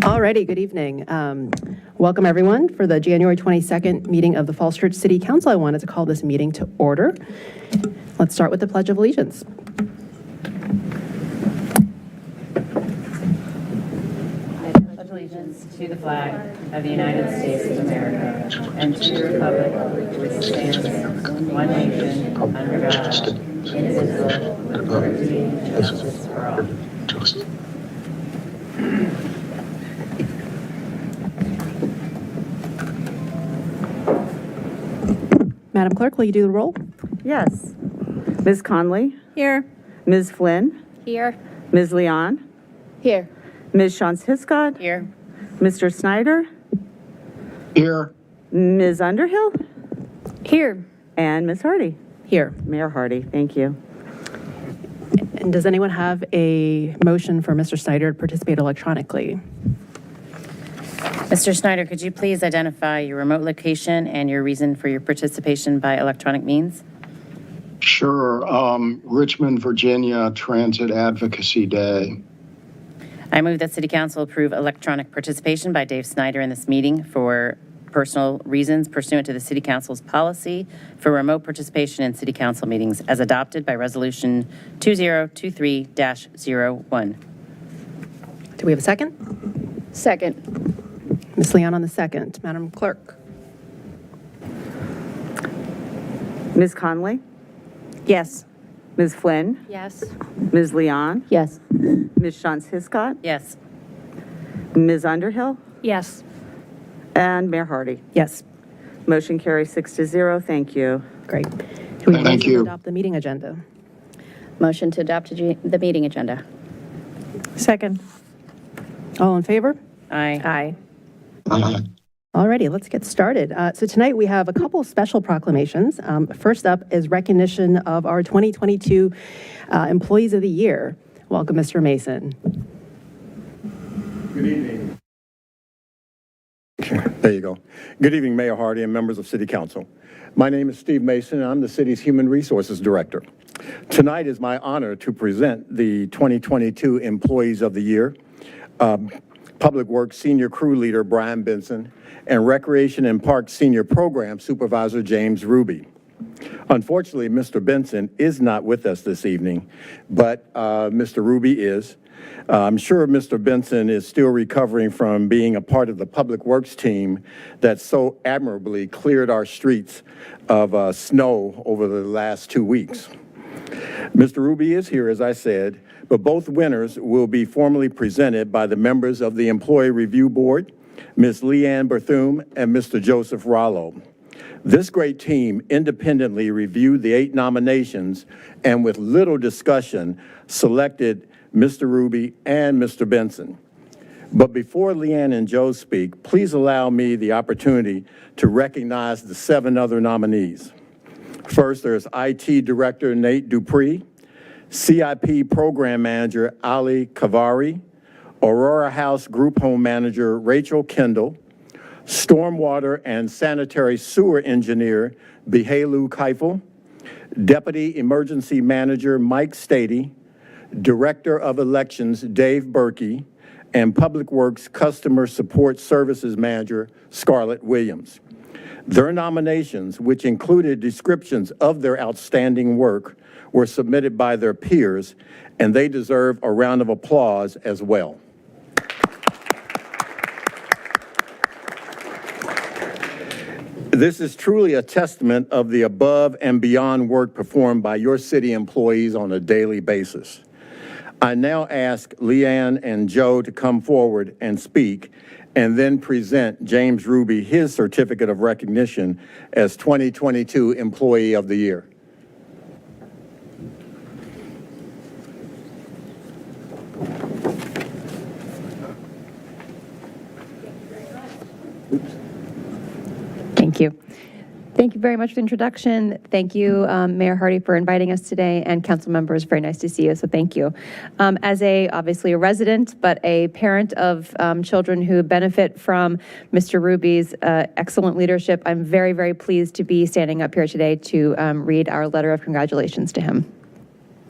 Alrighty, good evening. Welcome everyone for the January 22nd meeting of the Falls Church City Council. I wanted to call this meeting to order. Let's start with the Pledge of Allegiance. I pledge allegiance to the flag of the United States of America and to the republic which stands one nation under God, indivisible, with liberty and justice for all. Madam Clerk, will you do the roll? Yes. Ms. Conley? Here. Ms. Flynn? Here. Ms. Leon? Here. Ms. Shantz-Hiscott? Here. Mr. Snyder? Here. Ms. Underhill? Here. And Ms. Hardy? Here. Mayor Hardy, thank you. And does anyone have a motion for Mr. Snyder to participate electronically? Mr. Snyder, could you please identify your remote location and your reason for your participation by electronic means? Sure. Richmond, Virginia, Transit Advocacy Day. I move that City Council approve electronic participation by Dave Snyder in this meeting for personal reasons pursuant to the City Council's policy for remote participation in City Council meetings as adopted by Resolution 2023-01. Do we have a second? Second. Ms. Leon on the second. Madam Clerk? Ms. Conley? Yes. Ms. Flynn? Yes. Ms. Leon? Yes. Ms. Shantz-Hiscott? Yes. Ms. Underhill? Yes. And Mayor Hardy. Yes. Motion carries 6-0. Thank you. Great. Can we Thank please you. adopt the meeting agenda? Motion to adopt the meeting agenda. Second. All in favor? Aye. Aye. Alrighty, let's get started. So tonight we have a couple special proclamations. First up is recognition of our 2022 Employees of the Year. Welcome, Mr. Mason. Good evening. There you go. Good evening, Mayor Hardy and members of City Council. My name is Steve Mason, and I'm the city's Human Resources Director. Tonight is my honor to present the 2022 Employees of the Year. Public Works Senior Crew Leader Brian Benson, and Recreation and Parks Senior Program Supervisor James Ruby. Unfortunately, Mr. Benson is not with us this evening, but Mr. Ruby is. I'm sure Mr. Benson is still recovering from being a part of the Public Works team that so admirably cleared our streets of snow over the last 2 weeks. Mr. Ruby is here, as I said, but both winners will be formally presented by the members of the Employee Review Board, Ms. Leanne Berthum and Mr. Joseph Rollo. This great team independently reviewed the 8 nominations and with little discussion selected Mr. Ruby and Mr. Benson. But before Leanne and Joe speak, please allow me the opportunity to recognize the 7 other nominees. First, there's IT Director Nate Dupree, CIP Program Manager Ali Kavari, Aurora House Group Home Manager Rachel Kendall, Stormwater and Sanitary Sewer Engineer Bihelu Keifel, Deputy Emergency Manager Mike Stady, Director of Elections Dave Berkey, and Public Works Customer Support Services Manager Scarlett Williams. Their nominations, which included descriptions of their outstanding work, were submitted by their peers, and they deserve a round of applause as well. This is truly a testament of the above and beyond work performed by your city employees on a daily basis. I now ask Leanne and Joe to come forward and speak, and then present James Ruby his certificate of recognition as 2022 Employee of the Year. Thank you. Thank you very much for the introduction. Thank you, Mayor Hardy, for inviting us today, and council members. Very nice to see you, so thank you. As obviously a resident, but a parent of children who benefit from Mr. Ruby's excellent leadership, I'm very, very pleased to be standing up here today to read our letter of congratulations to him.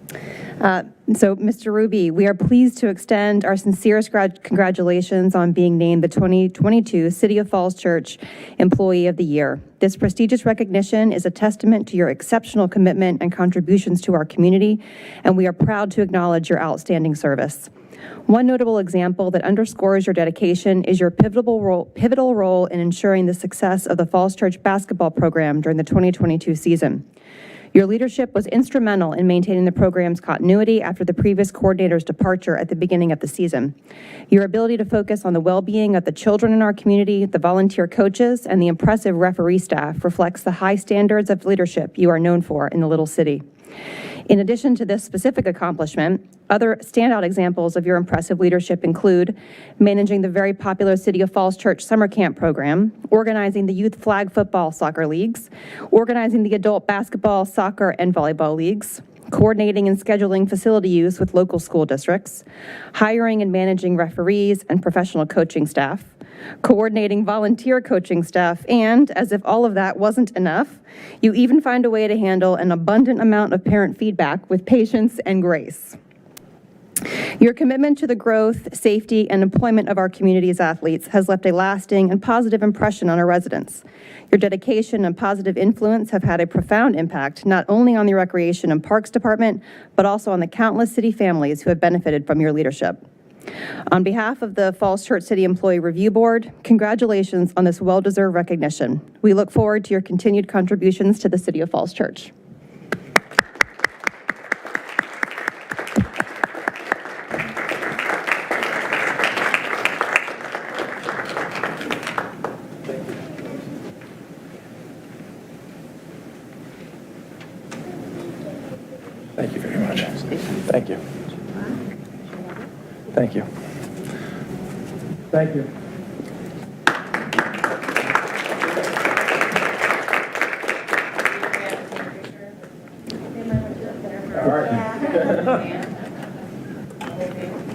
So, Mr. Ruby, we are pleased to extend our sincerest congratulations on being named the 2022 City of Falls Church Employee of the Year. This prestigious recognition is a testament to your exceptional commitment and contributions to our community, and we are proud to acknowledge your outstanding service. One notable example that underscores your dedication is your pivotal role in ensuring the success of the Falls Church basketball program during the 2022 season. Your leadership was instrumental in maintaining the program's continuity after the previous coordinator's departure at the beginning of the season. Your ability to focus on the well-being of the children in our community, the volunteer coaches, and the impressive referee staff reflects the high standards of leadership you are known for in the Little City. In addition to this specific accomplishment, other standout examples of your impressive leadership include managing the very popular City of Falls Church Summer Camp program, organizing the youth flag football soccer leagues, organizing the adult basketball, soccer, and volleyball leagues, coordinating and scheduling facility use with local school districts, hiring and managing referees and professional coaching staff, coordinating volunteer coaching staff, and, as if all of that wasn't enough, you even find a way to handle an abundant amount of parent feedback with patience and grace. Your commitment to the growth, safety, and employment of our community's athletes has left a lasting and positive impression on our residents. Your dedication and positive influence have had a profound impact not only on the Recreation and Parks Department, but also on the countless city families who have benefited from your leadership. On behalf of the Falls Church City Employee Review Board, congratulations on this well-deserved recognition. We look forward to your continued contributions to the City of Falls Church. Thank you very much. Thank you. Thank you. Thank you.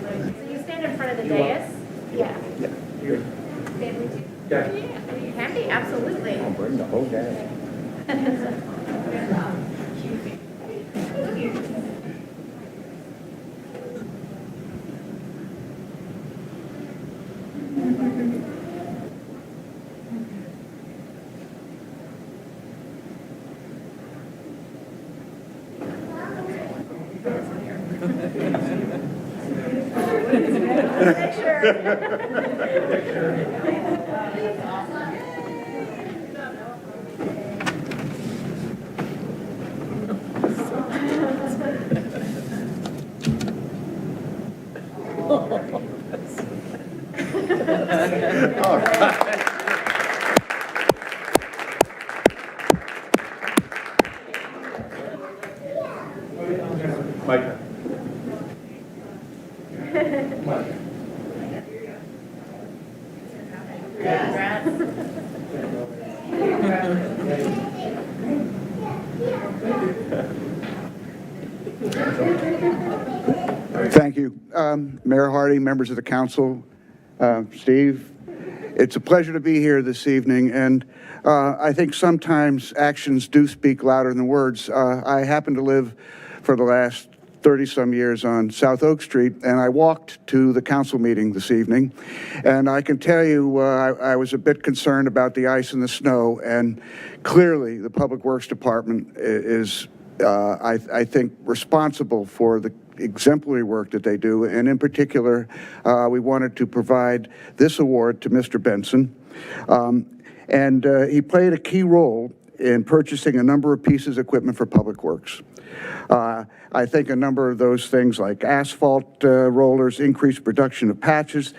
So you stand in front of the dais? Yeah. Family too? Yeah. You can be, absolutely. I'll bring the whole gang. Mike. Thank you. Mayor Hardy, members of the council, Steve, it's a pleasure to be here this evening, and I think sometimes actions do speak louder than words. I happen to live for the last 30-some years on South Oak Street, and I walked to the council meeting this evening, and I can tell you I was a bit concerned about the ice and the snow, and clearly the Public Works Department is, I think, responsible for the exemplary work that they do, and in particular, we wanted to provide this award to Mr. Benson, and he played a key role in purchasing a number of pieces of equipment for Public Works. I think a number of those things like asphalt rollers, increased production of patches,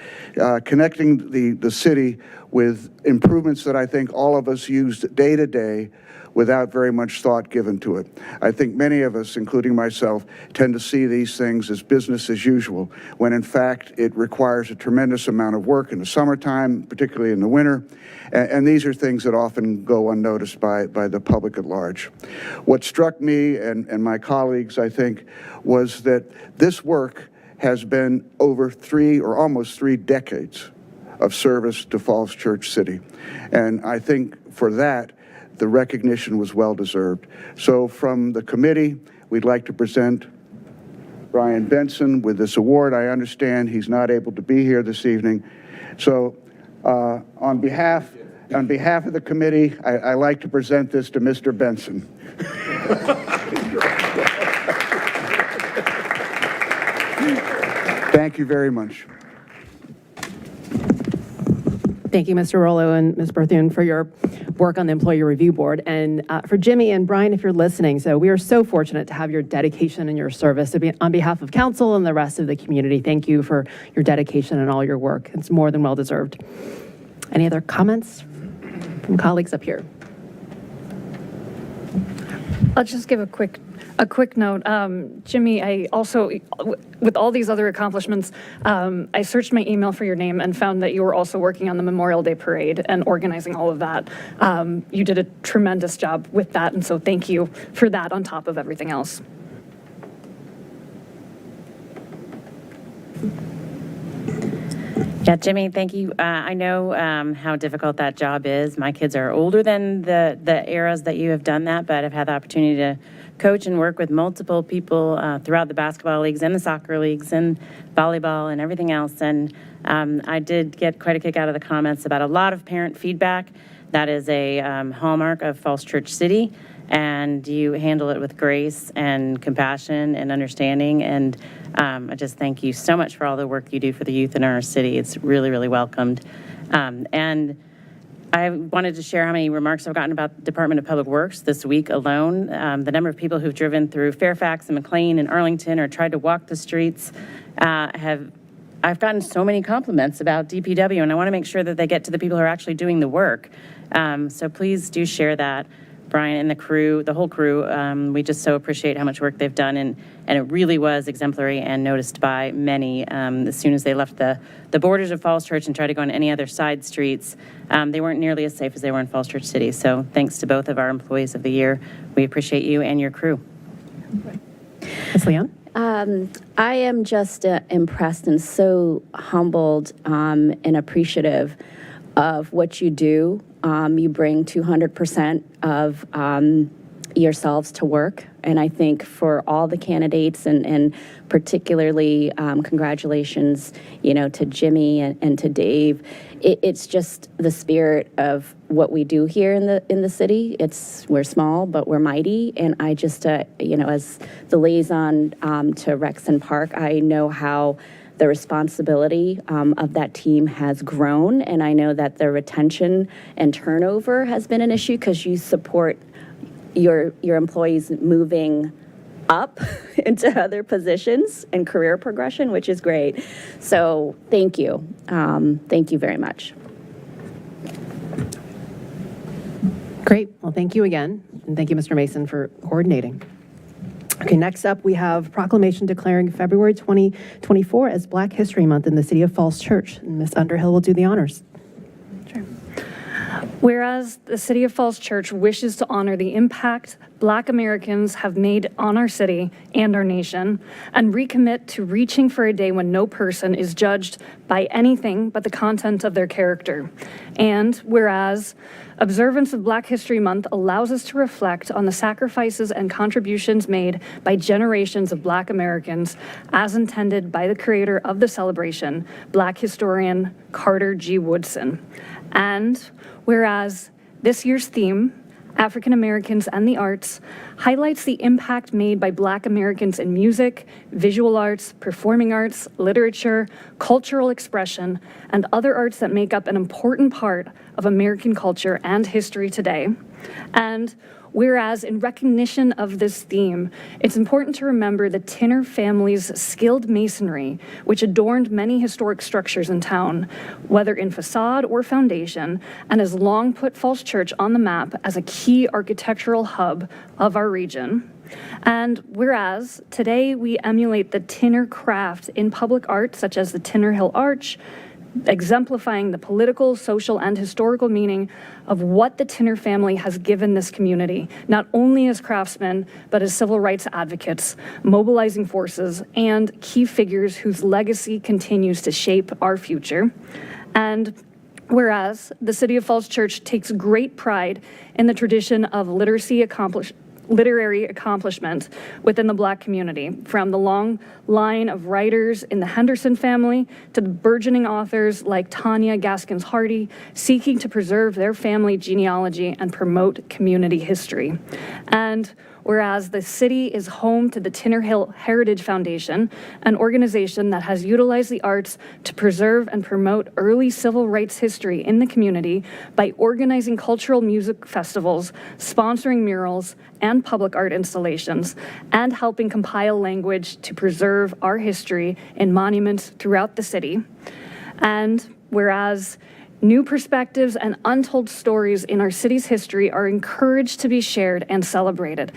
connecting the city with improvements that I think all of us used day to day without very much thought given to it. I think many of us, including myself, tend to see these things as business as usual, when in fact it requires a tremendous amount of work in the summertime, particularly in the winter, and these are things that often go unnoticed by the public at large. What struck me and my colleagues, I think, was that this work has been over 3 or almost 3 decades of service to Falls Church City, and I think for that, the recognition was well deserved. So from the committee, we'd like to present Brian Benson with this award. I understand he's not able to be here this evening. So on behalf of the committee, I like to present this to Mr. Benson. Thank you very much. Thank you, Mr. Rollo and Ms. Berthune, for your work on the Employee Review Board. And for Jimmy and Brian, if you're listening, so we are so fortunate to have your dedication and your service. On behalf of council and the rest of the community, thank you for your dedication and all your work. It's more than well deserved. Any other comments from colleagues up here? I'll just give a quick note. Jimmy, I also, with all these other accomplishments, I searched my email for your name and found that you were also working on the Memorial Day Parade and organizing all of that. You did a tremendous job with that, and so thank you for that on top of everything else. Yeah, Jimmy, thank you. I know how difficult that job is. My kids are older than the eras that you have done that, but I've had the opportunity to coach and work with multiple people throughout the basketball leagues and the soccer leagues and volleyball and everything else. And I did get quite a kick out of the comments about a lot of parent feedback. That is a hallmark of Falls Church City, and you handle it with grace and compassion and understanding. And I just thank you so much for all the work you do for the youth in our city. It's really, really welcomed. And I wanted to share how many remarks I've gotten about the Department of Public Works this week alone. The number of people who've driven through Fairfax and McLean and Arlington or tried to walk the streets I've gotten so many compliments about DPW, and I want to make sure that they get to the people who are actually doing the work. So please do share that. Brian and the crew, the whole crew, we just so appreciate how much work they've done, and it really was exemplary and noticed by many. As soon as they left the borders of Falls Church and tried to go on any other side streets, they weren't nearly as safe as they were in Falls Church City. So thanks to both of our employees of the year. We appreciate you and your crew. Ms. Leon? I am just impressed and so humbled and appreciative of what you do. You bring 200% of yourselves to work. And I think for all the candidates and particularly congratulations, to Jimmy and to Dave. It's just the spirit of what we do here in the city. We're small, but we're mighty. And I just, as the liaison to Rexon Park, I know how the responsibility of that team has grown. And I know that the retention and turnover has been an issue because you support your employees moving up into other positions and career progression, which is great. So thank you. Thank you very much. Great. Well, thank you again. And thank you, Mr. Mason, for coordinating. Okay, next up, we have proclamation declaring February 2024 as Black History Month in the City of Falls Church. And Ms. Underhill will do the honors. Whereas the City of Falls Church wishes to honor the impact Black Americans have made on our city and our nation, and recommit to reaching for a day when no person is judged by anything but the content of their character. And whereas observance of Black History Month allows us to reflect on the sacrifices and contributions made by generations of Black Americans as intended by the creator of the celebration, Black historian Carter G. Woodson. And whereas this year's theme, African Americans and the Arts, highlights the impact made by Black Americans in music, visual arts, performing arts, literature, cultural expression, and other arts that make up an important part of American culture and history today. And whereas in recognition of this theme, it's important to remember the Tinner family's skilled masonry, which adorned many historic structures in town, whether in facade or foundation, and has long put Falls Church on the map as a key architectural hub of our region. And whereas today we emulate the Tinner craft in public art, such as the Tinner Hill Arch, exemplifying the political, social, and historical meaning of what the Tinner family has given this community, not only as craftsmen, but as civil rights advocates, mobilizing forces, and key figures whose legacy continues to shape our future. And whereas the City of Falls Church takes great pride in the tradition of literacy literary accomplishment within the Black community, from the long line of writers in the Henderson family to the burgeoning authors like Tanya Gaskins Hardy, seeking to preserve their family genealogy and promote community history. And whereas the city is home to the Tinner Hill Heritage Foundation, an organization that has utilized the arts to preserve and promote early civil rights history in the community by organizing cultural music festivals, sponsoring murals and public art installations, and helping compile language to preserve our history in monuments throughout the city. And whereas new perspectives and untold stories in our city's history are encouraged to be shared and celebrated,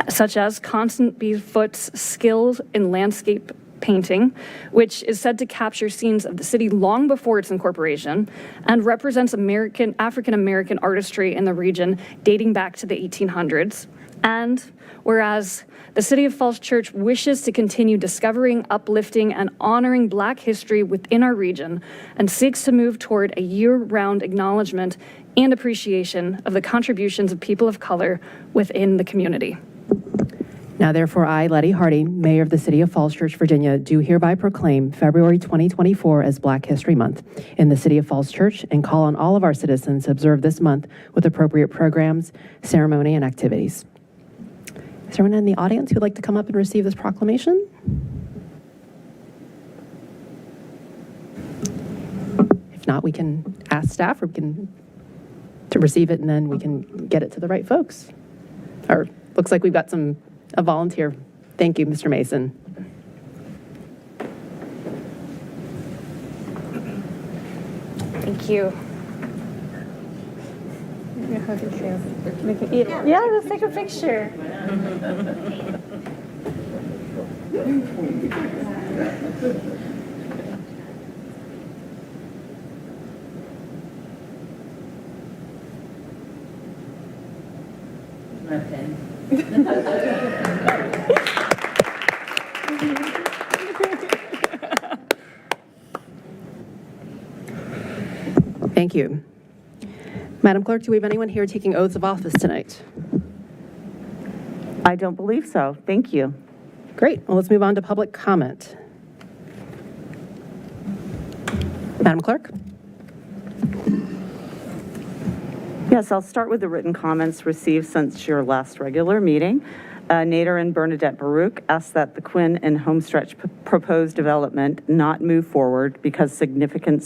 such as Constance B. Foote's skills in landscape painting, which is said to capture scenes of the city long before its incorporation and represents African-American artistry in the region dating back to the 1800s. And whereas the City of Falls Church wishes to continue discovering, uplifting, and honoring Black history within our region and seeks to move toward a year-round acknowledgement and appreciation of the contributions of people of color within the community. Now therefore, I, Letty Hardy, Mayor of the City of Falls Church, Virginia, do hereby proclaim February 2024 as Black History Month in the City of Falls Church and call on all of our citizens to observe this month with appropriate programs, ceremony, and activities. Is there anyone in the audience who'd like to come up and receive this proclamation? If not, we can ask staff, or we can to receive it, and then we can get it to the right folks. Or looks like we've got a volunteer. Thank you, Mr. Mason. Thank you. Yeah, let's take a picture. My pen. Thank you. Madam Clerk, do we have anyone here taking oaths of office tonight? I don't believe so. Thank you. Great. Well, let's move on to public comment. Madam Clerk? Yes, I'll start with the written comments received since your last regular meeting. Nader and Bernadette Baruch asked that the Quinn and Homestretch proposed development not move forward because significant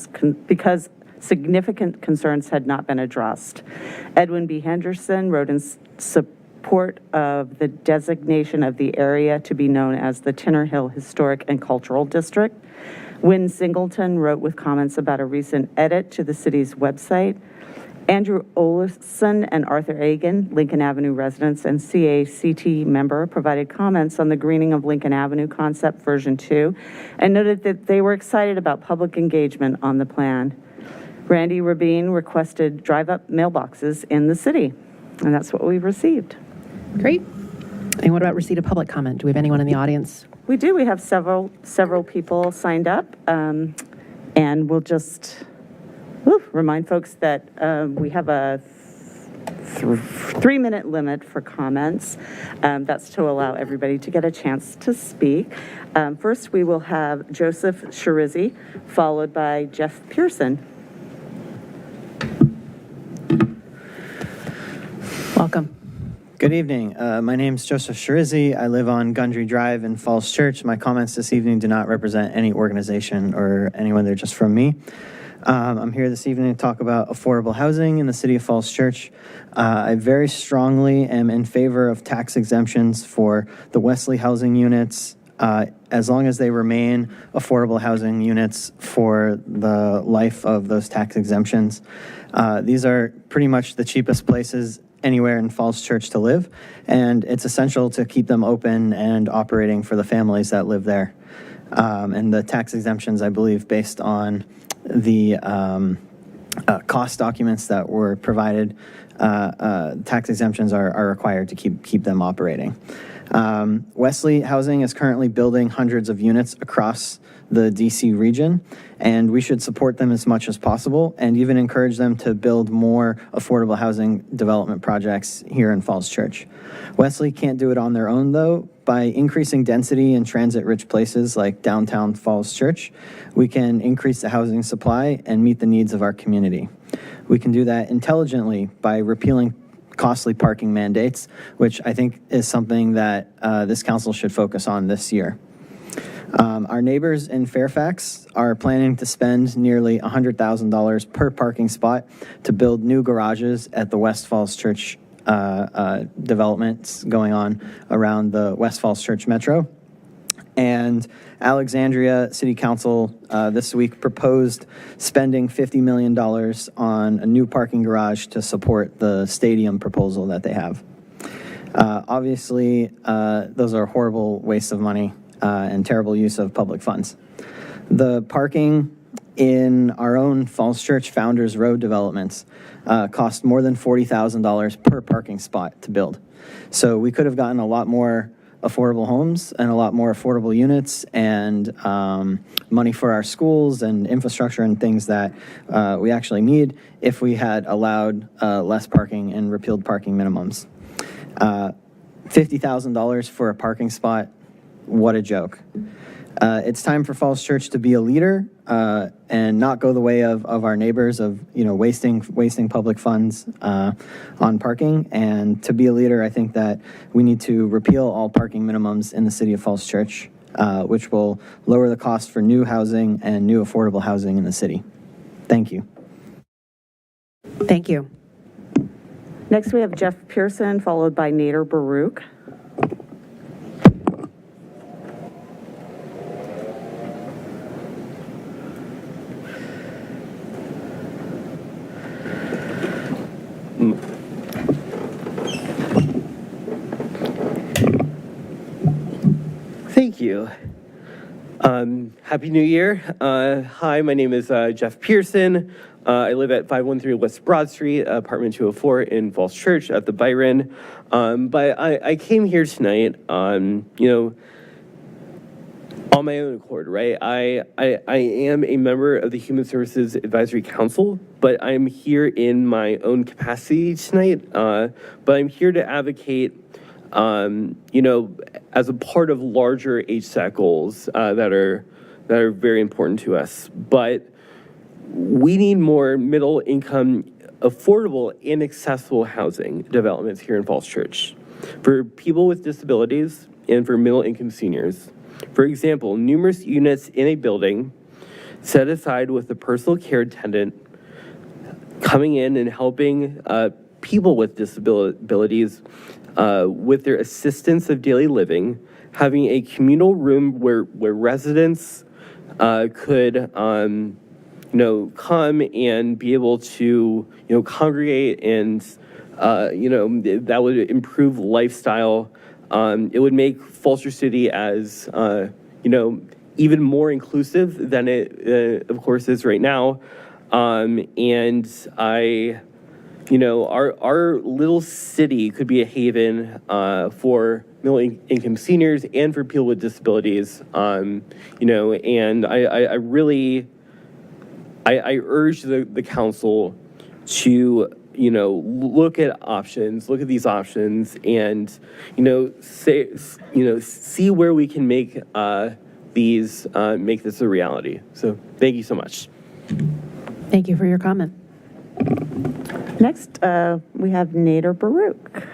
concerns had not been addressed. Edwin B. Henderson wrote in support of the designation of the area to be known as the Tinner Hill Historic and Cultural District. Wynn Singleton wrote with comments about a recent edit to the city's website. Andrew Olson and Arthur Agan, Lincoln Avenue residents and CACT member, provided comments on the greening of Lincoln Avenue concept version 2 and noted that they were excited about public engagement on the plan. Randy Rabin requested drive-up mailboxes in the city, and that's what we've received. Great. And what about receipt of public comment? Do we have anyone in the audience? We do. We have several people signed up, and we'll just remind folks that we have a 3-minute limit for comments. That's to allow everybody to get a chance to speak. First, we will have Joseph Shirizzi, followed by Jeff Pearson. Welcome. Good evening. My name is Joseph Shirizzi. I live on Gundry Drive in Falls Church. My comments this evening do not represent any organization or anyone. They're just from me. I'm here this evening to talk about affordable housing in the city of Falls Church. I very strongly am in favor of tax exemptions for the Wesley housing units, as long as they remain affordable housing units for the life of those tax exemptions. These are pretty much the cheapest places anywhere in Falls Church to live, and it's essential to keep them open and operating for the families that live there. And the tax exemptions, I believe, based on the cost documents that were provided, tax exemptions are required to keep them operating. Wesley Housing is currently building hundreds of units across the DC region, and we should support them as much as possible and even encourage them to build more affordable housing development projects here in Falls Church. Wesley can't do it on their own, though. By increasing density in transit-rich places like downtown Falls Church, we can increase the housing supply and meet the needs of our community. We can do that intelligently by repealing costly parking mandates, which I think is something that this council should focus on this year. Our neighbors in Fairfax are planning to spend nearly $100,000 per parking spot to build new garages at the West Falls Church developments going on around the West Falls Church Metro. And Alexandria City Council this week proposed spending $50 million on a new parking garage to support the stadium proposal that they have. Obviously, those are horrible wastes of money and terrible use of public funds. The parking in our own Falls Church Founders Road developments cost more than $40,000 per parking spot to build. So we could have gotten a lot more affordable homes and a lot more affordable units and money for our schools and infrastructure and things that we actually need if we had allowed less parking and repealed parking minimums. $50,000 for a parking spot, what a joke. It's time for Falls Church to be a leader and not go the way of our neighbors of wasting public funds on parking. And to be a leader, I think that we need to repeal all parking minimums in the city of Falls Church, which will lower the cost for new housing and new affordable housing in the city. Thank you. Thank you. Next, we have Jeff Pearson, followed by Nader Baruch. Thank you. Happy New Year. Hi, my name is Jeff Pearson. I live at 513 West Broad Street, apartment 204 in Falls Church at the Byron. But I came here tonight, on my own accord, right? I am a member of the Human Services Advisory Council, but I'm here in my own capacity tonight. But I'm here to advocate as a part of larger HSAC goals that are very important to us. But we need more middle income, affordable and accessible housing developments here in Falls Church for people with disabilities and for middle income seniors. For example, numerous units in a building set aside with a personal care attendant coming in and helping people with disabilities with their assistance of daily living, having a communal room where residents could come and be able to congregate and that would improve lifestyle. It would make Falls Church City as even more inclusive than it of course is right now. And our little city could be a haven for middle income seniors and for people with disabilities. And I really urge the council to look at these options and see where we can make make this a reality. So thank you so much. Thank you for your comment. Next, we have Nader Baruch.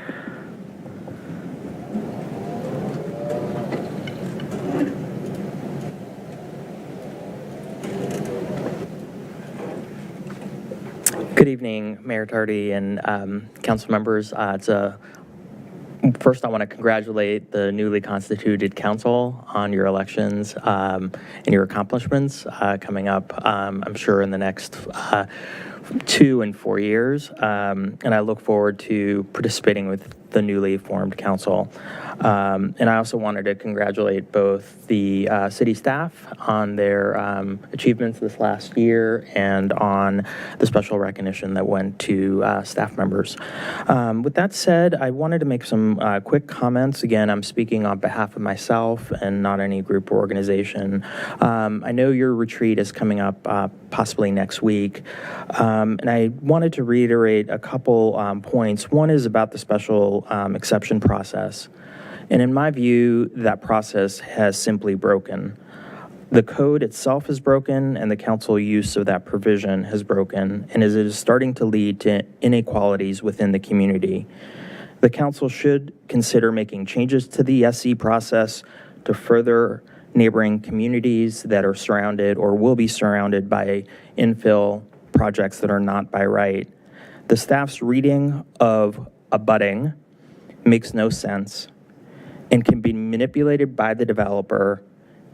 Good evening, Mayor Tardy and council members. First, I want to congratulate the newly constituted council on your elections and your accomplishments coming up, I'm sure, in the next 2 and 4 years. And I look forward to participating with the newly formed council. And I also wanted to congratulate both the city staff on their achievements this last year and on the special recognition that went to staff members. With that said, I wanted to make some quick comments. Again, I'm speaking on behalf of myself and not any group or organization. I know your retreat is coming up possibly next week, and I wanted to reiterate a couple points. One is about the special exception process. And in my view, that process has simply broken. The code itself is broken, and the council use of that provision has broken, and it is starting to lead to inequalities within the community. The council should consider making changes to the SE process to further neighboring communities that are surrounded or will be surrounded by infill projects that are not by right. The staff's reading of abutting makes no sense and can be manipulated by the developer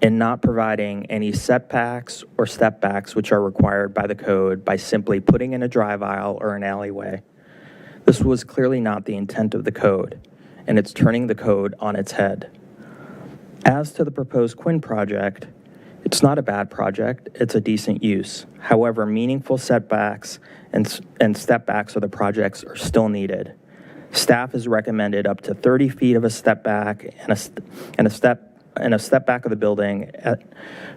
in not providing any setbacks or stepbacks which are required by the code by simply putting in a drive aisle or an alleyway. This was clearly not the intent of the code, and it's turning the code on its head. As to the proposed Quinn project, it's not a bad project, it's a decent use. However, meaningful setbacks and stepbacks of the projects are still needed. Staff has recommended up to 30 feet of a step back and a step back of the building at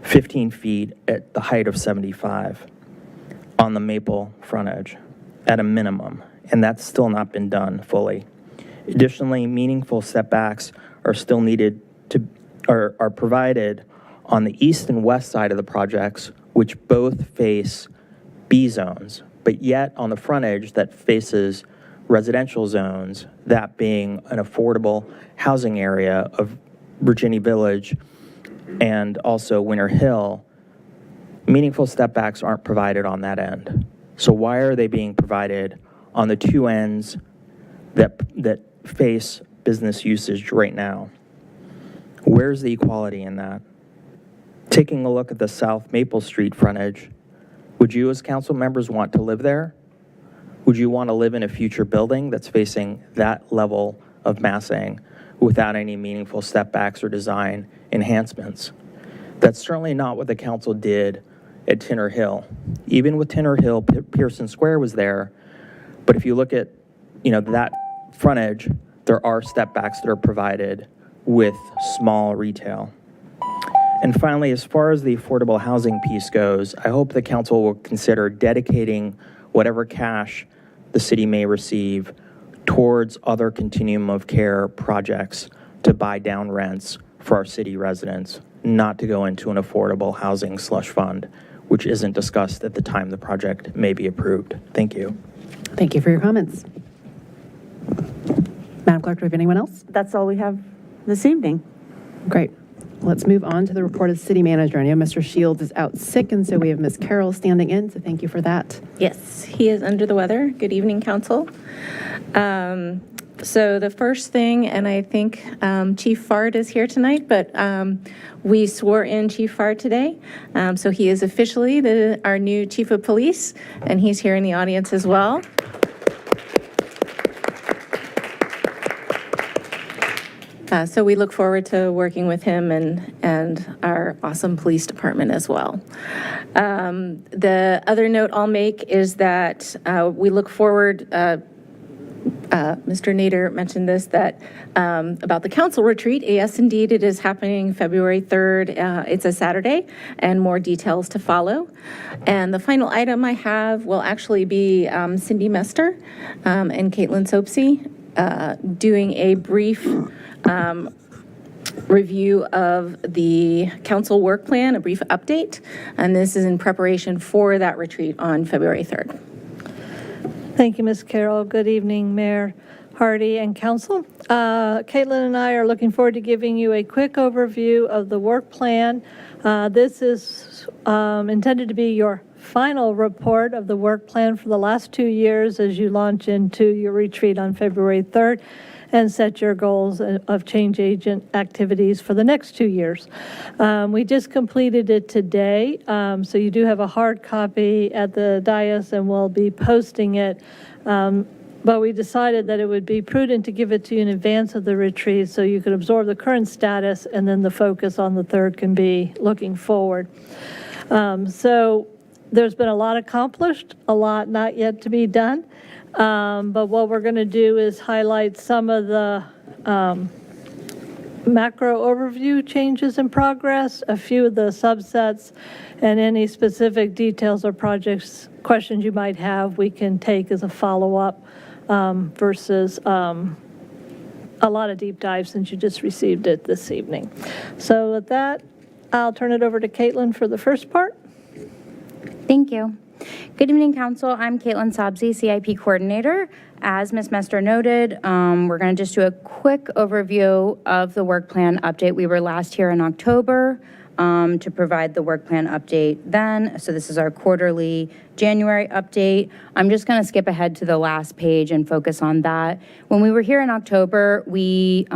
15 feet at the height of 75 on the maple frontage at a minimum, and that's still not been done fully. Additionally, meaningful setbacks are still needed are provided on the east and west side of the projects, which both face B zones, but yet on the frontage that faces residential zones, that being an affordable housing area of Virginia Village and also Winter Hill, meaningful stepbacks aren't provided on that end. So why are they being provided on the two ends that face business usage right now? Where's the equality in that? Taking a look at the South Maple Street frontage, would you as council members want to live there? Would you want to live in a future building that's facing that level of massing without any meaningful stepbacks or design enhancements? That's certainly not what the council did at Tinner Hill. Even with Tinner Hill, Pearson Square was there, but if you look at, that frontage, there are stepbacks that are provided with small retail. And finally, as far as the affordable housing piece goes, I hope the council will consider dedicating whatever cash the city may receive towards other continuum of care projects to buy down rents for our city residents, not to go into an affordable housing slush fund, which isn't discussed at the time the project may be approved. Thank you. Thank you for your comments. Madam Clerk, do we have anyone else? That's all we have this evening. Great. Let's move on to the report of the city manager. I know Mr. Shields is out sick, and so we have Ms. Carroll standing in, so thank you for that. Yes, he is under the weather. Good evening, council. So the first thing, and I think Chief Fard is here tonight, but we swore in Chief Fard today. So he is officially our new Chief of Police, and he's here in the audience as well. So we look forward to working with him and our awesome police department as well. The other note I'll make is that we look forward, Mr. Nader mentioned this, that about the council retreat. Yes, indeed, it is happening February 3rd. It's a Saturday, and more details to follow. And the final item I have will actually be Cindy Mester and Caitlin Soapsey doing a brief review of the council work plan, a brief update, and this is in preparation for that retreat on February 3rd. Thank you, Ms. Carroll. Good evening, Mayor Hardy and council. Caitlin and I are looking forward to giving you a quick overview of the work plan. This is intended to be your final report of the work plan for the last 2 years as you launch into your retreat on February 3rd. And set your goals of change agent activities for the next 2 years. We just completed it today, so you do have a hard copy at the dais, and we'll be posting it but we decided that it would be prudent to give it to you in advance of the retreat so you could absorb the current status, and then the focus on the 3rd can be looking forward. So there's been a lot accomplished, a lot not yet to be done, but what we're going to do is highlight some of the macro overview changes in progress, a few of the subsets, and any specific details or questions you might have, we can take as a follow-up versus a lot of deep dive since you just received it this evening. So with that, I'll turn it over to Caitlin for the first part. Thank you. Good evening, Council. I'm Caitlin Sabzi, CIP Coordinator. As Ms. Mester noted, we're going to just do a quick overview of the work plan update. We were last here in October to provide the work plan update then. So this is our quarterly January update. I'm just going to skip ahead to the last page and focus on that. When we were here in October, we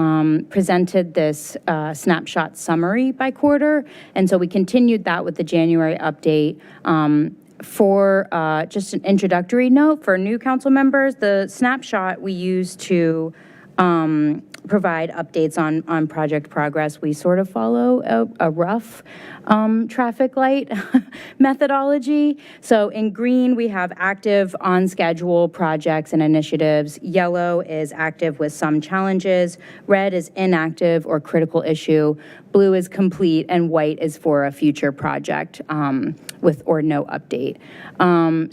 presented this snapshot summary by quarter, and so we continued that with the January update. For just an introductory note for new council members, the snapshot we use to provide updates on project progress. We sort of follow a rough traffic light methodology. So in green, we have active on schedule projects and initiatives. Yellow is active with some challenges. Red is inactive or critical issue. Blue is complete, and white is for a future project with or no update.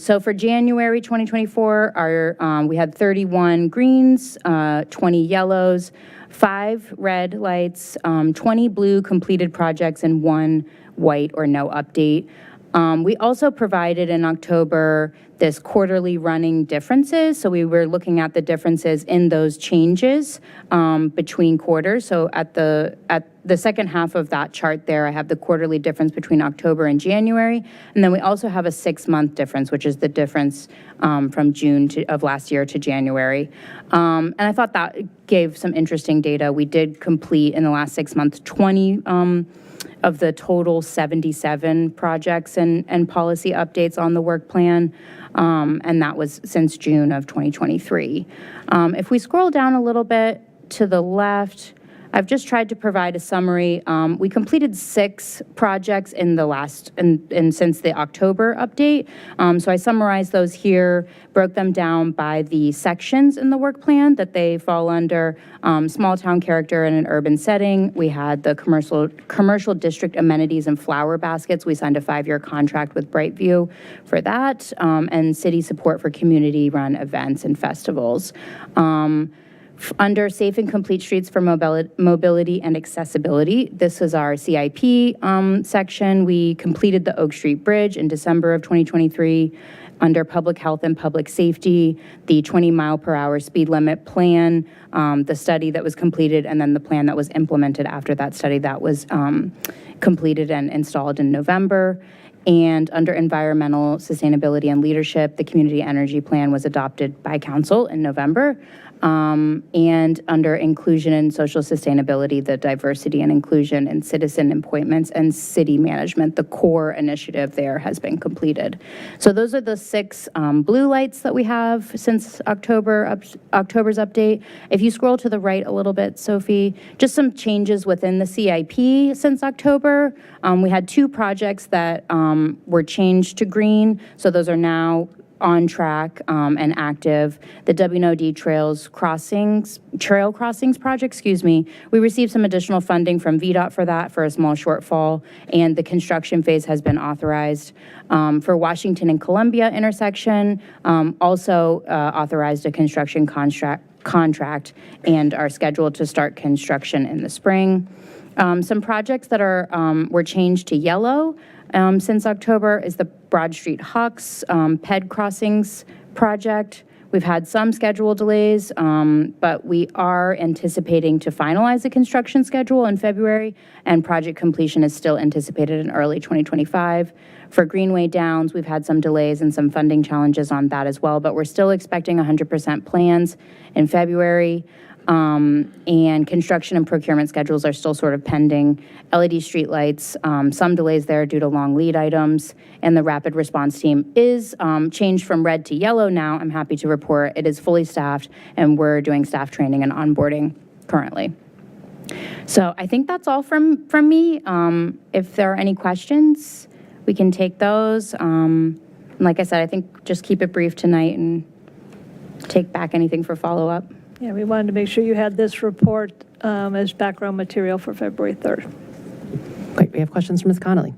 So for January 2024, we had 31 greens, 20 yellows, 5 red lights, 20 blue completed projects, and 1 white or no update. We also provided in October this quarterly running differences. So we were looking at the differences in those changes between quarters. So at the second half of that chart there, I have the quarterly difference between October and January. And then we also have a 6-month difference, which is the difference from June of last year to January. And I thought that gave some interesting data. We did complete in the last 6 months 20 of the total 77 projects and policy updates on the work plan, and that was since June of 2023. If we scroll down a little bit to the left, I've just tried to provide a summary. We completed 6 projects in the last, and since the October update. So I summarized those here, broke them down by the sections in the work plan that they fall under. Small town character in an urban setting. We had the commercial district amenities and flower baskets. We signed a 5-year contract with Brightview for that, and city support for community-run events and festivals. Under Safe and Complete Streets for Mobility and Accessibility, this is our CIP section. We completed the Oak Street Bridge in December of 2023. Under Public Health and Public Safety, the 20-mile-per-hour speed limit plan, the study that was completed, and then the plan that was implemented after that study that was completed and installed in November. And under Environmental Sustainability and Leadership, the Community Energy Plan was adopted by Council in November. And under Inclusion and Social Sustainability, the Diversity and Inclusion and Citizen Appointments and City Management, the core initiative there has been completed. So those are the 6 blue lights that we have since October's update. If you scroll to the right a little bit, Sophie, just some changes within the CIP since October. We had 2 projects that were changed to green, so those are now on track and active. The WNOD Trail Crossings project, we received some additional funding from VDOT for that for a small shortfall, and the construction phase has been authorized. For Washington and Columbia intersection, also authorized a construction contract and are scheduled to start construction in the spring. Some projects that were changed to yellow since October is the Broad Street Hawks PED Crossings project. We've had some schedule delays, but we are anticipating to finalize the construction schedule in February, and project completion is still anticipated in early 2025. For Greenway Downs, we've had some delays and some funding challenges on that as well, but we're still expecting 100% plans in February. And construction and procurement schedules are still sort of pending. LED streetlights, some delays there due to long lead items, and the rapid response team is changed from red to yellow now. I'm happy to report it is fully staffed, and we're doing staff training and onboarding currently. So I think that's all from me. If there are any questions, we can take those. Like I said, I think just keep it brief tonight and take back anything for follow-up. Yeah, we wanted to make sure you had this report as background material for February 3rd. Great, we have questions from Ms. Connolly.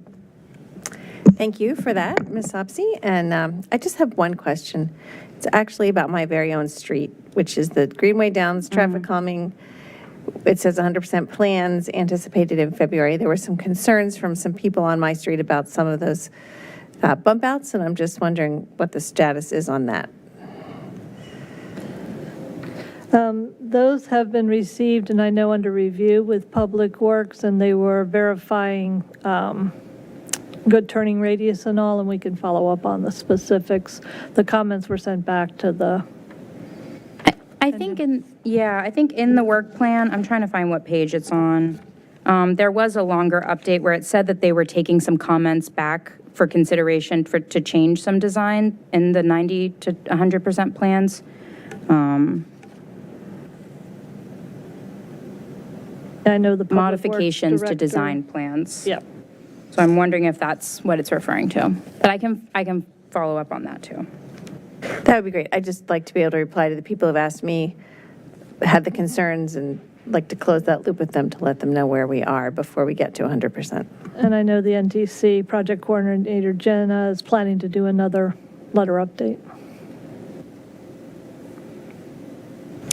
Thank you for that, Ms. Opsy. And I just have one question. It's actually about my very own street, which is the Greenway Downs traffic calming. It says 100% plans anticipated in February. There were some concerns from some people on my street about some of those bump outs, and I'm just wondering what the status is on that. Those have been received, and I know under review with Public Works, and they were verifying good turning radius and all, and we can follow up on the specifics. The comments were sent back to the... I think in the work plan, I'm trying to find what page it's on. There was a longer update where it said that they were taking some comments back for consideration to change some design in the 90 to 100% plans. I know the Public modifications Works to director. design plans. Yep. So I'm wondering if that's what it's referring to. But I can follow up on that too. That would be great. I'd just like to be able to reply to the people who have asked me, had the concerns, and like to close that loop with them to let them know where we are before we get to 100%. And I know the NTC project coordinator, Jenna, is planning to do another letter update.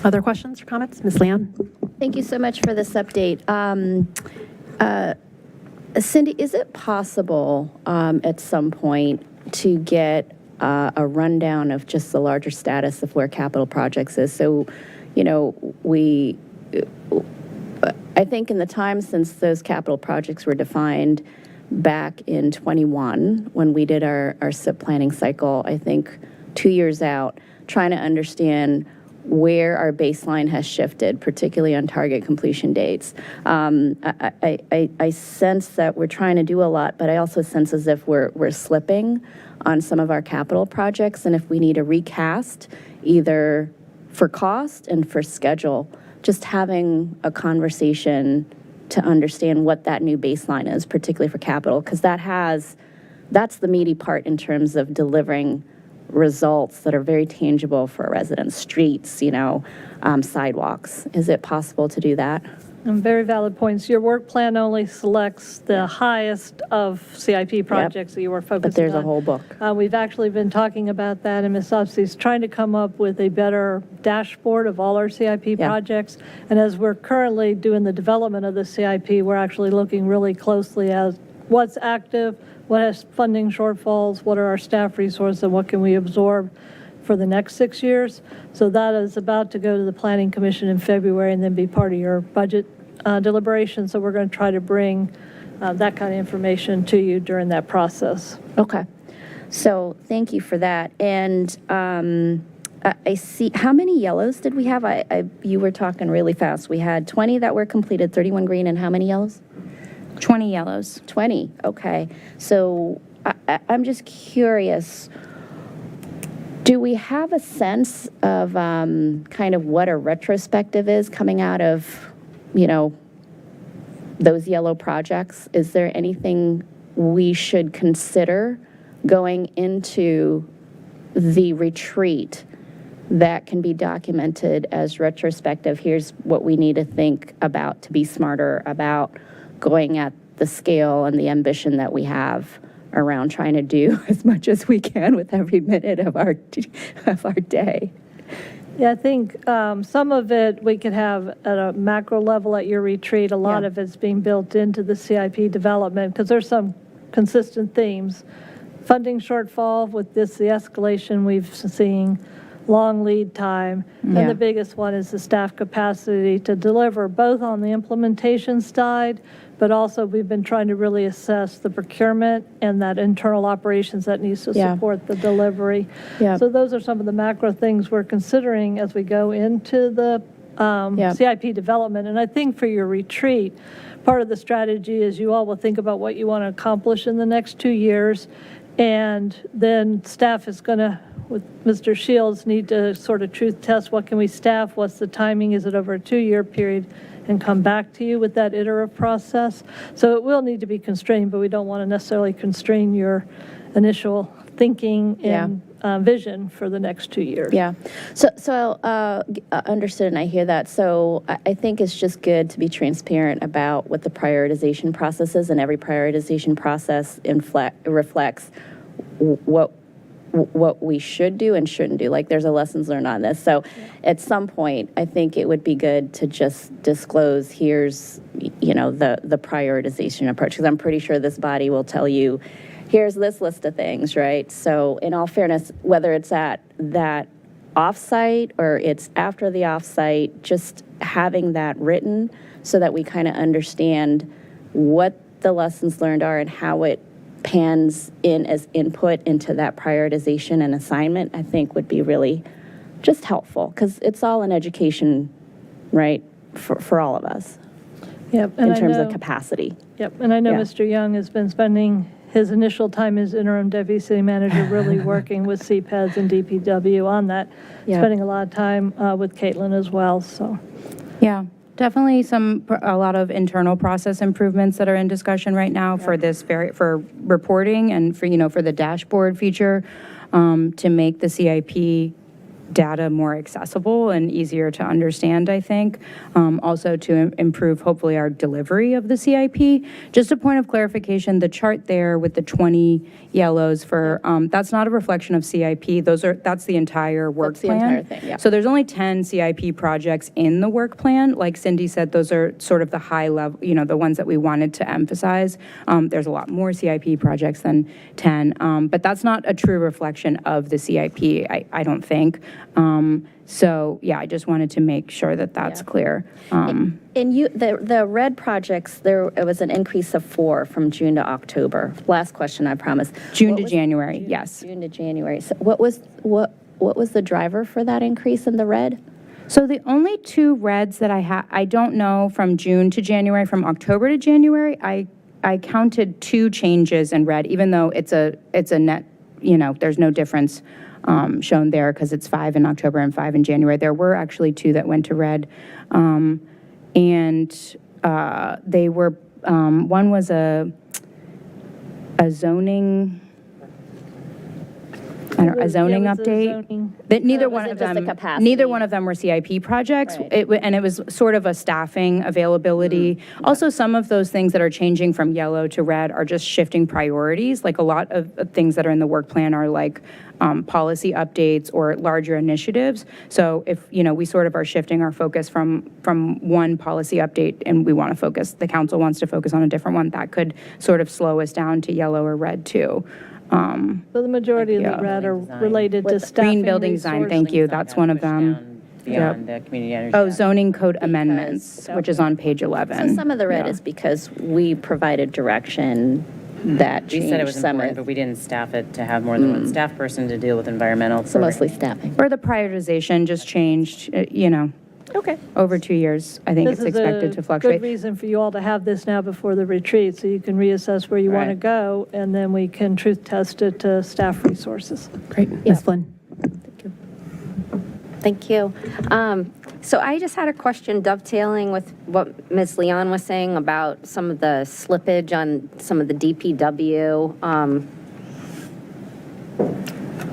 Other questions or comments? Ms. Leon? Thank you so much for this update. Cindy, is it possible at some point to get a rundown of just the larger status of where capital projects is? So, you know, I think in the time since those capital projects were defined back in 21, when we did our SIP planning cycle, I think 2 years out, trying to understand where our baseline has shifted, particularly on target completion dates. I sense that we're trying to do a lot, but I also sense as if we're slipping on some of our capital projects, and if we need a recast, either for cost and for schedule, just having a conversation to understand what that new baseline is, particularly for capital, because that's the meaty part in terms of delivering results that are very tangible for our residents, streets, sidewalks. Is it possible to do that? And very valid points. Your work plan only selects the highest of CIP projects that you were focusing on. But there's a whole book. We've actually been talking about that, and Ms. Opsy's trying to come up with a better dashboard of all our CIP projects. And as we're currently doing the development of the CIP, we're actually looking really closely at what's active, what has funding shortfalls, what are our staff resources, and what can we absorb for the next 6 years. So that is about to go to the Planning Commission in February and then be part of your budget deliberation. So we're going to try to bring that kind of information to you during that process. Okay. So thank you for that. And I see, how many yellows did we have? You were talking really fast. We had 20 that were completed, 31 green, and how many yellows? 20 yellows. 20, okay. So I'm just curious, do we have a sense of kind of what a retrospective is coming out of, those yellow projects? Is there anything we should consider going into the retreat that can be documented as retrospective? Here's what we need to think about to be smarter about going at the scale and the ambition that we have around trying to do as much as we can with every minute of our day. Yeah, I think some of it we could have at a macro level at your retreat. A lot of it's being built into the CIP development because there's some consistent themes. Funding shortfall with the escalation we've seen, long lead time, and the biggest one is the staff capacity to deliver both on the implementation side, but also we've been trying to really assess the procurement and that internal operations that needs to support the delivery. So those are some of the macro things we're considering as we go into the CIP development. And I think for your retreat, part of the strategy is you all will think about what you want to accomplish in the next 2 years. And then staff is going to, with Mr. Shields, need to sort of truth test what can we staff, what's the timing, is it over a 2-year period, and come back to you with that iterative process. So it will need to be constrained, but we don't want to necessarily constrain your initial thinking and vision for the next 2 years. Yeah. So understood, and I hear that. So I think it's just good to be transparent about what the prioritization process is, and every prioritization process reflects what we should do and shouldn't do. Like, there's a lessons learned on this. So at some point, I think it would be good to just disclose, here's, the prioritization approach, because I'm pretty sure this body will tell you, here's this list of things, right? So in all fairness, whether it's at that offsite or it's after the offsite, just having that written so that we kind of understand what the lessons learned are and how it pans in as input into that prioritization and assignment, I think would be really just helpful, because it's all an education, right, for all of us. Yep. In terms of capacity. Yep. And I know Mr. Young has been spending his initial time as interim deputy city manager really working with CPEDS and DPW on that, spending a lot of time with Caitlin as well. So, yeah, definitely a lot of internal process improvements that are in discussion right now for this for reporting and for the dashboard feature to make the CIP data more accessible and easier to understand, I think. Also to improve, hopefully, our delivery of the CIP. Just a point of clarification, the chart there with the 20 yellows for, that's not a reflection of CIP. That's the entire work plan. Entire thing, yeah. So there's only 10 CIP projects in the work plan. Like Cindy said, those are sort of the high level, the ones that we wanted to emphasize. There's a lot more CIP projects than 10, but that's not a true reflection of the CIP, I don't think. So yeah, I just wanted to make sure that that's clear. And the red projects, it was an increase of 4 from June to October. Last question, I promise. June to January, yes. June to January. So what was the driver for that increase in the red? So the only 2 reds that I don't know from June to January, from October to January, I counted 2 changes in red, even though it's a net, there's no difference shown there because it's 5 in October and 5 in January. There were actually 2 that went to red. And they were, one was a zoning, a zoning update. That neither one of them were CIP projects. Right. And it was sort of a staffing availability. Mm-hmm. Also, some of those things that are changing from yellow to red are just shifting priorities. Like a lot of things that are in the work plan are like policy updates or larger initiatives. So if, we sort of are shifting our focus from one policy update and we want to focus, the council wants to focus on a different one, that could sort of slow us down to yellow or red too. So the majority of the red are related to staffing. Green building design, thank you, that's one of them. Beyond the community energy. Oh, zoning code amendments, which is on page 11. So some of the red is because we provided direction that We changed said it was some important, of. but we didn't staff it to have more than one staff person to deal with environmental. So mostly staffing. Or the prioritization just changed, Okay. over 2 years. I think it's expected to fluctuate. Good reason for you all to have this now before the retreat, so you can reassess where you want to go, and then we can truth test it to staff resources. Great. Ms. Flynn. Thank you. So I just had a question dovetailing with what Ms. Leon was saying about some of the slippage on some of the DPW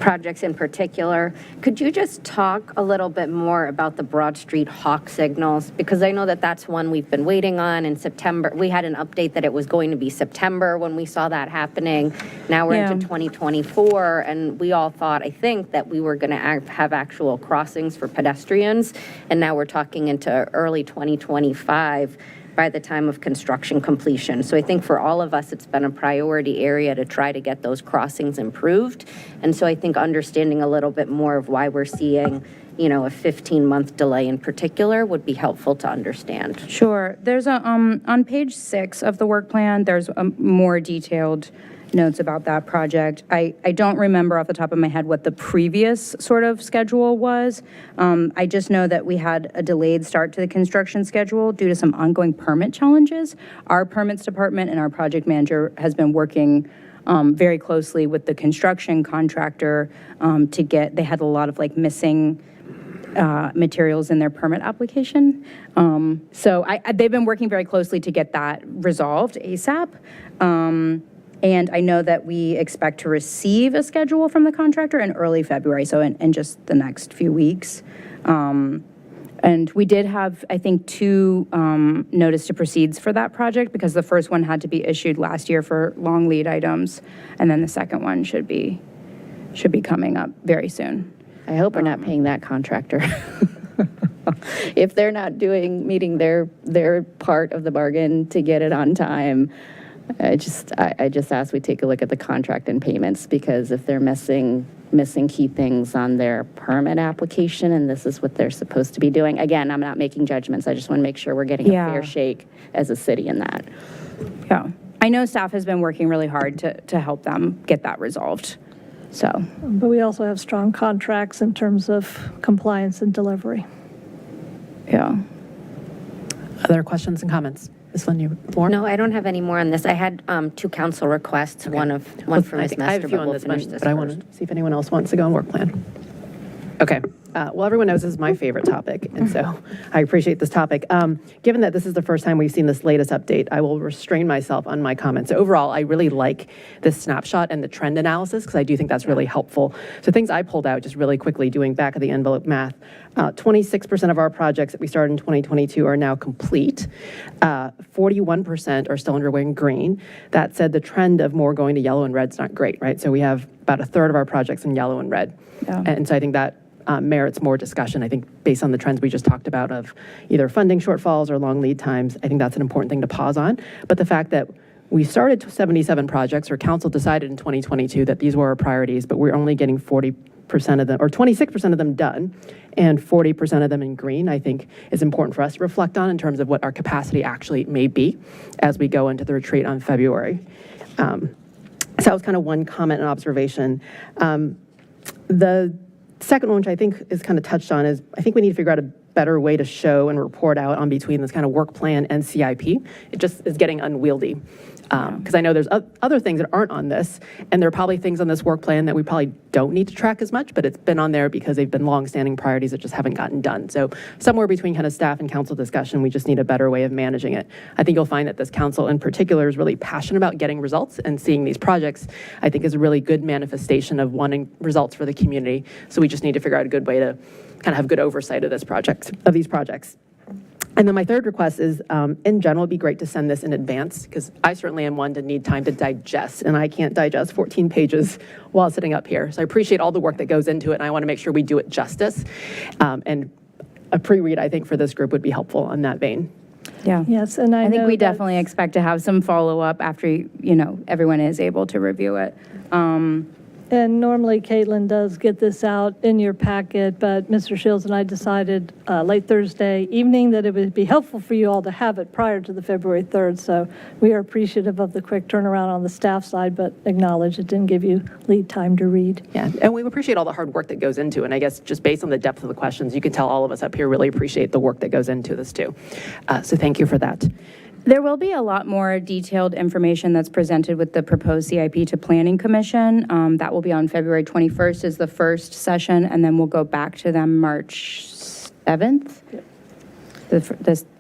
projects in particular. Could you just talk a little bit more about the Broad Street Hawk signals? Because I know that that's one we've been waiting on in September. We had an update that it was going to be September when we saw that happening. Now we're into 2024, and we all thought, I think, that we were going to have actual crossings for pedestrians, and now we're talking into early 2025 by the time of construction completion. So I think for all of us, it's been a priority area to try to get those crossings improved. And so I think understanding a little bit more of why we're seeing, a 15-month delay in particular would be helpful to understand. Sure. There's a, on page 6 of the work plan, there's a more detailed notes about that project. I don't remember off the top of my head what the previous sort of schedule was. I just know that we had a delayed start to the construction schedule due to some ongoing permit challenges. Our permits department and our project manager has been working very closely with the construction contractor to get, they had a lot of like missing materials in their permit application. So they've been working very closely to get that resolved ASAP. And I know that we expect to receive a schedule from the contractor in early February, so in just the next few weeks. And we did have, I think, 2 notice to proceeds for that project because the first one had to be issued last year for long lead items, and then the second one should be coming up very soon. I hope we're not paying that contractor. If they're not meeting their part of the bargain to get it on time, I just ask we take a look at the contract and payments, because if they're missing key things on their permit application and this is what they're supposed to be doing, again, I'm not making judgments. I just want to make sure we're getting a fair shake as a city in that. Yeah. I know staff has been working really hard to help them get that resolved. So, But we also have strong contracts in terms of compliance and delivery. yeah. Other questions and comments? Ms. Lynn, you more? No, I don't have any more on this. I had 2 council requests, one for Ms. I have Nestor, a few but on we'll this finish one, this but I first. want to see if anyone else wants to go on work plan. Okay. Well, everyone knows this is my favorite topic, and so I appreciate this topic. Given that this is the first time we've seen this latest update, I will restrain myself on my comments. So overall, I really like this snapshot and the trend analysis because I do think that's really helpful. So things I pulled out just really quickly, doing back of the envelope math, 26% of our projects that we started in 2022 are now complete. 41% are still underway in green. That said, the trend of more going to yellow and red is not great, right? So we have about a third of our projects in yellow and red. Yeah. And so I think that merits more discussion. I think based on the trends we just talked about of either funding shortfalls or long lead times, I think that's an important thing to pause on. But the fact that we started 77 projects, or council decided in 2022 that these were our priorities, but we're only getting 40% of them, or 26% of them done, and 40% of them in green, I think is important for us to reflect on in terms of what our capacity actually may be as we go into the retreat on February. So that was kind of one comment and observation. The second one, which I think is kind of touched on, is I think we need to figure out a better way to show and report out on between this kind of work plan and CIP. It just is getting unwieldy. Because I know there's other things that aren't on this, and there are probably things on this work plan that we probably don't need to track as much, but it's been on there because they've been long-standing priorities that just haven't gotten done. So somewhere between kind of staff and council discussion, we just need a better way of managing it. I think you'll find that this council in particular is really passionate about getting results, and seeing these projects, I think, is a really good manifestation of wanting results for the community. So we just need to figure out a good way to kind of have good oversight of these projects. And then my third request is, in general, it'd be great to send this in advance, because I certainly am one to need time to digest, and I can't digest 14 pages while sitting up here. So I appreciate all the work that goes into it, and I want to make sure we do it justice. And a pre-read, I think, for this group would be helpful in that vein. Yeah. Yes, and I think know we that- definitely expect to have some follow-up after, everyone is able to review it. And normally Caitlin does get this out in your packet, but Mr. Shields and I decided late Thursday evening that it would be helpful for you all to have it prior to the February 3rd. So we are appreciative of the quick turnaround on the staff side, but acknowledge it didn't give you lead time to read. Yeah, and we appreciate all the hard work that goes into it. And I guess just based on the depth of the questions, you can tell all of us up here really appreciate the work that goes into this too. So thank you for that. There will be a lot more detailed information that's presented with the proposed CIP to Planning Commission. That will be on February 21st is the first session, and then we'll go back to them March 7th.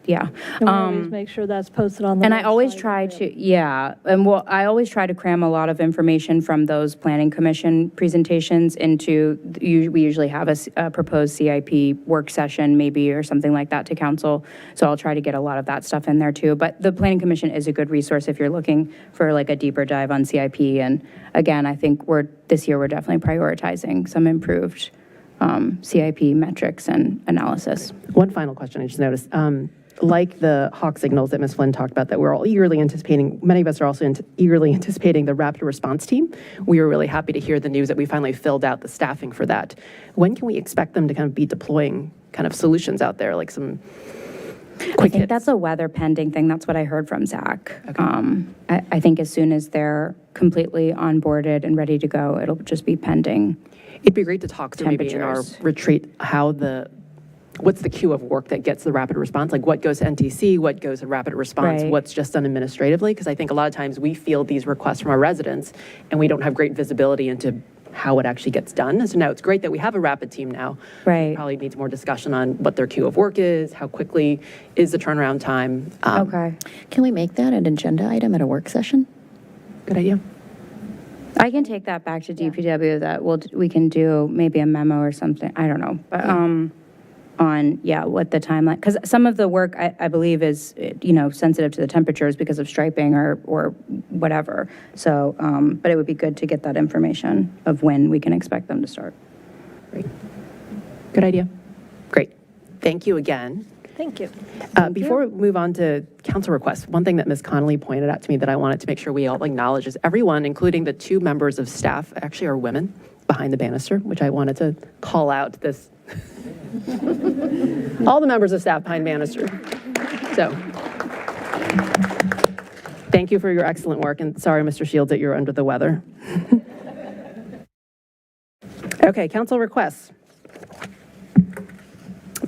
Yeah. And we always make sure that's posted on the And I always website. try to, I always try to cram a lot of information from those Planning Commission presentations into, we usually have a proposed CIP work session maybe or something like that to council. So I'll try to get a lot of that stuff in there too. But the Planning Commission is a good resource if you're looking for like a deeper dive on CIP. And again, I think this year we're definitely prioritizing some improved CIP metrics and analysis. One final question I just noticed. Like the hawk signals that Ms. Flynn talked about that we're all eagerly anticipating, many of us are also eagerly anticipating the rapid response team. We were really happy to hear the news that we finally filled out the staffing for that. When can we expect them to kind of be deploying kind of solutions out there, like some I think that's a weather pending thing. That's what I heard from Zach. I think as soon as they're completely onboarded and ready to go, it'll just be pending. It'd be great to talk through maybe in our temperatures. retreat what's the queue of work that gets the rapid response? Like what goes to NTC, what goes to rapid response, Right. what's just done administratively? Because I think a lot of times we field these requests from our residents and we don't have great visibility into how it actually gets done. And so now it's great that we have a rapid team now. Right. Probably needs more discussion on what their queue of work is, how quickly is the turnaround time. Okay. Can we make that an agenda item at a work session? Good idea. I can take that back to DPW that we can do maybe a memo or something. I don't know. But on, what the timeline, because some of the work I believe is, sensitive to the temperatures because of striping or whatever. So, but it would be good to get that information of when we can expect them to start. Great. Good idea. Great. Thank you again. Thank you. Before we move on to council requests, one thing that Ms. Connolly pointed out to me that I wanted to make sure we all acknowledge is everyone, including the 2 members of staff, actually are women behind the banister, which I wanted to call out this. All the members of staff behind banister. So thank you for your excellent work, and sorry, Mr. Shields, that you're under the weather. Okay, council requests.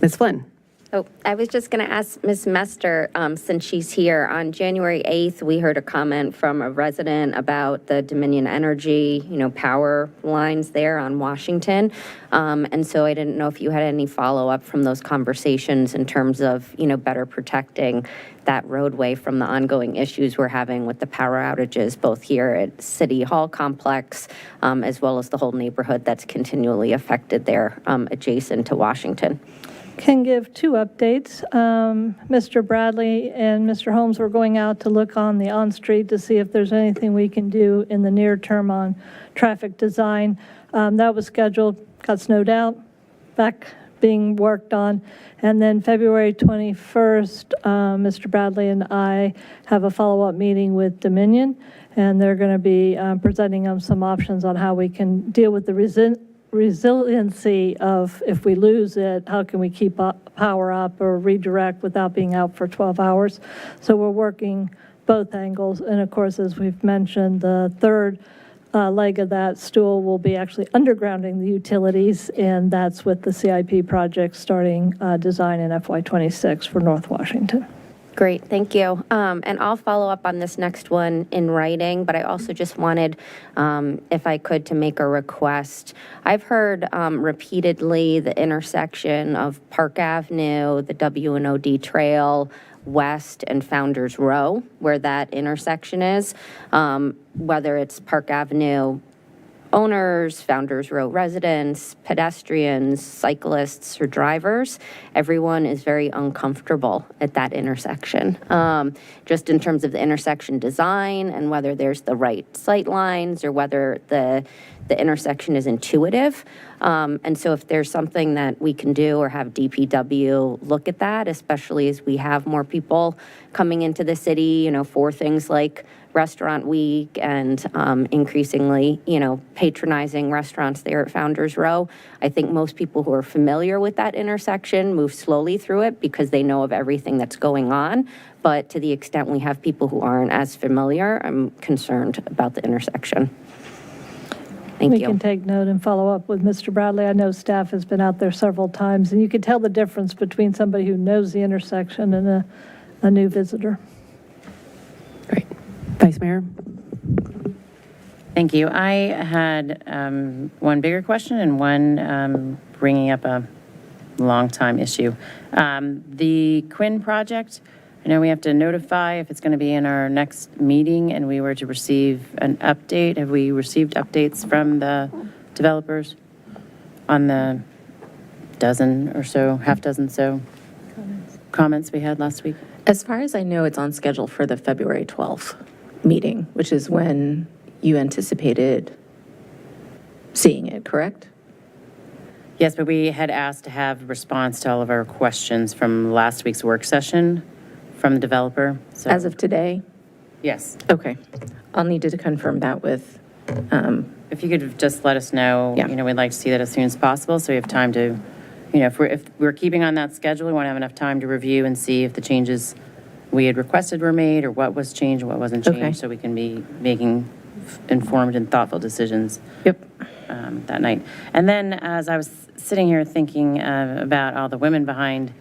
Ms. Flynn. Oh, I was just going to ask Ms. Mester, since she's here, on January 8th, we heard a comment from a resident about the Dominion Energy, power lines there on Washington. And so I didn't know if you had any follow-up from those conversations in terms of, better protecting that roadway from the ongoing issues we're having with the power outages, both here at City Hall complex, as well as the whole neighborhood that's continually affected there, adjacent to Washington. Can give 2 updates. Mr. Bradley and Mr. Holmes were going out to look on the on-street to see if there's anything we can do in the near term on traffic design. That was scheduled, got snowed out, back being worked on. And then February 21st, Mr. Bradley and I have a follow-up meeting with Dominion, and they're going to be presenting them some options on how we can deal with the resiliency of if we lose it, how can we keep power up or redirect without being out for 12 hours. So we're working both angles. And of course, as we've mentioned, the third leg of that stool will be actually undergrounding the utilities, and that's with the CIP project starting design in FY26 for North Washington. Great, thank you. And I'll follow up on this next one in writing, but I also just wanted, if I could, to make a request. I've heard repeatedly the intersection of Park Avenue, the W&OD Trail, West, and Founders Row, where that intersection is, whether it's Park Avenue owners, Founders Row residents, pedestrians, cyclists, or drivers, everyone is very uncomfortable at that intersection. Just in terms of the intersection design and whether there's the right sight lines or whether the intersection is intuitive. And so if there's something that we can do or have DPW look at that, especially as we have more people coming into the city, for things like Restaurant Week and increasingly, patronizing restaurants there at Founders Row. I think most people who are familiar with that intersection move slowly through it because they know of everything that's going on. But to the extent we have people who aren't as familiar, I'm concerned about the intersection. Thank you. We can take note and follow up with Mr. Bradley. I know staff has been out there several times, and you can tell the difference between somebody who knows the intersection and a new visitor. Great. Vice Mayor? Thank you. I had one bigger question and one bringing up a long-time issue. The Quinn project, I know we have to notify if it's going to be in our next meeting and we were to receive an update. Have we received updates from the developers on the dozen or so, half dozen so comments we had last week? As far as I know, it's on schedule for the February 12th meeting, which is when you anticipated seeing it, correct? Yes, but we had asked to have response to all of our questions from last week's work session from the developer. So. As of today? Yes. Okay. I'll need to confirm that with... if you could just let us know, we'd like to see that as soon as possible so we have time to, if we're keeping on that schedule, we want to have enough time to review and see if the changes we had requested were made, or what was changed and what wasn't changed, Okay. so we can be making informed and thoughtful decisions. That night. And then as I was sitting here thinking about all the women behind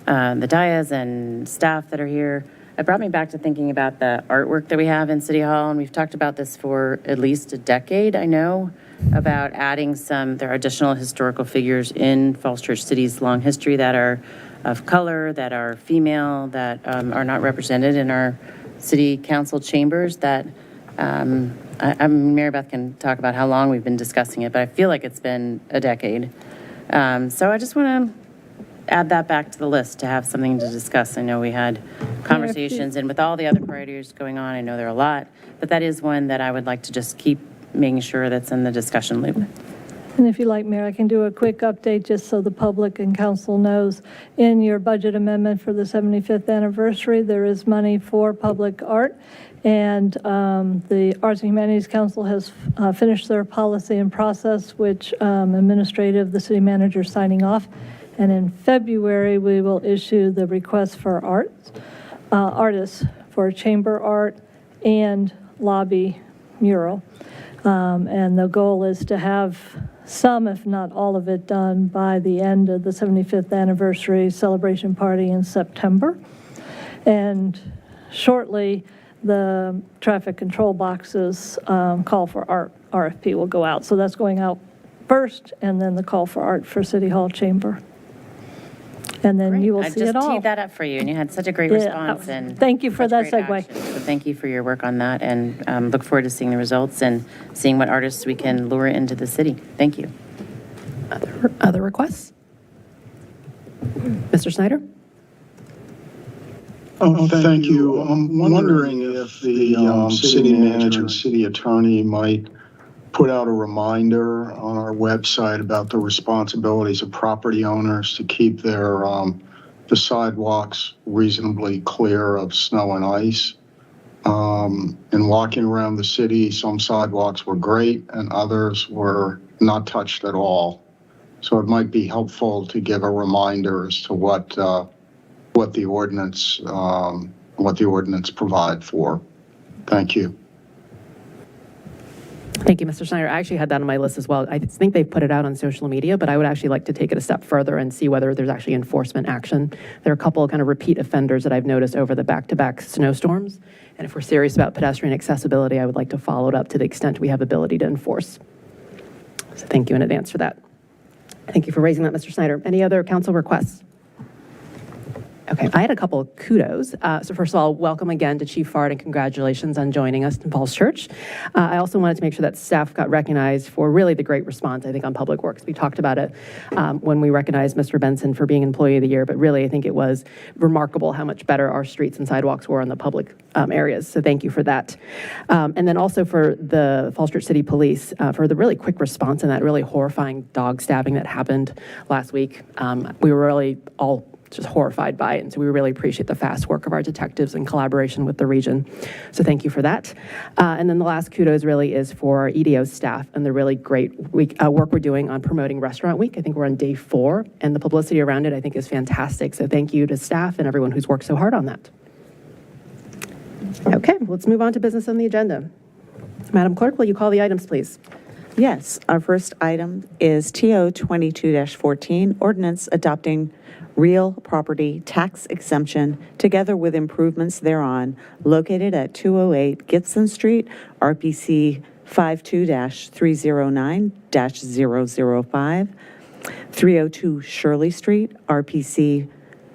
the dais and staff that are here, it brought me back to thinking about the artwork that we have in City Hall, and we've talked about this for at least a decade, I know, about adding there are additional historical figures in Falls Church City's long history that are of color, that are female, that are not represented in our city council chambers, that Mary Beth can talk about how long we've been discussing it, but I feel like it's been a decade. So I just want to add that back to the list to have something to discuss. I know we had conversations, and with all the other priorities going on, I know there are a lot, but that is one that I would like to just keep making sure that's in the discussion loop. And if you like, Mayor, I can do a quick update just so the public and council knows. In your budget amendment for the 75th anniversary, there is money for public art. And the Arts and Humanities Council has finished their policy and process, which administrative, the city manager signing off. And in February, we will issue the request for artists for chamber art and lobby mural. And the goal is to have some, if not all of it, done by the end of the 75th anniversary celebration party in September. And shortly, the traffic control boxes call for art RFP will go out. So that's going out first, and then the call for art for City Hall Chamber. And then you will see it all. I just teed that up for you, and you had such a great response. And thank you for that great segue. action. So thank you for your work on that, and look forward to seeing the results and seeing what artists we can lure into the city. Thank you. Other requests? Mr. Snyder? Oh, thank you. I'm wondering if the city manager and city attorney might put out a reminder on our website about the responsibilities of property owners to keep their the sidewalks reasonably clear of snow and ice. And walking around the city, some sidewalks were great and others were not touched at all. So it might be helpful to give a reminder as to what the ordinance provide for. Thank you. Thank you, Mr. Schneider. I actually had that on my list as well. I think they've put it out on social media, but I would actually like to take it a step further and see whether there's actually enforcement action. There are a couple of kind of repeat offenders that I've noticed over the back-to-back snowstorms. And if we're serious about pedestrian accessibility, I would like to follow it up to the extent we have ability to enforce. So thank you in advance for that. Thank you for raising that, Mr. Snyder. Any other council requests? Okay, I had a couple of kudos. So first of all, welcome again to Chief Fard and congratulations on joining us in Falls Church. I also wanted to make sure that staff got recognized for really the great response, I think, on Public Works. We talked about it when we recognized Mr. Benson for being Employee of the Year, but really I think it was remarkable how much better our streets and sidewalks were in the public areas. So thank you for that. And then also for the Falls Church City Police for the really quick response in that really horrifying dog stabbing that happened last week. We were really all just horrified by it. And so we really appreciate the fast work of our detectives in collaboration with the region. So thank you for that. And then the last kudos really is for our EDO staff and the really great work we're doing on promoting Restaurant Week. I think we're on day 4, and the publicity around it I think is fantastic. So thank you to staff and everyone who's worked so hard on that. Okay, let's move on to business on the agenda. Madam Clerk, will you call the items, please? Yes, our first item is TO 22-14, ordinance adopting real property tax exemption together with improvements thereon located at 208 Gibson Street, RPC 52-309-005, 302 Shirley Street, RPC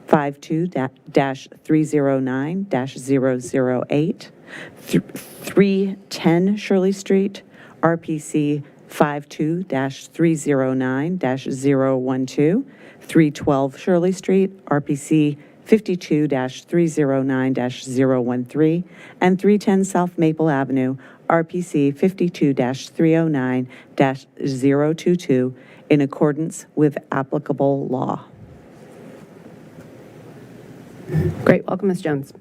52-309-008, 310 Shirley Street, RPC 52-309-012, 312 Shirley Street, RPC 52-309-013, and 310 South Maple Avenue, RPC 52-309-022, in accordance with applicable law. Great. Welcome, Ms. Jones.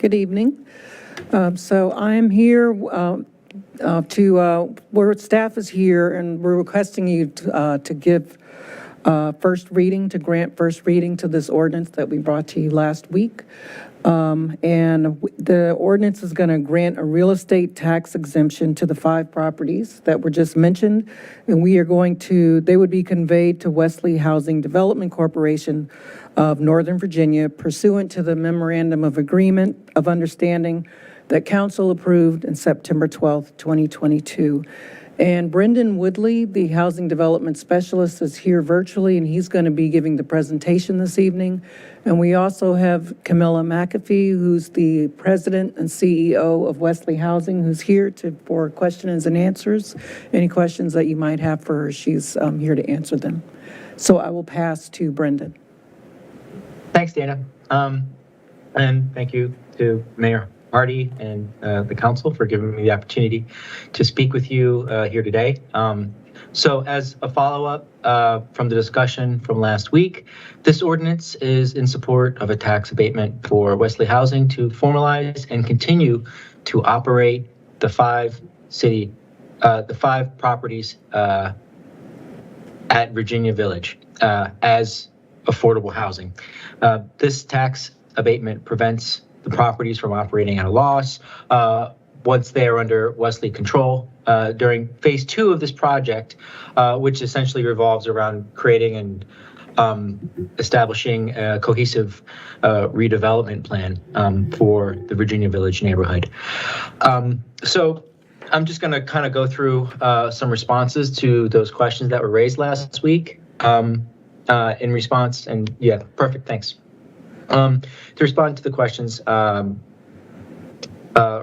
Good evening. So I'm here where staff is here, and we're requesting you to give first reading, to grant first reading to this ordinance that we brought to you last week. The ordinance is going to grant a real estate tax exemption to the 5 properties that were just mentioned, and they would be conveyed to Wesley Housing Development Corporation of Northern Virginia pursuant to the Memorandum of Agreement of Understanding that Council approved in September 12th, 2022. And Brendan Woodley, the Housing Development Specialist, is here virtually, and he's going to be giving the presentation this evening. And we also have Camilla McAfee, who's the President and CEO of Wesley Housing, who's here for questions and answers. Any questions that you might have for her, she's here to answer them. So I will pass to Brendan. Thanks, Dana. And thank you to Mayor Hardy and the council for giving me the opportunity to speak with you here today. So as a follow-up from the discussion from last week, this ordinance is in support of a tax abatement for Wesley Housing to formalize and continue to operate the 5 properties at Virginia Village as affordable housing. This tax abatement prevents the properties from operating at a loss once they are under Wesley control during phase 2 of this project, which essentially revolves around creating and establishing a cohesive redevelopment plan for the Virginia Village neighborhood. So I'm just going to kind of go through some responses to those questions that were raised last week in response. And yeah, perfect. Thanks. To respond to the questions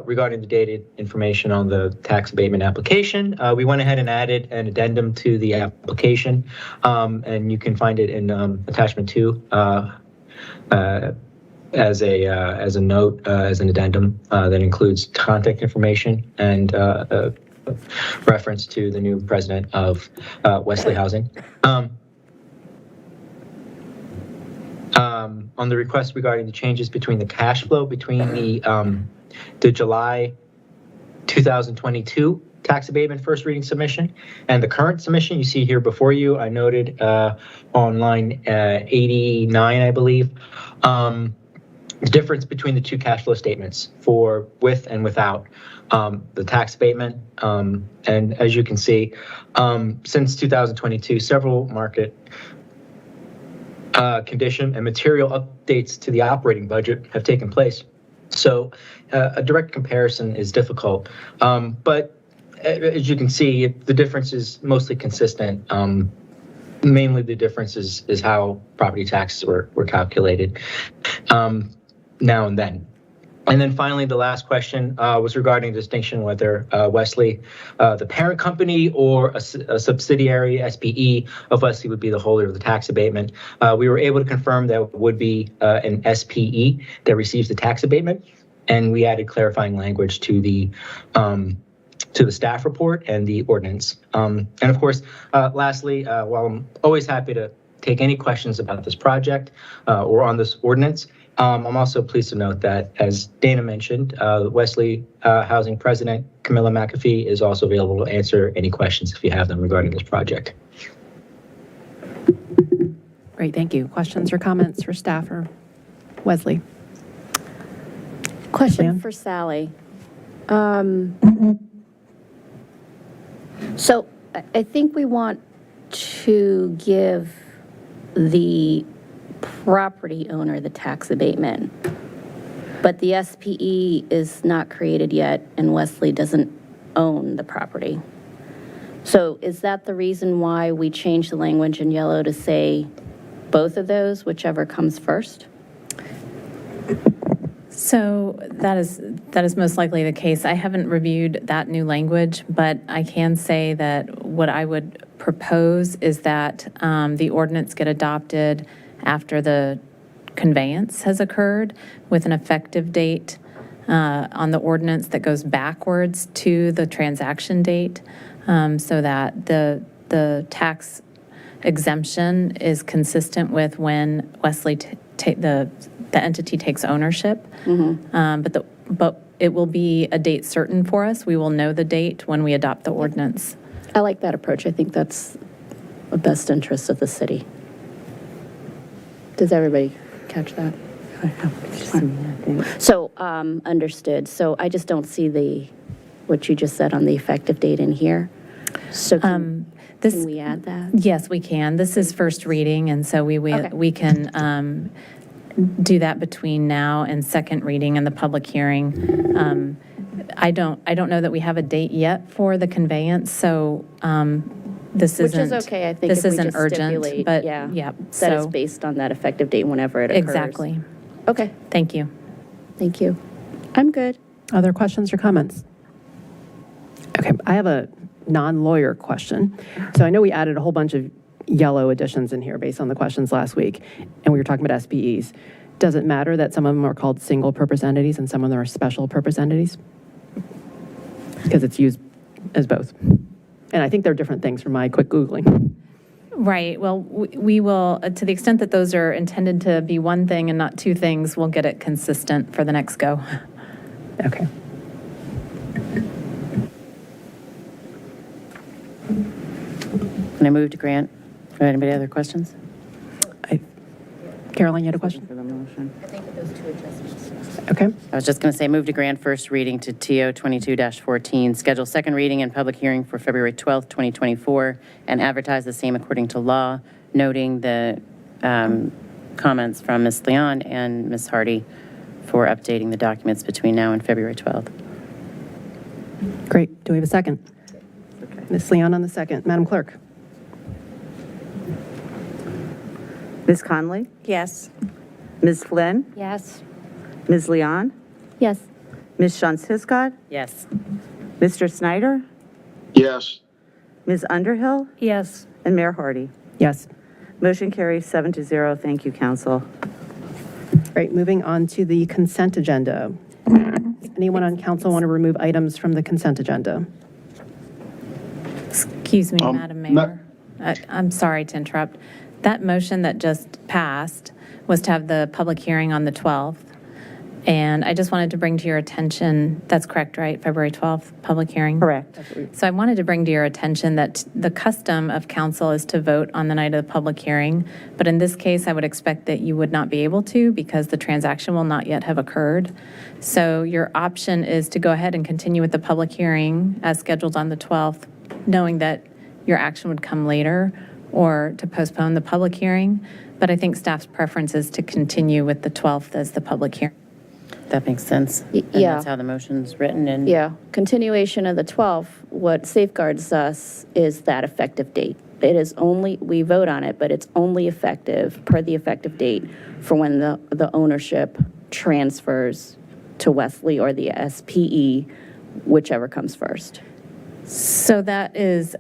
regarding the dated information on the tax abatement application, we went ahead and added an addendum to the application, and you can find it in attachment 2 as a note, as an addendum that includes contact information and reference to the new president of Wesley Housing. On the request regarding the changes between the cash flow between the July 2022 tax abatement first reading submission and the current submission you see here before you, I noted on line 89, I believe, the difference between the 2 cash flow statements for with and without the tax abatement. And as you can see, since 2022, several market condition and material updates to the operating budget have taken place. So a direct comparison is difficult. But as you can see, the difference is mostly consistent. Mainly the difference is how property taxes were calculated now and then. And then finally, the last question was regarding the distinction whether Wesley, the parent company, or a subsidiary SPE of Wesley would be the holder of the tax abatement. We were able to confirm that it would be an SPE that receives the tax abatement, and we added clarifying language to the staff report and the ordinance. And of course, lastly, while I'm always happy to take any questions about this project or on this ordinance, I'm also pleased to note that, as Dana mentioned, Wesley Housing President Camilla McAfee is also available to answer any questions if you have them regarding this project. Great, thank you. Questions or comments for staff or Wesley? Question for Sally. So I think we want to give the property owner the tax abatement, but the SPE is not created yet and Wesley doesn't own the property. So is that the reason why we changed the language in yellow to say both of those, whichever comes first? So that is most likely the case. I haven't reviewed that new language, but I can say that what I would propose is that the ordinance get adopted after the conveyance has occurred with an effective date on the ordinance that goes backwards to the transaction date, so that the tax exemption is consistent with when Wesley the entity takes ownership. But it will be a date certain for us. We will know the date when we adopt the ordinance. I like that approach. I think that's the best interest of the city. Does everybody catch that? So, understood. So I just don't see what you just said on the effective date in here. So can we add that? Yes, we can. This is first reading, and so we can do that between now and second reading and the public hearing. I don't know that we have a date yet for the conveyance, so this Which isn't. is okay, I think. This if we isn't just urgent, stipulate, but yeah, yeah. that is So based on that effective date whenever it occurs. exactly. Okay, Thank you. thank you. I'm good. Other questions or comments? Okay, I have a non-lawyer question. So I know we added a whole bunch of yellow additions in here based on the questions last week, and we were talking about SPEs. Does it matter that some of them are called single-purpose entities and some of them are special-purpose entities? Because it's used as both. And I think they're different things from my quick Googling. Right. Well, we will, to the extent that those are intended to be one thing and not two things, we'll get it consistent for the next go. Okay. Can I move to grant? Anybody other questions? Caroline, you had a question? For the motion. I think those two adjustments. Okay. I was just going to say, move to grant first reading to TO 22-14, schedule second reading and public hearing for February 12th, 2024, and advertise the same according to law, noting the comments from Ms. Leon and Ms. Hardy for updating the documents between now and February 12th. Great. Do we have a second? Ms. Leon on the second. Madam Clerk? Ms. Conley? Yes. Ms. Flynn? Yes. Ms. Leon? Yes. Ms. Shantz Hiscott? Yes. Mr. Snyder? Yes. Ms. Underhill? Yes. And Mayor Hardy. Yes. Motion carries 7-0. Thank you, council. Great. Moving on to the consent agenda. Anyone on council want to remove items from the consent agenda? Excuse me, Madam Mayor. I'm sorry to interrupt. That motion that just passed was to have the public hearing on the 12th. And I just wanted to bring to your attention, that's correct, right? February 12th, public hearing? Correct. So I wanted to bring to your attention that the custom of council is to vote on the night of the public hearing. But in this case, I would expect that you would not be able to because the transaction will not yet have occurred. So your option is to go ahead and continue with the public hearing as scheduled on the 12th, knowing that your action would come later, or to postpone the public hearing. But I think staff's preference is to continue with the 12th as the public hearing. That makes sense. And yeah. that's how the motion's written. And Yeah, continuation of the 12th, what safeguards us is that effective date. It is only, we vote on it, but it's only effective, per the effective date, for when the ownership transfers to Wesley or the SPE, whichever comes first. So that is,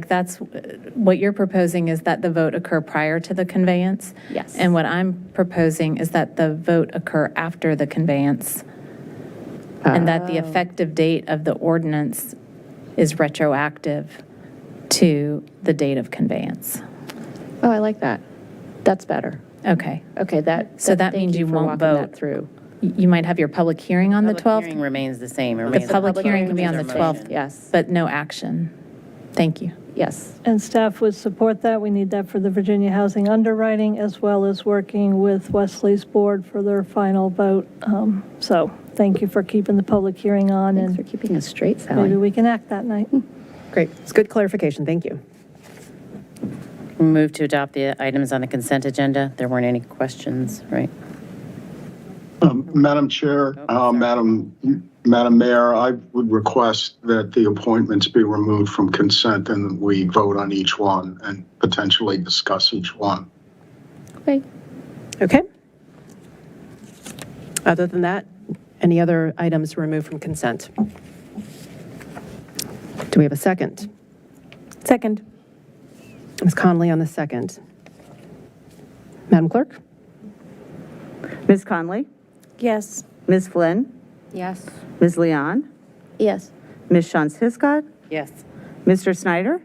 that's, what you're proposing is that the vote occur prior to the conveyance? Yes. And what I'm proposing is that the vote occur after the conveyance, and that the effective date of the ordinance is retroactive to the date of conveyance. Oh, I like that. That's better. Okay. Okay, So that thank means you for won't walking that vote. through. You might have your public hearing on the public 12th. hearing remains the same. It The remains public hearing can be on the remains our motion. 12th, Yes, but no action. Thank you. yes. And staff would support that. We need that for the Virginia Housing underwriting, as well as working with Wesley's board for their final vote. So thank you for keeping the public hearing on, Thanks for and keeping us straight, Sally. maybe we can act that night. Great. It's good clarification. Thank you. Move to adopt the items on the consent agenda. There weren't any questions, right? Madam Chair, Madam Mayor, I would request that the appointments be removed from consent and we vote on each one and potentially discuss each one. Okay. Okay. Other than that, any other items removed from consent? Do we have a second? Second. Ms. Conley on the second. Madam Clerk? Ms. Conley? Yes. Ms. Flynn? Yes. Ms. Leon? Yes. Ms. Shantz Hiscott? Yes. Mr. Snyder?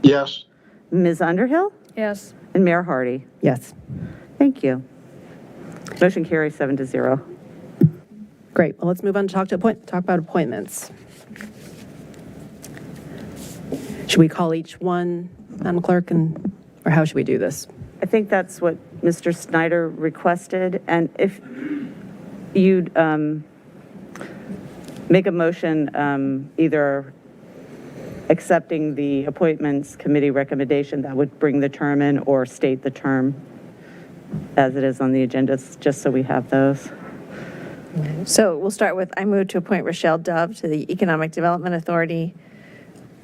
Yes. Ms. Underhill? Yes. And Mayor Hardy. Yes. Thank you. Motion carries 7-0. Great. Well, let's move on to talk about appointments. Should we call each one, Madam Clerk, or how should we do this? I think that's what Mr. Snyder requested, and if you'd make a motion either accepting the Appointments Committee recommendation that would bring the term in, or state the term as it is on the agenda, just so we have those. So we'll start with, I move to appoint Rochelle Dove to the Economic Development Authority,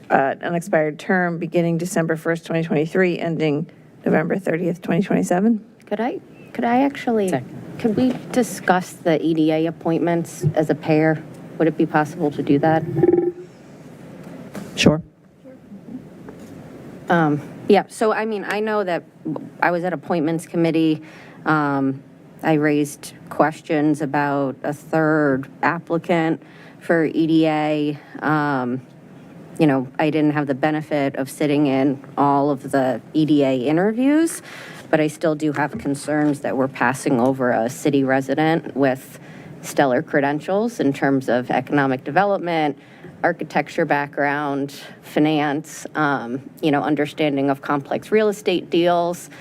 an unexpired term beginning December 1st, 2023, ending November 30th, 2027. Could I actually, could we discuss the EDA appointments as a pair? Would it be possible to do that? Sure. Yeah, so I mean, I know that I was at Appointments Committee. I raised questions about a third applicant for EDA. You know, I didn't have the benefit of sitting in all of the EDA interviews, but I still do have concerns that we're passing over a city resident with stellar credentials in terms of economic development, architecture background, finance, you know, understanding of complex real estate deals.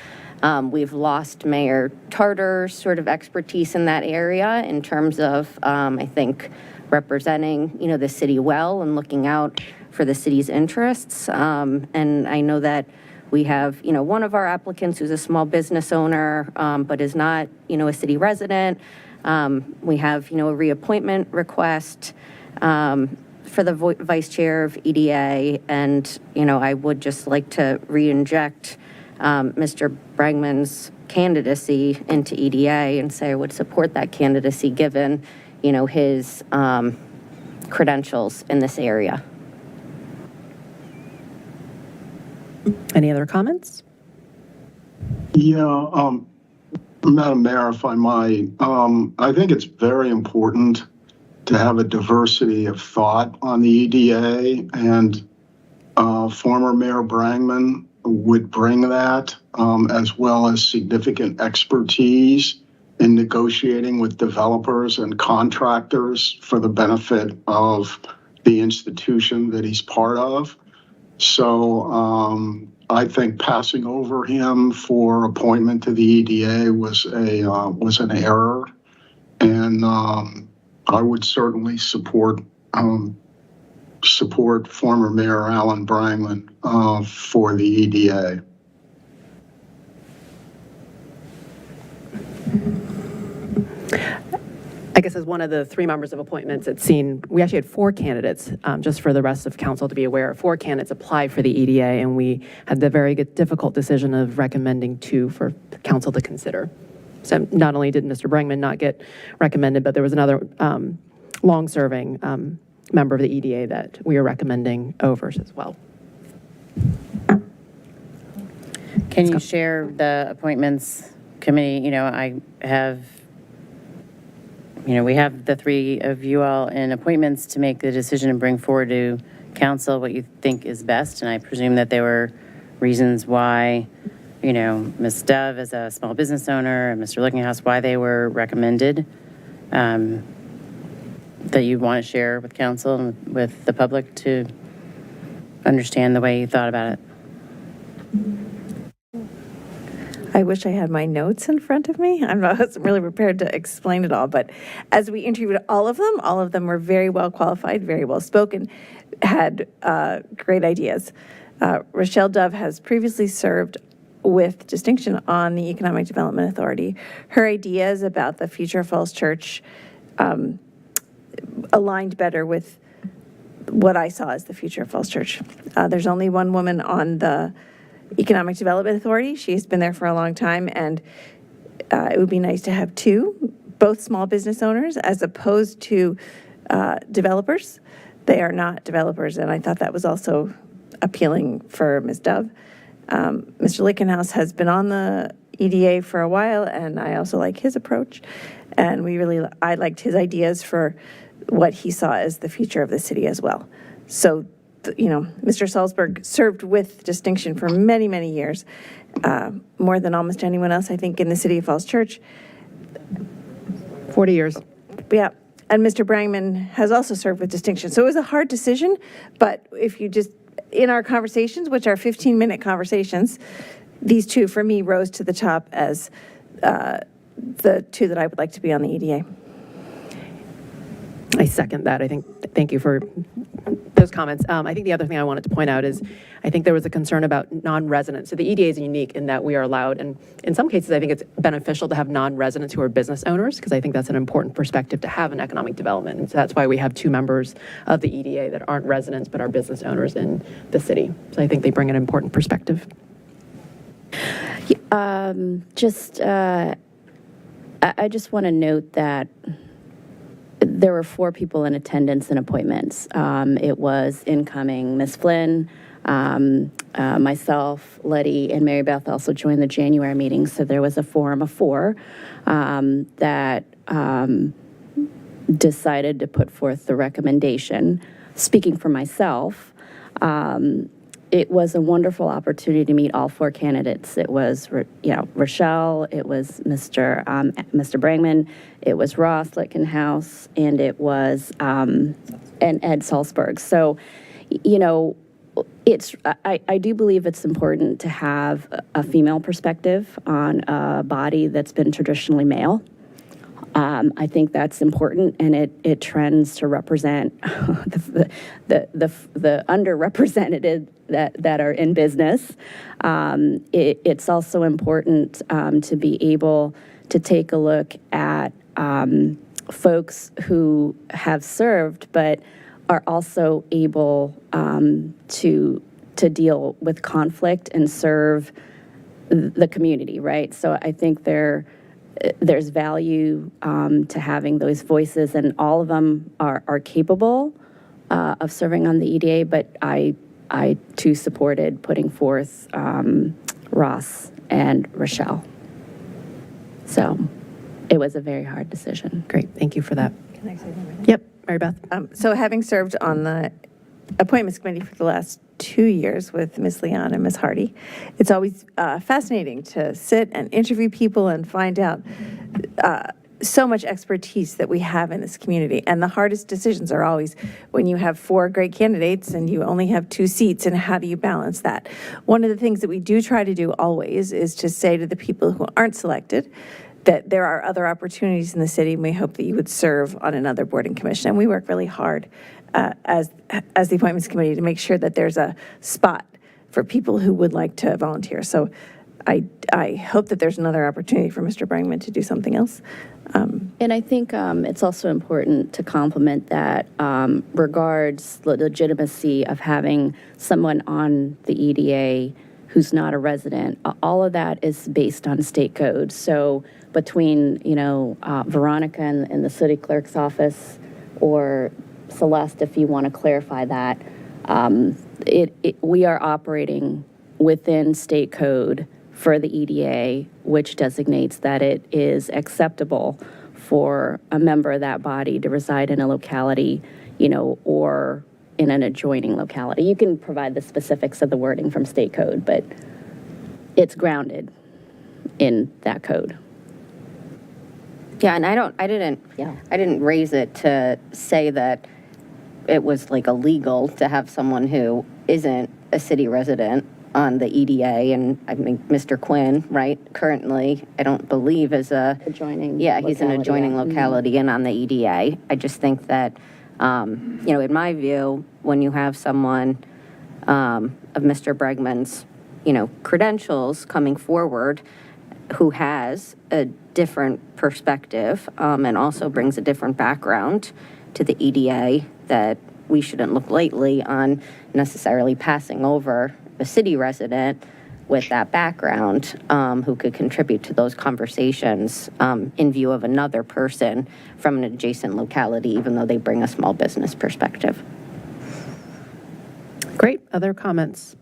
We've lost Mayor Tartar's sort of expertise in that area in terms of, I think, representing, you know, the city well and looking out for the city's interests. And I know that we have, you know, one of our applicants who's a small business owner, but is not, you know, a city resident. We have, you know, a reappointment request for the vice chair of EDA. And, you know, I would just like to re-inject Mr. Bregman's candidacy into EDA and say I would support that candidacy given, you know, his credentials in this area. Any other comments? Yeah, Madam Mayor, if I might, I think it's very important to have a diversity of thought on the EDA, and former Mayor Brangman would bring that, as well as significant expertise in negotiating with developers and contractors for the benefit of the institution that he's part of. So I think passing over him for appointment to the EDA was an error, and I would certainly support former Mayor Alan Brangman for the EDA. I guess as one of the three members of appointments, we actually had 4 candidates, just for the rest of council to be aware. 4 candidates applied for the EDA, and we had the very difficult decision of recommending 2 for council to consider. So not only did Mr. Brangman not get recommended, but there was another long-serving member of the EDA that we are recommending over as well. Can you share the appointments committee? You know, we have the 3 of you all in appointments to make the decision and bring forward to council what you think is best. And I presume that there were reasons why, you know, Ms. Dove as a small business owner and Mr. Lickinghouse, why they were recommended, that you want to share with council and with the public to understand the way you thought about it. I wish I had my notes in front of me. I wasn't really prepared to explain it all, but as we interviewed all of them were very well qualified, very well spoken, had great ideas. Rochelle Dove has previously served with distinction on the Economic Development Authority. Her ideas about the future of Falls Church aligned better with what I saw as the future of Falls Church. There's only one woman on the Economic Development Authority. She's been there for a long time, and it would be nice to have 2, both small business owners as opposed to developers. They are not developers, and I thought that was also appealing for Ms. Dove. Mr. Lickinghouse has been on the EDA for a while, and I also like his approach, and I liked his ideas for what he saw as the future of the city as well. So, you know, Mr. Salzberg served with distinction for many, many years, more than almost anyone else, I think, in the city of Falls Church. 40 years. Yeah. And Mr. Brangman has also served with distinction. So it was a hard decision, but if you just in our conversations, which are 15-minute conversations, these two, for me, rose to the top as the two that I would like to be on the EDA. I second that. Thank you for those comments. I think the other thing I wanted to point out is I think there was a concern about non-residents. So the EDA is unique in that we are allowed, and in some cases, I think it's beneficial to have non-residents who are business owners, because I think that's an important perspective to have in economic development. And so that's why we have 2 members of the EDA that aren't residents but are business owners in the city. So I think they bring an important perspective. I just want to note that there were 4 people in attendance and appointments. It was incoming Ms. Flynn, myself, Letty, and Mary Beth also joined the January meeting. So there was a forum of 4 that decided to put forth the recommendation. Speaking for myself, it was a wonderful opportunity to meet all 4 candidates. It was, Rochelle, it was Mr. Brangman, it was Ross Litkenhouse, and it was and Ed Salzberg. So, I do believe it's important to have a female perspective on a body that's been traditionally male. I think that's important, and it trends to represent the underrepresented that are in business. It's also important to be able to take a look at folks who have served but are also able to deal with conflict and serve the community, right? So I think there's value to having those voices, and all of them are capable of serving on the EDA, but I too supported putting forth Ross and Rochelle. So it was a very hard decision. Great. Thank you for that. Can I say something? Yep. Mary Beth. So having served on the appointments committee for the last 2 years with Ms. Leon and Ms. Hardy, it's always fascinating to sit and interview people and find out so much expertise that we have in this community. And the hardest decisions are always when you have 4 great candidates and you only have 2 seats, and how do you balance that? One of the things that we do try to do always is to say to the people who aren't selected that there are other opportunities in the city, and we hope that you would serve on another board and commission. And we work really hard as the appointments committee to make sure that there's a spot for people who would like to volunteer. So I hope that there's another opportunity for Mr. Brangman to do something else. And I think it's also important to compliment that regards the legitimacy of having someone on the EDA who's not a resident. All of that is based on state code. So between, Veronica and the city clerk's office, or Celeste, if you want to clarify that, we are operating within state code for the EDA, which designates that it is acceptable for a member of that body to reside in a locality, or in an adjoining locality. You can provide the specifics of the wording from state code, but it's grounded in that code. Yeah, and I didn't raise it to say that it was like illegal to have someone who isn't a city resident on the EDA. And I mean, Mr. Quinn, right, currently, I don't believe is adjoining. Yeah, he's an locality, adjoining yeah. locality and on the EDA. I just think that, in my view, when you have someone of Mr. Bregman's, credentials coming forward, who has a different perspective and also brings a different background to the EDA, that we shouldn't look lightly on necessarily passing over a city resident with that background who could contribute to those conversations in view of another person from an adjacent locality, even though they bring a small business perspective. Great. Other comments?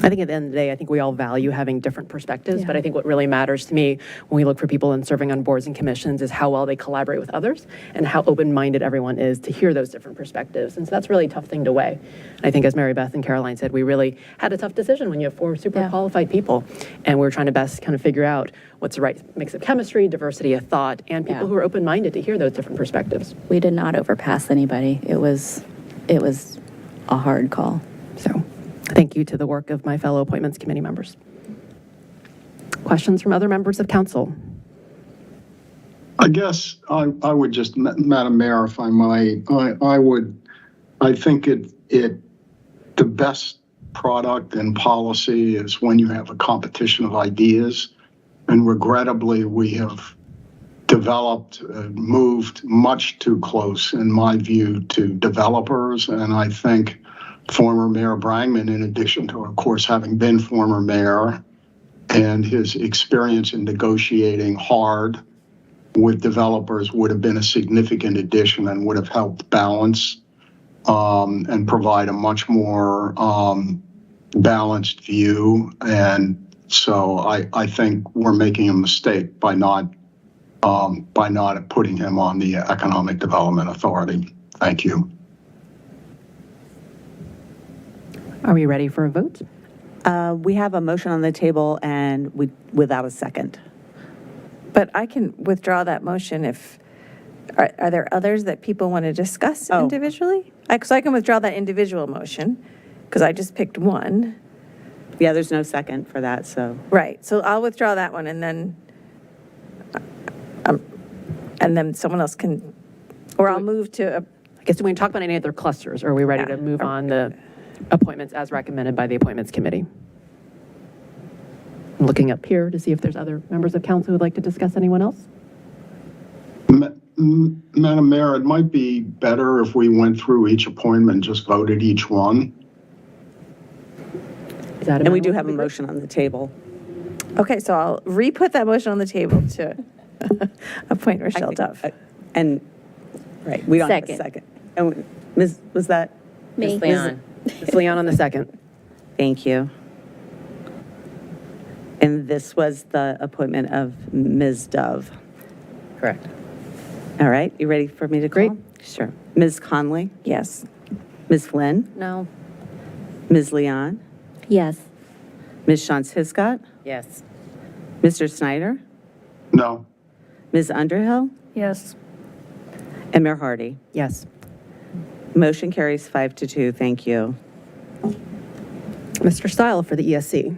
I think at the end of the day, I think we all value having different perspectives, but I think what really matters to me when we look for people and serving on boards and commissions is how well they collaborate with others and how open-minded everyone is to hear those different perspectives. And so that's really a tough thing to weigh. And I think as Mary Beth and Caroline said, we really had a tough decision when you have 4 super qualified people, and we're trying to best kind of figure out what's the right mix of chemistry, diversity of thought, and people who are open-minded to hear those different perspectives. We did not overpass anybody. It was it was a hard call. So thank you to the work of my fellow Appointments Committee members. Questions from other members of council? I guess I would just, Madam Mayor, if I might, I think the best product and policy is when you have a competition of ideas. And regrettably, we have moved much too close, in my view, to developers. And I think former Mayor Brangman, in addition to, of course, having been former mayor and his experience in negotiating hard with developers, would have been a significant addition and would have helped balance and provide a much more balanced view. And so I think we're making a mistake by not putting him on the Economic Development Authority. Thank you. Are we ready for a vote? We have a motion on the table and without a second. But I can withdraw that motion if, are there others that people want to discuss individually? Because I can withdraw that individual motion, because I just picked one. Yeah, there's no second for that, so. Right, so I'll withdraw that one, and then someone else can, or I'll move to, I guess, do we talk about any other clusters, or are we ready to move on to appointments as recommended by the Appointments Committee? I'm looking up here to see if there's other members of council who would like to discuss anyone else. Madam Mayor, it might be better if we went through each appointment and just voted each one. Is that And we do have a motion on the table. okay, so I'll re-put that motion on the table to appoint Rochelle Dove. And, right, we don't have a Second. second. And Ms., was that? Ms. Leon. Ms. Leon on the second. Thank you. And this was the appointment of Ms. Dove. Correct. All right, you ready for me to call? Sure. Ms. Conley? Yes. Ms. Flynn? No. Ms. Leon? Yes. Ms. Shantz Hiscott? Yes. Mr. Snyder? No. Ms. Underhill? Yes. And Mayor Hardy? Yes. Motion carries 5-2. Thank you. Mr. Stile for the ESC.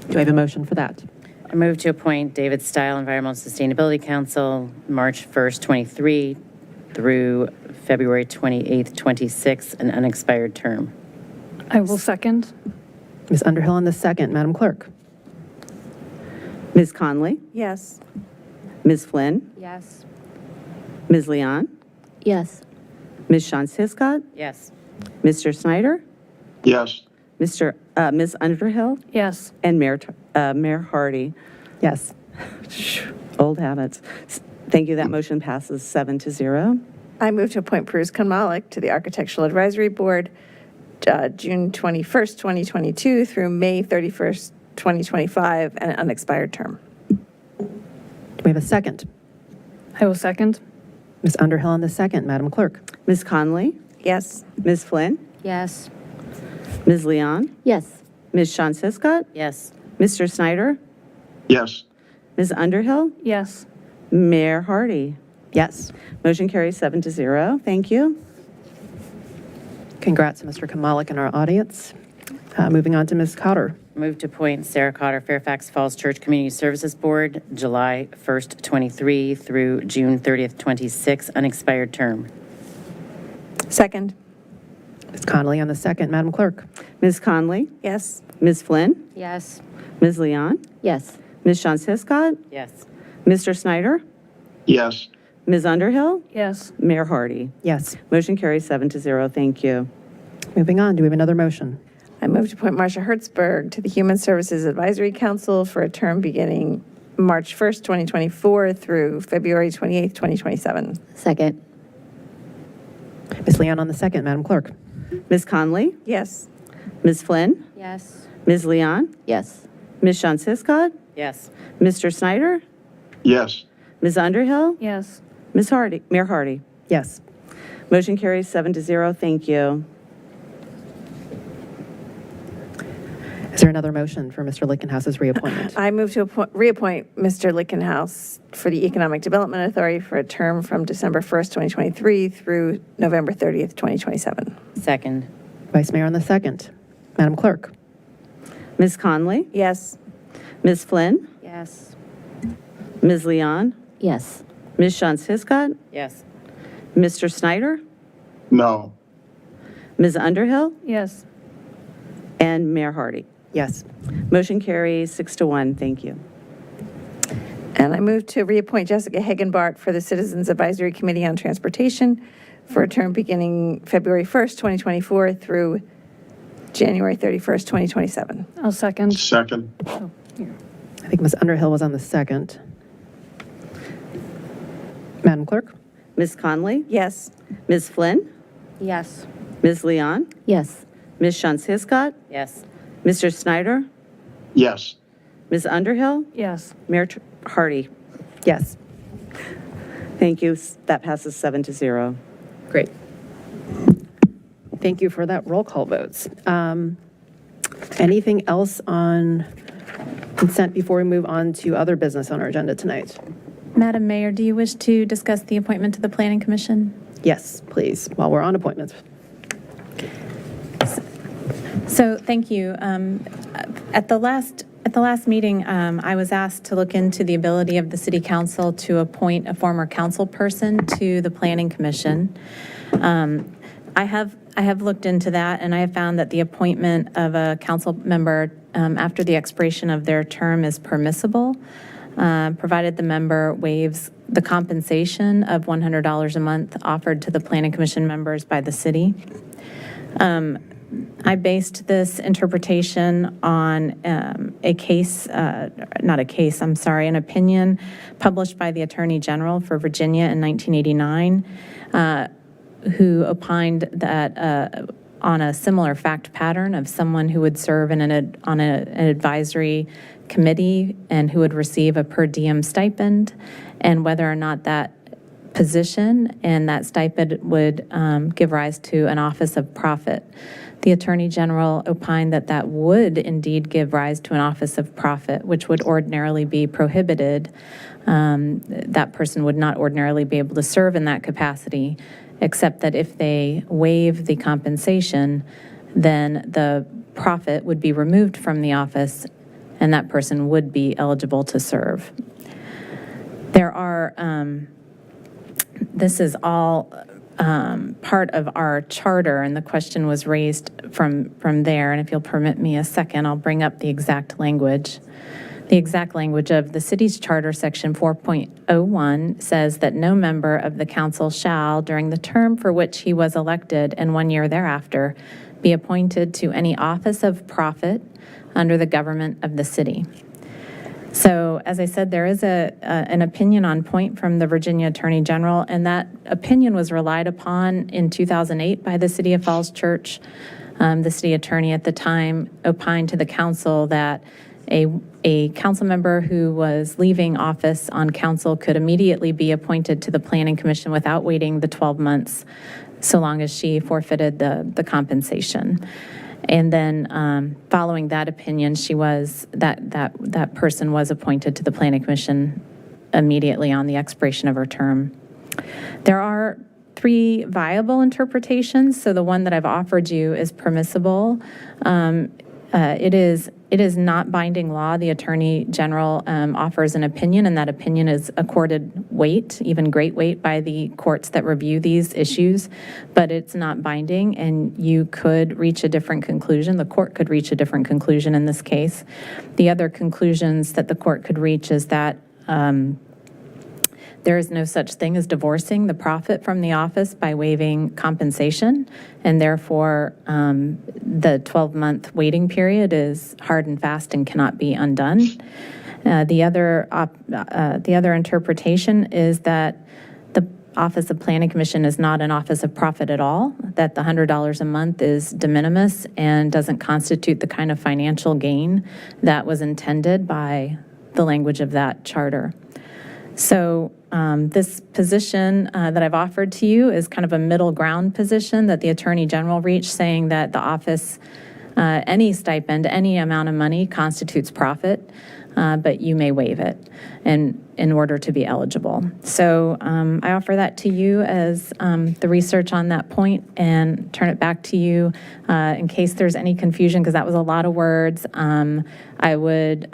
Do I have a motion for that? I move to appoint David Stile, Environmental Sustainability Council, March 1st, 23 through February 28th, 26, an unexpired term. I will second. Ms. Underhill on the second. Madam Clerk. Ms. Conley? Yes. Ms. Flynn? Yes. Ms. Leon? Yes. Ms. Shantz Hiscott? Yes. Mr. Snyder? Yes. Ms. Underhill? Yes. And Mayor Hardy? Yes. Old habits. Thank you. That motion passes 7-0. I move to appoint Peruz Khan-Malik to the Architectural Advisory Board, June 21st, 2022 through May 31st, 2025, and an unexpired term. Do we have a second? I will second. Ms. Underhill on the second. Madam Clerk. Ms. Conley? Yes. Ms. Flynn? Yes. Ms. Leon? Yes. Ms. Shantz Hiscott? Yes. Mr. Snyder? Yes. Ms. Underhill? Yes. Mayor Hardy? Yes. Motion carries 7-0. Thank you. Congrats to Mr. Khan-Malik and our audience. Moving on to Ms. Cotter. Move to appoint Sarah Cotter, Fairfax Falls Church Community Services Board, July 1st, 23 through June 30th, 26, unexpired term. Second. Ms. Connolly on the second. Madam Clerk. Ms. Conley? Yes. Ms. Flynn? Yes. Ms. Leon? Yes. Ms. Shantz Hiscott? Yes. Mr. Snyder? Yes. Ms. Underhill? Yes. Mayor Hardy? Yes. Motion carries 7-0. Thank you. Moving on, do we have another motion? I move to appoint Marcia Hertzberg to the Human Services Advisory Council for a term beginning March 1st, 2024 through February 28th, 2027. Second. Ms. Leon on the second. Madam Clerk. Ms. Conley? Yes. Ms. Flynn? Yes. Ms. Leon? Yes. Ms. Shantz Hiscott? Yes. Mr. Snyder? Yes. Ms. Underhill? Yes. Ms. Hardy? Mayor Hardy? Yes. Motion carries 7-0. Thank you. Is there another motion for Mr. Lickenhouse's reappointment? I move to reappoint Mr. Lickenhouse for the Economic Development Authority for a term from December 1st, 2023 through November 30th, 2027. Second. Vice Mayor on the second. Madam Clerk? Ms. Conley? Yes. Ms. Flynn? Yes. Ms. Leon? Yes. Ms. Shantz Hiscott? Yes. Mr. Snyder? No. Ms. Underhill? Yes. And Mayor Hardy. Yes. Motion carries 6-1. Thank you. And I move to reappoint Jessica Hagenbart for the Citizens Advisory Committee on Transportation for a term beginning February 1st, 2024 through January 31st, 2027. I'll second. Second. I think Ms. Underhill was on the second. Madam Clerk? Ms. Conley? Yes. Ms. Flynn? Yes. Ms. Leon? Yes. Ms. Shantz Hiscott? Yes. Mr. Snyder? Yes. Ms. Underhill? Yes. Mayor Hardy. Yes. Thank you. That passes 7-0. Great. Thank you for that roll call votes. Anything else on consent before we move on to other business on our agenda tonight? Madam Mayor, do you wish to discuss the appointment to the Planning Commission? Yes, please, while we're on appointments. So, thank you. At the last meeting, I was asked to look into the ability of the City Council to appoint a former council person to the Planning Commission. I have looked into that, and I have found that the appointment of a council member after the expiration of their term is permissible, provided the member waives the compensation of $100 a month offered to the Planning Commission members by the city. I based this interpretation on an opinion published by the Attorney General for Virginia in 1989, who opined that on a similar fact pattern of someone who would serve on an advisory committee and who would receive a per diem stipend, and whether or not that position and that stipend would give rise to an office of profit. The Attorney General opined that that would indeed give rise to an office of profit, which would ordinarily be prohibited. That person would not ordinarily be able to serve in that capacity, except that if they waive the compensation, then the profit would be removed from the office and that person would be eligible to serve. There are, this is all part of our charter, and the question was raised from there. And if you'll permit me a second, I'll bring up the exact language. The exact language of the city's charter, section 4.01, says that no member of the council shall, during the term for which he was elected and 1 year thereafter, be appointed to any office of profit under the government of the city. So, as I said, there is an opinion on point from the Virginia Attorney General, and that opinion was relied upon in 2008 by the City of Falls Church. The city attorney at the time opined to the council that a council member who was leaving office on council could immediately be appointed to the Planning Commission without waiting the 12 months, so long as she forfeited the compensation. And then following that opinion, that person was appointed to the Planning Commission immediately on the expiration of her term. There are 3 viable interpretations. So the one that I've offered you is permissible. It is not binding law. The Attorney General offers an opinion, and that opinion is accorded weight, even great weight, by the courts that review these issues, but it's not binding, and you could reach a different conclusion. The court could reach a different conclusion in this case. The other conclusions that the court could reach is that there is no such thing as divorcing the profit from the office by waiving compensation, and therefore the 12-month waiting period is hard and fast and cannot be undone. The other interpretation is that the Office of Planning Commission is not an office of profit at all, that the $100 a month is de minimis and doesn't constitute the kind of financial gain that was intended by the language of that charter. So this position that I've offered to you is kind of a middle ground position that the Attorney General reached, saying that the office Any stipend, any amount of money constitutes profit, but you may waive it in order to be eligible. So I offer that to you as the research on that point, and turn it back to you in case there's any confusion, because that was a lot of words. I would,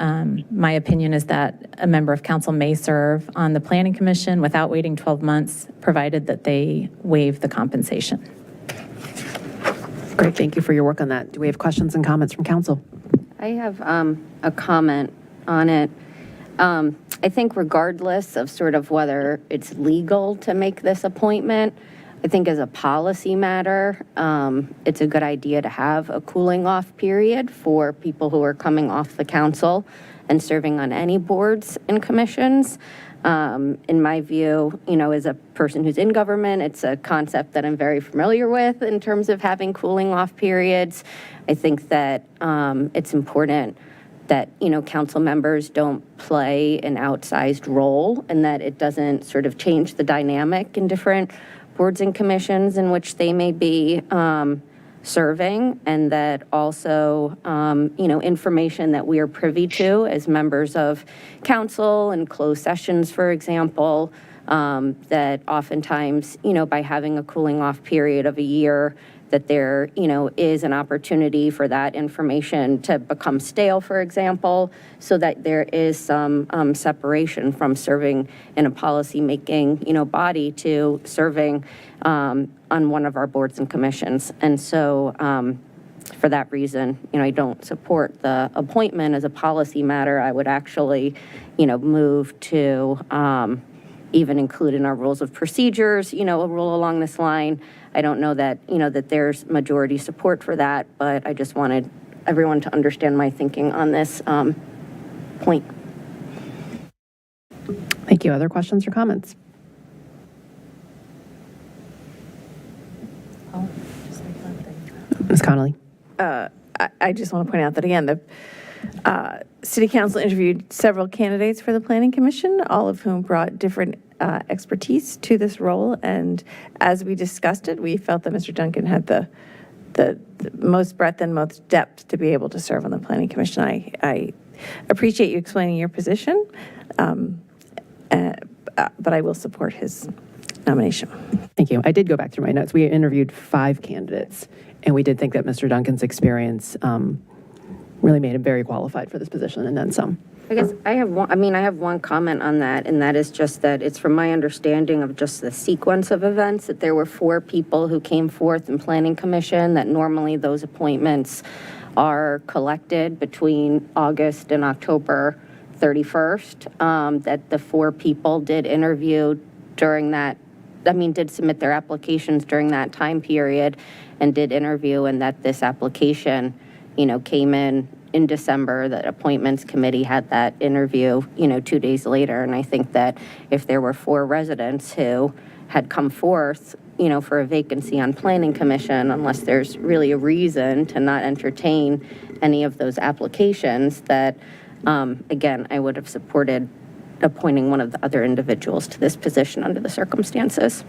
my opinion is that a member of council may serve on the Planning Commission without waiting 12 months, provided that they waive the compensation. Great, thank you for your work on that. Do we have questions and comments from council? I have a comment on it. I think regardless of sort of whether it's legal to make this appointment, I think as a policy matter, it's a good idea to have a cooling off period for people who are coming off the council and serving on any boards and commissions. In my view, as a person who's in government, it's a concept that I'm very familiar with in terms of having cooling off periods. I think that it's important that, council members don't play an outsized role, and that it doesn't sort of change the dynamic in different boards and commissions in which they may be serving, and that also, information that we are privy to as members of council and closed sessions, for example, that oftentimes, by having a cooling off period of a year, that there, is an opportunity for that information to become stale, for example, so that there is some separation from serving in a policy-making, body to serving on one of our boards and commissions. And so for that reason, I don't support the appointment as a policy matter. I would actually, move to even include in our rules of procedures, a rule along this line. I don't know that, that there's majority support for that, but I just wanted everyone to understand my thinking on this point. Thank you. Other questions or comments? Ms. Connolly? I just want to point out that, again, the City Council interviewed several candidates for the Planning Commission, all of whom brought different expertise to this role. And as we discussed it, we felt that Mr. Duncan had the most breadth and most depth to be able to serve on the Planning Commission. I appreciate you explaining your position, but I will support his nomination. Thank you. I did go back through my notes. We interviewed 5 candidates, and we did think that Mr. Duncan's experience really made him very qualified for this position, and then some. I guess I have one comment on that, and that is just that it's from my understanding of just the sequence of events that there were 4 people who came forth in Planning Commission, that normally those appointments are collected between August and October 31st, that the 4 people did interview during that, did submit their applications during that time period and did interview, and that this application, came in December, that appointments committee had that interview, 2 days later. And I think that if there were 4 residents who had come forth, for a vacancy on Planning Commission, unless there's really a reason to not entertain any of those applications, that, again, I would have supported appointing one of the other individuals to this position under the circumstances.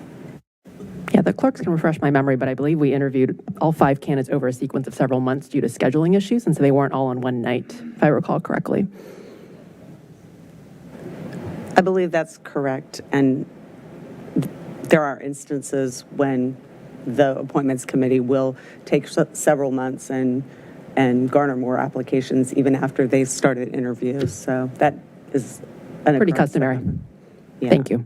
Yeah, the clerks can refresh my memory, but I believe we interviewed all 5 candidates over a sequence of several months due to scheduling issues, and so they weren't all on one night, if I recall correctly. I believe that's correct, and there are instances when the appointments committee will take several months and garner more applications even after they started interviews. So that is pretty customary. Yeah. Thank you.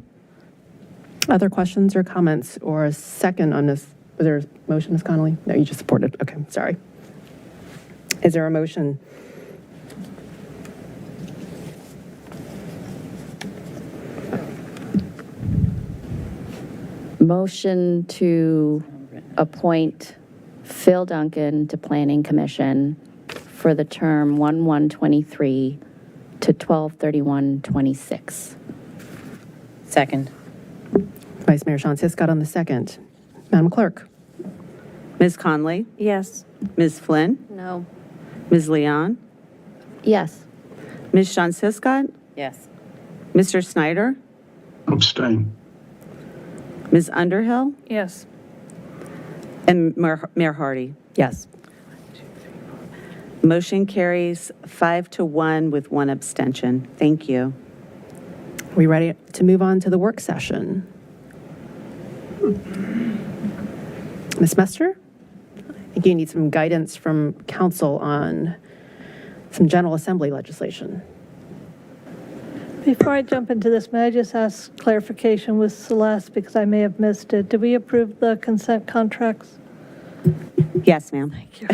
Other questions or comments, or a second on this? Was there a motion, Ms. Connolly? No, you just supported. Okay, sorry. Is there a motion? Motion to appoint Phil Duncan to Planning Commission for the term 1/1/23 to 12/31/26. Second. Vice Mayor Shantz-Hiscott on the second. Madam Clerk? Ms. Conley? Yes. Ms. Flynn? No. Ms. Leon? Yes. Ms. Shantz-Hiscott? Yes. Mr. Snyder? Abstain. Ms. Underhill? Yes. And Mayor Hardy? Yes. Motion carries 5-1 with one abstention. Thank you. We ready to move on to the work session? Ms. Mester? I think you need some guidance from council on some General Assembly legislation. Before I jump into this, may I just ask clarification with Celeste, because I may have missed it. Did we approve the consent contracts? Yes, ma'am. Thank you.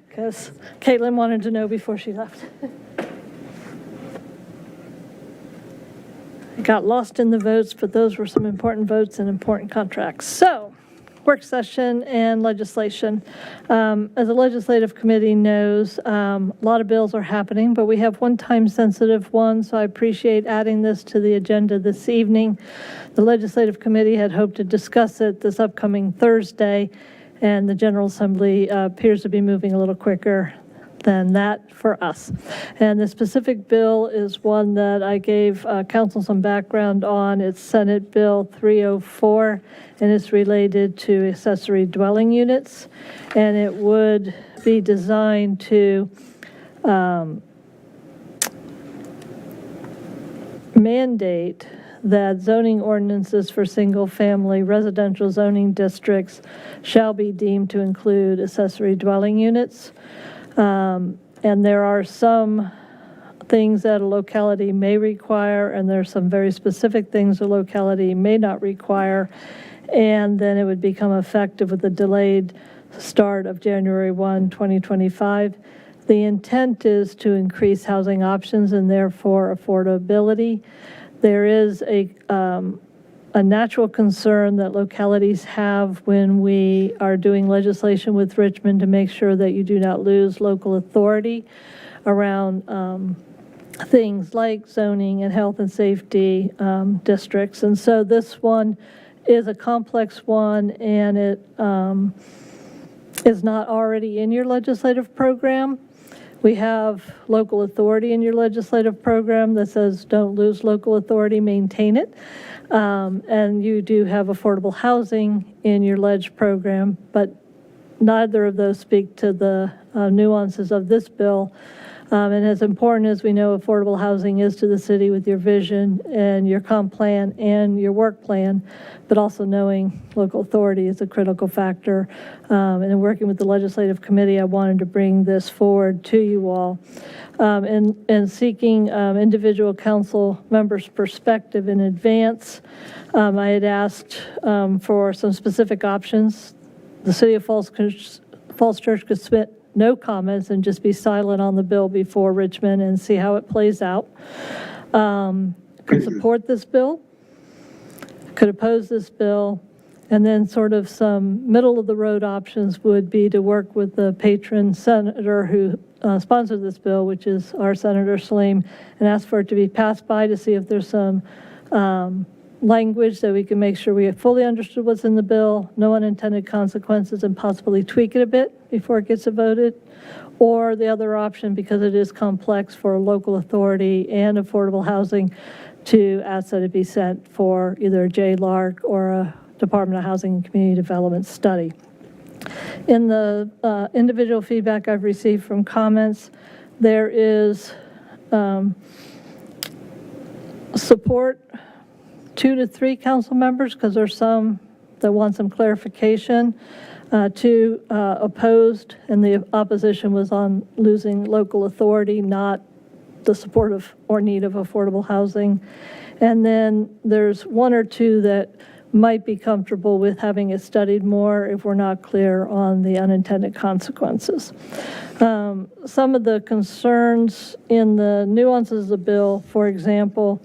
Because Caitlin wanted to know before she left. I got lost in the votes, but those were some important votes and important contracts. So, work session and legislation. As the legislative committee knows, a lot of bills are happening, but we have one time-sensitive one, so I appreciate adding this to the agenda this evening. The legislative committee had hoped to discuss it this upcoming Thursday, and the General Assembly appears to be moving a little quicker than that for us. And the specific bill is one that I gave council some background on. It's Senate Bill 304, and it's related to accessory dwelling units. And it would be designed to mandate that zoning ordinances for single-family residential zoning districts shall be deemed to include accessory dwelling units. And there are some things that a locality may require, and there are some very specific things a locality may not require. And then it would become effective with the delayed start of January 1, 2025. The intent is to increase housing options and therefore affordability. There is a natural concern that localities have when we are doing legislation with Richmond to make sure that you do not lose local authority around things like zoning and health and safety districts. And so this one is a complex one, and it is not already in your legislative program. We have local authority in your legislative program that says don't lose local authority, maintain it. And you do have affordable housing in your ledge program, but neither of those speak to the nuances of this bill. And as important as we know affordable housing is to the city with your vision and your comp plan and your work plan, but also knowing local authority is a critical factor. And in working with the legislative committee, I wanted to bring this forward to you all. And seeking individual council members' perspective in advance, I had asked for some specific options. The City of Falls Church could submit no comments and just be silent on the bill before Richmond and see how it plays out. Could support this bill, could oppose this bill, and then sort of some middle-of-the-road options would be to work with the patron senator who sponsored this bill, which is our Senator Saleem, and ask for it to be passed by to see if there's some language that we can make sure we have fully understood what's in the bill, no unintended consequences, and possibly tweak it a bit before it gets voted. Or the other option, because it is complex for local authority and affordable housing, to ask that it be sent for either a JLARC or a Department of Housing and Community Development study. In the individual feedback I've received from comments, there is support 2 to 3 council members, because there's some that want some clarification. 2 opposed, and the opposition was on losing local authority, not the support of or need of affordable housing. And then there's 1 or 2 that might be comfortable with having it studied more if we're not clear on the unintended consequences. Some of the concerns in the nuances of the bill, for example,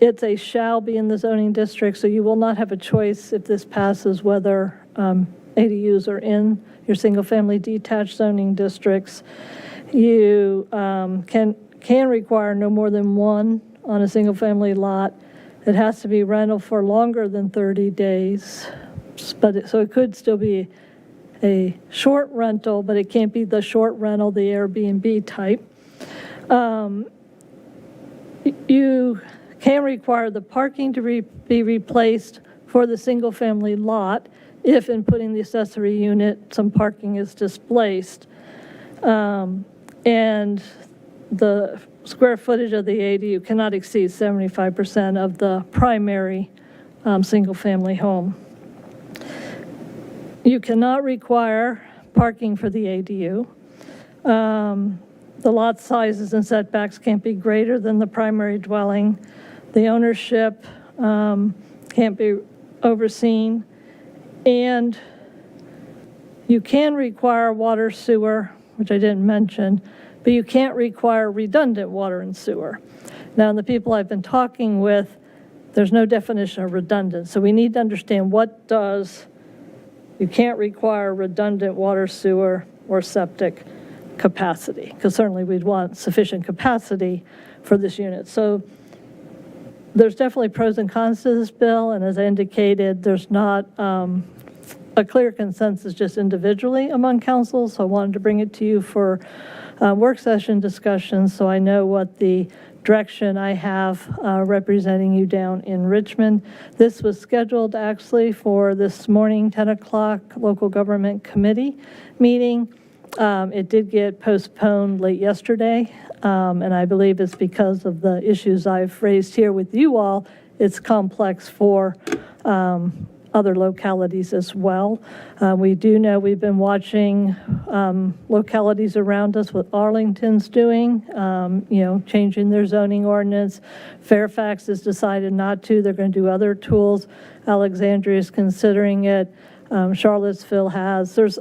it's a shall be in the zoning district, so you will not have a choice if this passes whether ADUs are in your single-family detached zoning districts. You can require no more than 1 on a single-family lot. It has to be rental for longer than 30 days, so it could still be a short rental, but it can't be the short rental, the Airbnb type. You can require the parking to be replaced for the single-family lot if in putting the accessory unit, some parking is displaced. And the square footage of the ADU cannot exceed 75% of the primary single-family home. You cannot require parking for the ADU. The lot sizes and setbacks can't be greater than the primary dwelling. The ownership can't be overseen. And you can require water, sewer, which I didn't mention, but you can't require redundant water and sewer. Now, the people I've been talking with, there's no definition of redundant. So we need to understand you can't require redundant water, sewer, or septic capacity, because certainly we'd want sufficient capacity for this unit. So there's definitely pros and cons to this bill, and as I indicated, there's not a clear consensus just individually among council, so I wanted to bring it to you for work session discussions so I know what the direction I have representing you down in Richmond. This was scheduled actually for this morning, 10 o'clock local government committee meeting. It did get postponed late yesterday, and I believe it's because of the issues I've raised here with you all. It's complex for other localities as well. We do know we've been watching localities around us, what Arlington's doing, changing their zoning ordinance. Fairfax has decided not to. They're going to do other tools. Alexandria is considering it. Charlottesville has. There's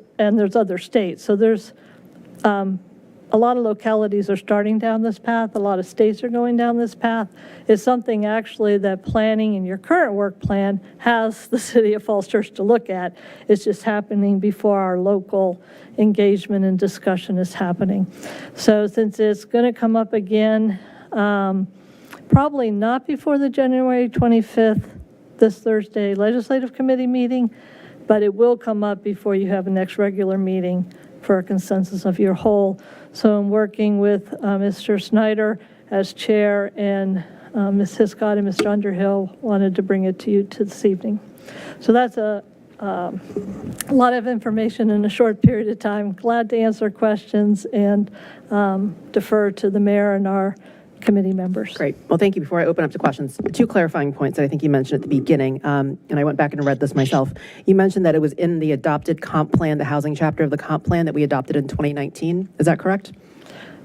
other states. So there's a lot of localities are starting down this path. A lot of states are going down this path. It's something actually that planning in your current work plan has the City of Falls Church to look at. It's just happening before our local engagement and discussion is happening. So since it's going to come up again, probably not before the January 25th, this Thursday, Legislative Committee meeting, but it will come up before you have a next regular meeting for a consensus of your whole. So I'm working with Mr. Snyder as chair, and Ms. Hiscott and Mr. Underhill wanted to bring it to you this evening. So that's a lot of information in a short period of time. Glad to answer questions and defer to the mayor and our committee members. Great. Well, thank you. Before I open up to questions, two clarifying points that I think you mentioned at the beginning, and I went back and read this myself. You mentioned that it was in the adopted comp plan, the housing chapter of the comp plan that we adopted in 2019. Is that correct?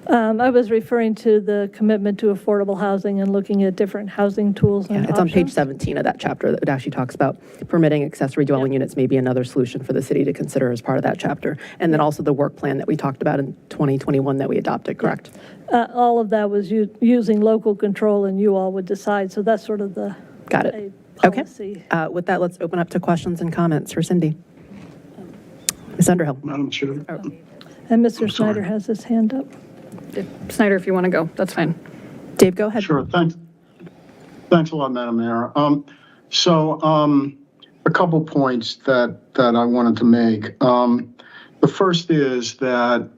I was referring to the commitment to affordable housing and looking at different housing tools and It's on page 17 of that chapter that actually talks about permitting accessory dwelling units may be another solution for the city to consider as part of that chapter. And then also the work plan that we talked about in 2021 that we adopted, correct? All of that was using local control, and you all would decide. So that's sort of the Got it. policy. Okay. With that, let's open up to questions and comments for Cindy. Ms. Underhill. Madam Chair. And Mr. Snyder has his hand up. Snyder, if you want to go, that's fine. Dave, go ahead. Sure. Thanks a lot, Madam Mayor. A couple points that I wanted to make. The first is that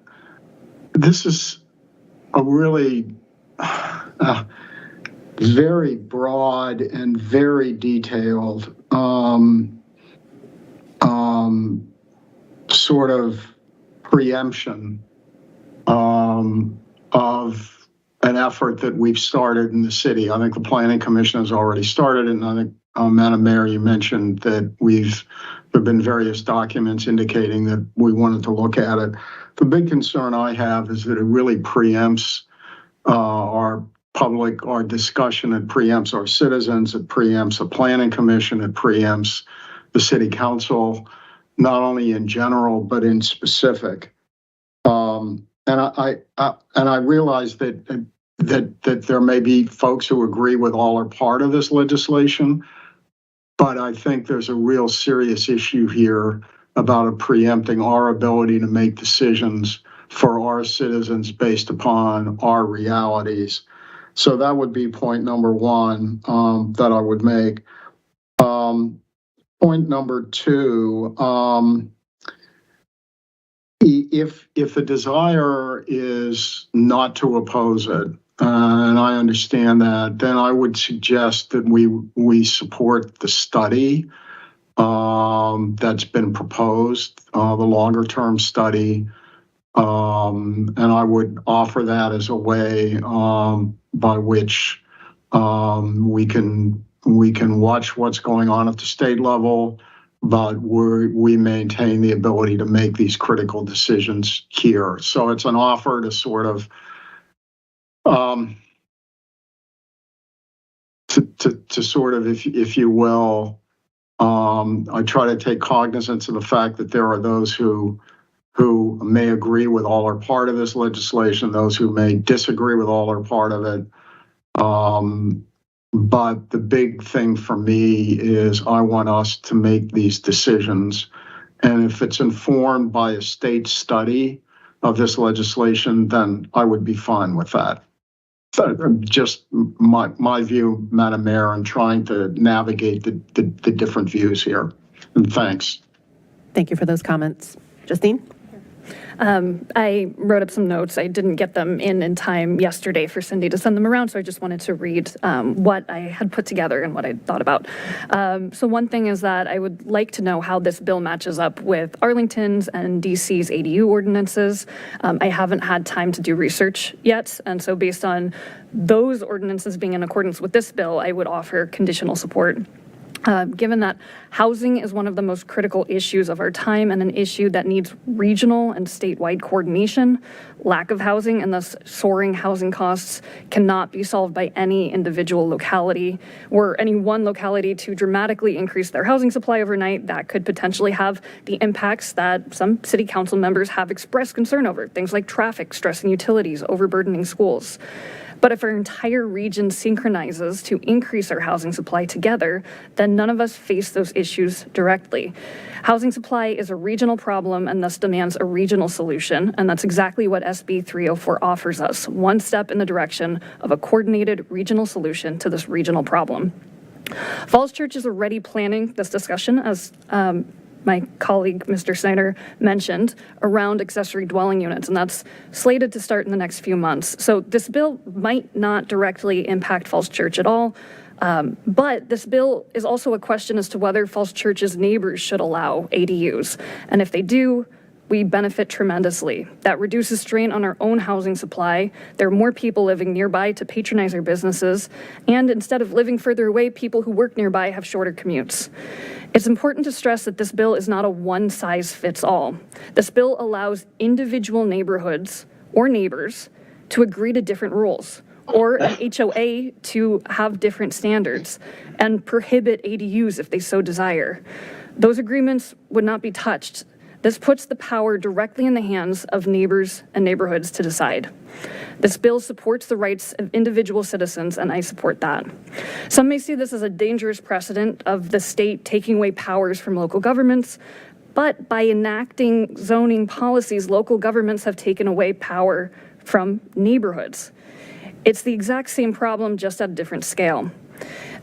this is a really very broad and very detailed sort of preemption of an effort that we've started in the city. I think the Planning Commission has already started, and I think, Madam Mayor, you mentioned that there have been various documents indicating that we wanted to look at it. The big concern I have is that it really preempts our discussion. It preempts our citizens. It preempts the Planning Commission. It preempts the City Council, not only in general, but in specific. And I realize that there may be folks who agree with all or part of this legislation, but I think there's a real serious issue here about preempting our ability to make decisions for our citizens based upon our realities. So that would be point number one that I would make. Point number two, if the desire is not to oppose it, and I understand that, then I would suggest that we support the study that's been proposed, the longer term study And I would offer that as a way by which we can watch what's going on at the state level, but we maintain the ability to make these critical decisions here. So it's an offer to sort of to sort of, if you will, I try to take cognizance of the fact that there are those who may agree with all or part of this legislation, those who may disagree with all or part of it. But the big thing for me is I want us to make these decisions. And if it's informed by a state study of this legislation, then I would be fine with that. Just my view, Madam Mayor, and trying to navigate the different views here. And thanks. Thank you for those comments. Justine? I wrote up some notes. I didn't get them in time yesterday for Cindy to send them around, so I just wanted to read what I had put together and what I thought about. So one thing is that I would like to know how this bill matches up with Arlington's and DC's ADU ordinances. I haven't had time to do research yet, and so based on those ordinances being in accordance with this bill, I would offer conditional support. Given that housing is one of the most critical issues of our time and an issue that needs regional and statewide coordination, lack of housing and thus soaring housing costs cannot be solved by any individual locality. Were any one locality to dramatically increase their housing supply overnight, that could potentially have the impacts that some city council members have expressed concern over, things like traffic, stressing utilities, overburdening schools. But if our entire region synchronizes to increase our housing supply together, then none of us face those issues directly. Housing supply is a regional problem and thus demands a regional solution, and that's exactly what SB 304 offers us, one step in the direction of a coordinated regional solution to this regional problem. Falls Church is already planning this discussion, as my colleague, Mr. Snyder, mentioned, around accessory dwelling units, and that's slated to start in the next few months. So this bill might not directly impact Falls Church at all, but this bill is also a question as to whether Falls Church's neighbors should allow ADUs. And if they do, we benefit tremendously. That reduces strain on our own housing supply. There are more people living nearby to patronize our businesses. And instead of living further away, people who work nearby have shorter commutes. It's important to stress that this bill is not a one-size-fits-all. This bill allows individual neighborhoods or neighbors to agree to different rules, or an HOA to have different standards and prohibit ADUs if they so desire. Those agreements would not be touched. This puts the power directly in the hands of neighbors and neighborhoods to decide. This bill supports the rights of individual citizens, and I support that. Some may see this as a dangerous precedent of the state taking away powers from local governments, but by enacting zoning policies, local governments have taken away power from neighborhoods. It's the exact same problem, just at a different scale.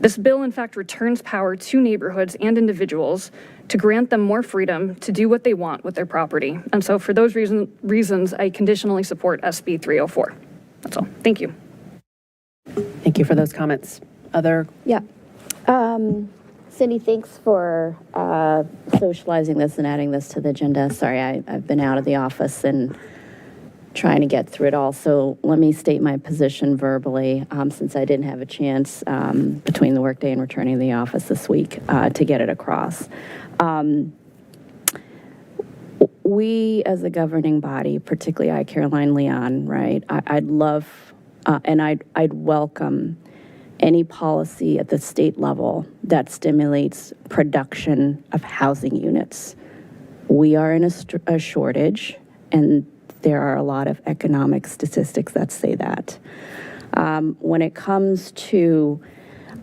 This bill, in fact, returns power to neighborhoods and individuals to grant them more freedom to do what they want with their property. And so for those reasons, I conditionally support SB 304. That's all. Thank you. Thank you for those comments. Other? Yeah. Cindy, thanks for socializing this and adding this to the agenda. Sorry, I've been out of the office and trying to get through it all. So let me state my position verbally, since I didn't have a chance between the workday and returning to the office this week to get it across. We, as a governing body, particularly I, Caroline Leon, right, I'd love and I'd welcome any policy at the state level that stimulates production of housing units. We are in a shortage, and there are a lot of economic statistics that say that. When it comes to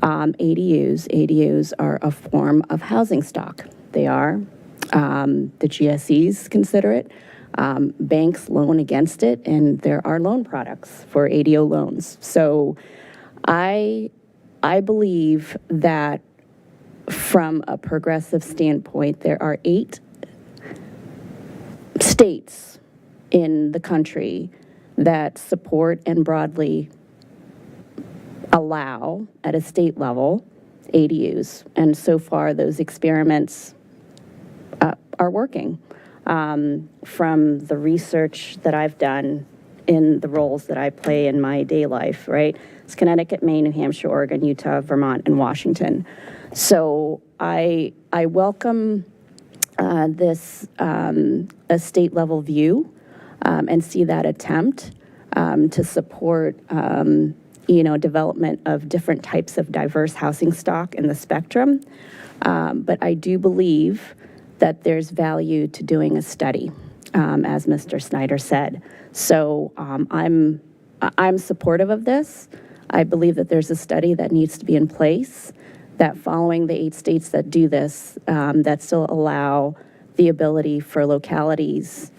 ADUs are a form of housing stock. They are. The GSEs consider it. Banks loan against it, and there are loan products for ADO loans. So I believe that from a progressive standpoint, there are 8 states in the country that support and broadly allow at a state level ADUs. And so far, those experiments are working. from the research that I've done in the roles that I play in my day life, right? It's Connecticut, Maine, New Hampshire, Oregon, Utah, Vermont, and Washington. So I welcome this a state level view and see that attempt to support development of different types of diverse housing stock in the spectrum. But I do believe that there's value to doing a study, as Mr. Snyder said. So I'm supportive of this. I believe that there's a study that needs to be in place, that following the 8 states that do this, that still allow the ability for localities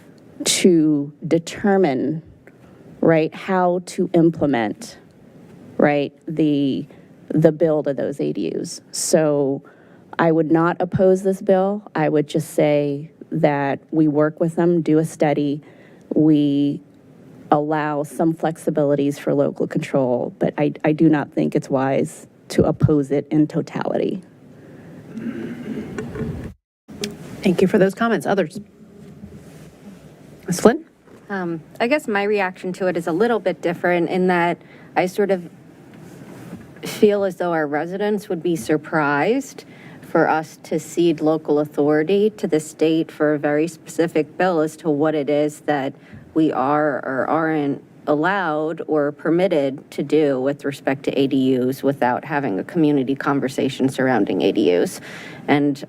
to determine, right, how to implement, right, the build of those ADUs. So I would not oppose this bill. I would just say that we work with them, do a study, we allow some flexibilities for local control, but I do not think it's wise to oppose it in totality. Thank you for those comments. Others? Ms. Flynn? I guess my reaction to it is a little bit different in that I sort of feel as though our residents would be surprised for us to cede local authority to the state for a very specific bill as to what it is that we are or aren't allowed or permitted to do with respect to ADUs without having a community conversation surrounding ADUs. And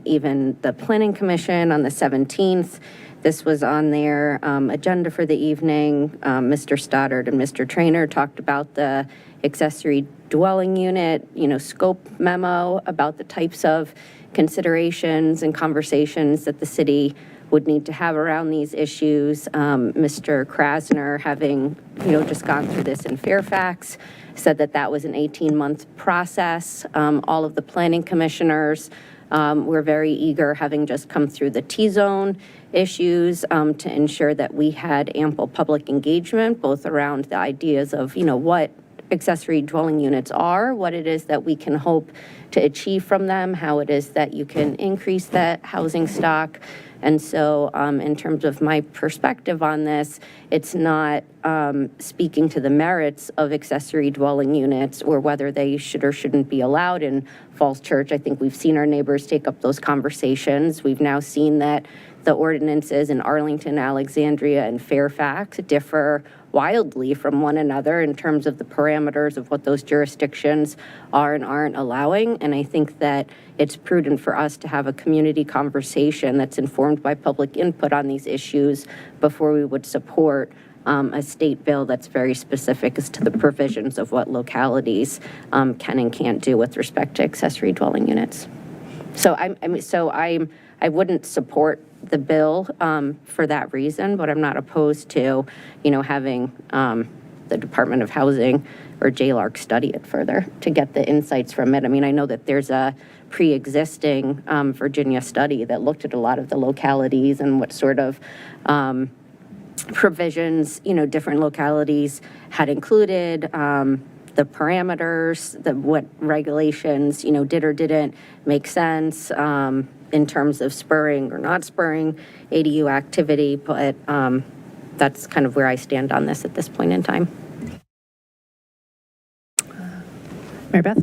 even the Planning Commission on the 17th, this was on their agenda for the evening. Mr. Stoddard and Mr. Traynor talked about the accessory dwelling unit, scope memo about the types of considerations and conversations that the city would need to have around these issues. Mr. Krasner, having just gone through this in Fairfax, said that that was an 18-month process. All of the planning commissioners were very eager, having just come through the T-zone issues, to ensure that we had ample public engagement, both around the ideas of what accessory dwelling units are, what it is that we can hope to achieve from them, how it is that you can increase that housing stock. And so in terms of my perspective on this, it's not speaking to the merits of accessory dwelling units or whether they should or shouldn't be allowed in Falls Church. I think we've seen our neighbors take up those conversations. We've now seen that the ordinances in Arlington, Alexandria, and Fairfax differ wildly from one another in terms of the parameters of what those jurisdictions are and aren't allowing. And I think that it's prudent for us to have a community conversation that's informed by public input on these issues before we would support a state bill that's very specific as to the provisions of what localities can and can't do with respect to accessory dwelling units. So I wouldn't support the bill for that reason, but I'm not opposed to, having the Department of Housing or JLARC study it further to get the insights from it. I mean, I know that there's a pre-existing Virginia study that looked at a lot of the localities and what sort of provisions, different localities had included, the parameters, what regulations, did or didn't make sense in terms of spurring or not spurring ADU activity, but that's kind of where I stand on this at this point in time. Mary Beth?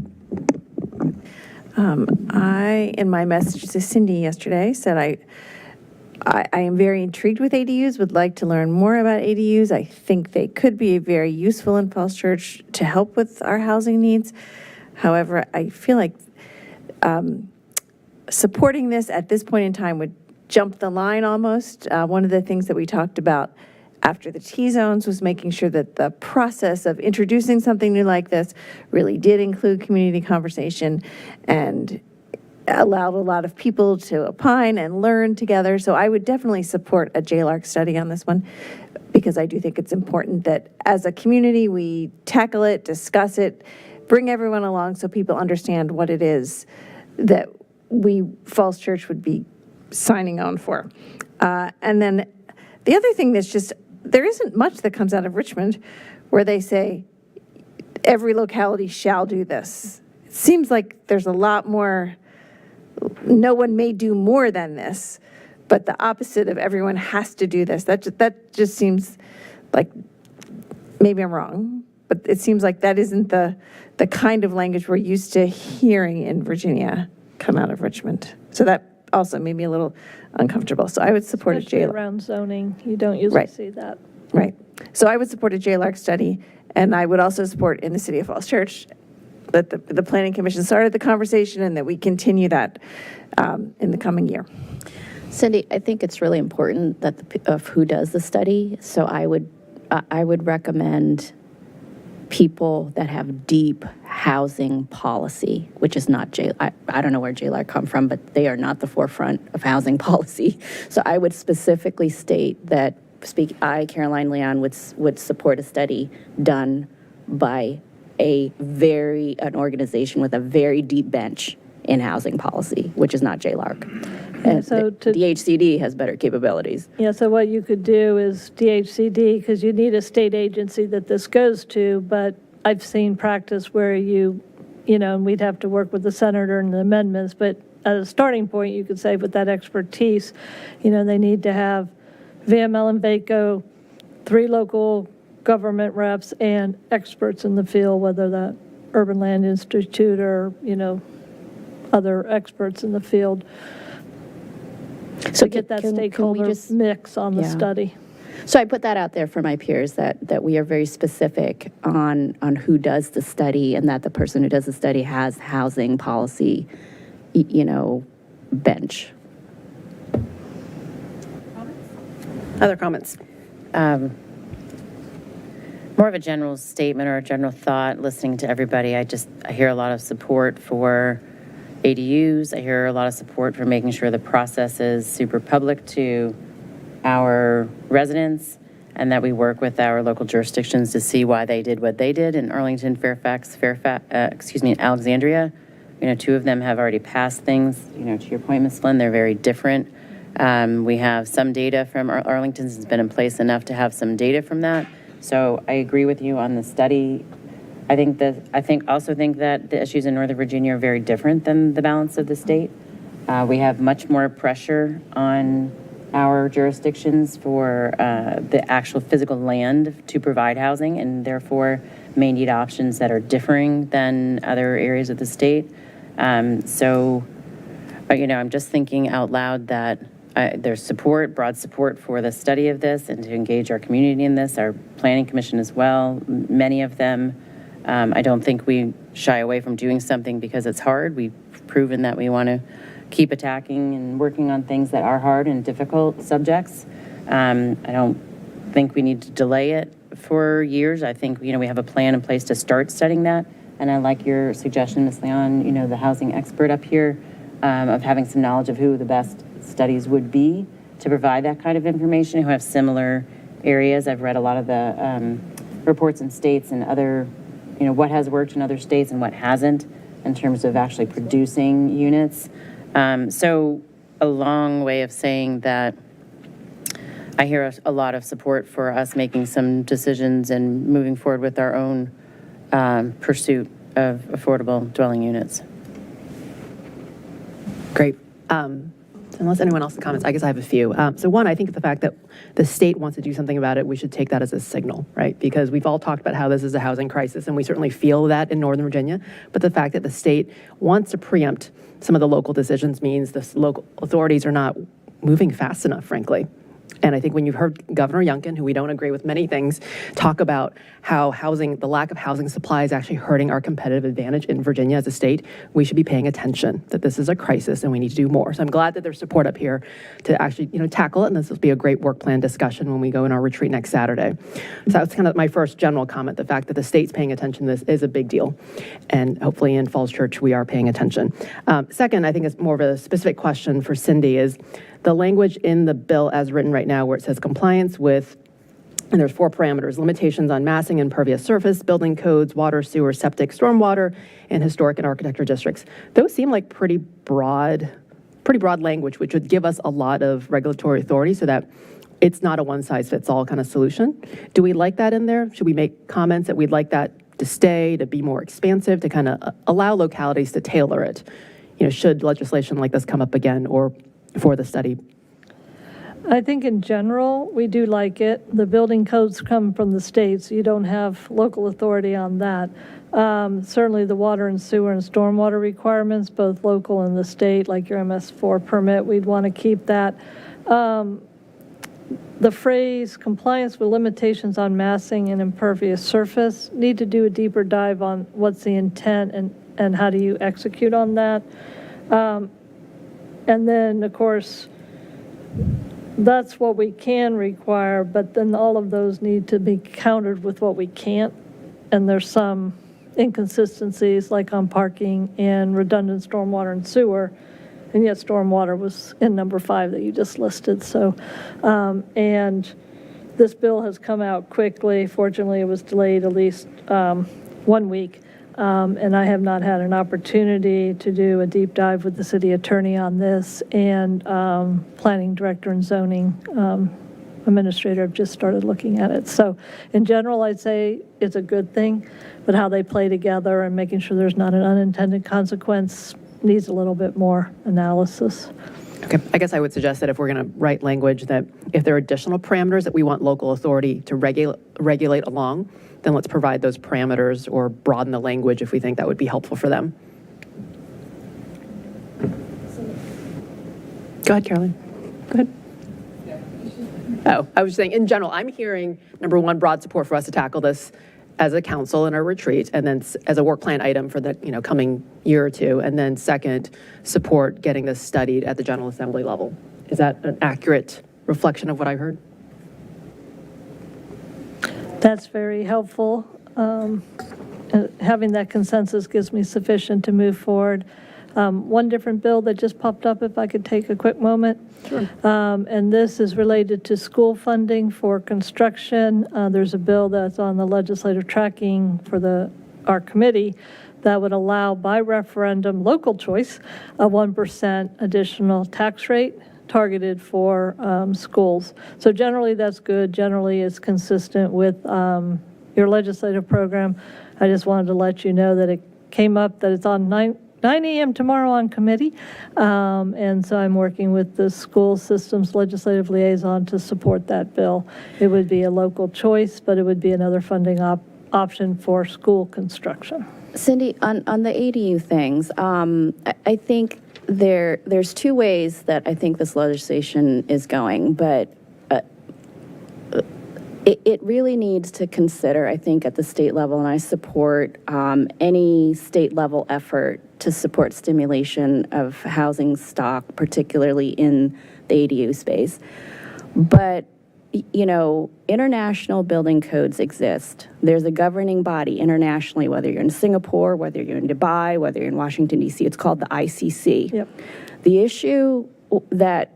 I, in my message to Cindy yesterday, said I am very intrigued with ADUs, would like to learn more about ADUs. I think they could be very useful in Falls Church to help with our housing needs. However, I feel like supporting this at this point in time would jump the line almost. One of the things that we talked about after the T-zones was making sure that the process of introducing something new like this really did include community conversation and allowed a lot of people to opine and learn together. So I would definitely support a JLARC study on this one because I do think it's important that as a community we tackle it, discuss it, bring everyone along so people understand what it is that we, Falls Church, would be signing on for. And then the other thing that's just, there isn't much that comes out of Richmond where they say every locality shall do this. It seems like there's a lot more, no one may do more than this, but the opposite of everyone has to do this. That just seems like, maybe I'm wrong, but it seems like that isn't the kind of language we're used to hearing in Virginia come out of Richmond. So that also made me a little uncomfortable. So I would support a Especially JLARC. around zoning, you don't usually Right. see that. Right. So I would support a JLARC study, and I would also support in the City of Falls Church that the Planning Commission started the conversation and that we continue that in the coming year. Cindy, I think it's really important that of who does the study. So I would recommend people that have deep housing policy, which is not I don't know where JLARC come from, but they are not the forefront of housing policy. So I would specifically state that Caroline Leon would support a study done by an organization with a very deep bench in housing policy, which is not JLARC. And so the HCD has better capabilities. Yeah, so what you could do is DHCD, because you need a state agency that this goes to, but I've seen practice where and we'd have to work with the senator and the amendments, but as a starting point, you could say with that expertise, they need to have VML and VACO, 3 local government reps, and experts in the field, whether that Urban Land Institute or, other experts in the field. So to get that can we stakeholder just- mix on the Yeah. study. So I put that out there for my peers, that we are very specific on who does the study, and that the person who does the study has housing policy, bench. Other comments? More of a general statement or a general thought, listening to everybody. I hear a lot of support for ADUs. I hear a lot of support for making sure the process is super public to our residents, and that we work with our local jurisdictions to see why they did what they did in Arlington, Alexandria. 2 of them have already passed things. To your point, Ms. Flynn, they're very different. We have some data from Arlington's has been in place enough to have some data from that. So I agree with you on the study. I also think that the issues in Northern Virginia are very different than the balance of the state. We have much more pressure on our jurisdictions for the actual physical land to provide housing, and therefore may need options that are differing than other areas of the state. I'm just thinking out loud that there's broad support for the study of this and to engage our community in this, our planning commission as well, many of them. I don't think we shy away from doing something because it's hard. We've proven that we want to keep attacking and working on things that are hard and difficult subjects. I don't think we need to delay it for years. I think, we have a plan in place to start studying that. And I like your suggestion, Ms. Leon, the housing expert up here, of having some knowledge of who the best studies would be to provide that kind of information, who have similar areas. I've read a lot of the reports in states and other, what has worked in other states and what hasn't in terms of actually producing units. So a long way of saying that I hear a lot of support for us making some decisions and moving forward with our own pursuit of affordable dwelling units. Great. Unless anyone else has comments, I guess I have a few. So one, I think the fact that the state wants to do something about it, we should take that as a signal, right? Because we've all talked about how this is a housing crisis, and we certainly feel that in Northern Virginia. But the fact that the state wants to preempt some of the local decisions means the local authorities are not moving fast enough, frankly. And I think when you've heard Governor Youngkin, who we don't agree with many things, talk about how the lack of housing supply is actually hurting our competitive advantage in Virginia as a state, we should be paying attention that this is a crisis and we need to do more. So I'm glad that there's support up here to actually, tackle it. And this will be a great work plan discussion when we go in our retreat next Saturday. So that's kind of my first general comment. The fact that the state's paying attention to this is a big deal. And hopefully in Falls Church, we are paying attention. Second, I think it's more of a specific question for Cindy is, the language in the bill as written right now where it says compliance with, and there's 4 parameters, limitations on massing, impervious surface, building codes, water, sewer, septic, stormwater, and historic and architecture districts. Those seem like pretty broad language, which would give us a lot of regulatory authority so that it's not a one-size-fits-all kind of solution. Do we like that in there? Should we make comments that we'd like that to stay, to be more expansive, to kind of allow localities to tailor it? Should legislation like this come up again or for the study? I think in general, we do like it. The building codes come from the state, so you don't have local authority on that. Certainly the water and sewer and stormwater requirements, both local and the state, like your MS4 permit, we'd want to keep that. The phrase compliance with limitations on massing and impervious surface, need to do a deeper dive on what's the intent and how do you execute on that. And then, of course, that's what we can require, but then all of those need to be countered with what we can't. And there's some inconsistencies like on parking and redundant stormwater and sewer. And yet stormwater was in number 5 that you just listed. So, and this bill has come out quickly. Fortunately, it was delayed at least 1 week. And I have not had an opportunity to do a deep dive with the city attorney on this, and planning director and zoning administrator have just started looking at it. So in general, I'd say it's a good thing, but how they play together and making sure there's not an unintended consequence needs a little bit more analysis. Okay, I guess I would suggest that if we're going to write language that if there are additional parameters that we want local authority to regulate along, then let's provide those parameters or broaden the language if we think that would be helpful for them. Go ahead, Carolyn. Go ahead. Oh, I was just saying, in general, I'm hearing, number one, broad support for us to tackle this as a council in our retreat, and then as a work plan item for the coming year or two, and then second, support getting this studied at the General Assembly level. Is that an accurate reflection of what I heard? That's very helpful. Having that consensus gives me sufficient to move forward. One different bill that just popped up, if I could take a quick moment. Sure. And this is related to school funding for construction. There's a bill that's on the legislative tracking for our committee that would allow by referendum local choice a 1% additional tax rate targeted for schools. So generally that's good. Generally it's consistent with your legislative program. I just wanted to let you know that it came up, that it's on 9 a.m. tomorrow on committee. And so I'm working with the school systems legislative liaison to support that bill. It would be a local choice, but it would be another funding option for school construction. Cindy, on the ADU things, I think there's two ways that I think this legislation is going, but it really needs to consider, I think, at the state level, and I support any state level effort to support stimulation of housing stock, particularly in the ADU space. But international building codes exist. There's a governing body internationally, whether you're in Singapore, whether you're in Dubai, whether you're in Washington, D.C. It's called the ICC. Yep. The issue that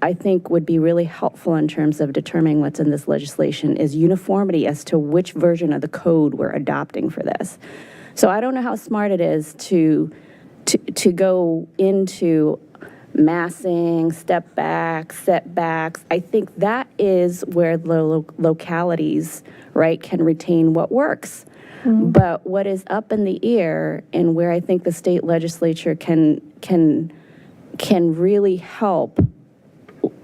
I think would be really helpful in terms of determining what's in this legislation is uniformity as to which version of the code we're adopting for this. So I don't know how smart it is to go into massing, step back, setbacks. I think that is where the localities, right, can retain what works. Mm-hmm. But what is up in the air, and where I think the state legislature can really help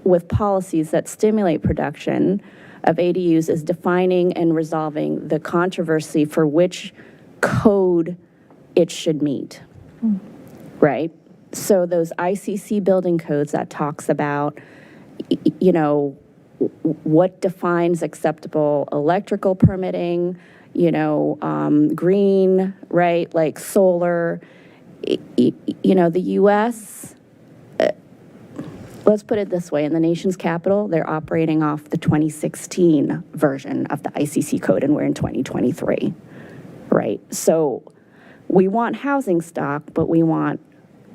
with policies that stimulate production of ADUs, is defining and resolving the controversy for which code it should meet, right? So those ICC building codes that talks about, what defines acceptable electrical permitting, green, right, like solar, the U.S., let's put it this way, in the nation's capital, they're operating off the 2016 version of the ICC code, and we're in 2023, right? So we want housing stock, but we want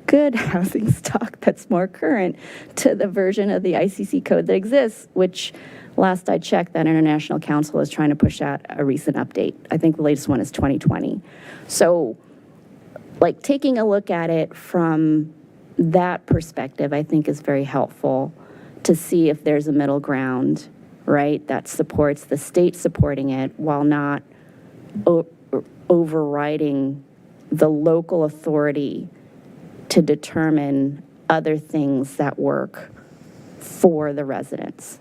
good housing stock that's more current to the version of the ICC code that exists, which last I checked, that International Council is trying to push out a recent update. I think the latest one is 2020. So, like, taking a look at it from that perspective, I think is very helpful to see if there's a middle ground, right, that supports the state supporting it while not overriding the local authority to determine other things that work for the residents,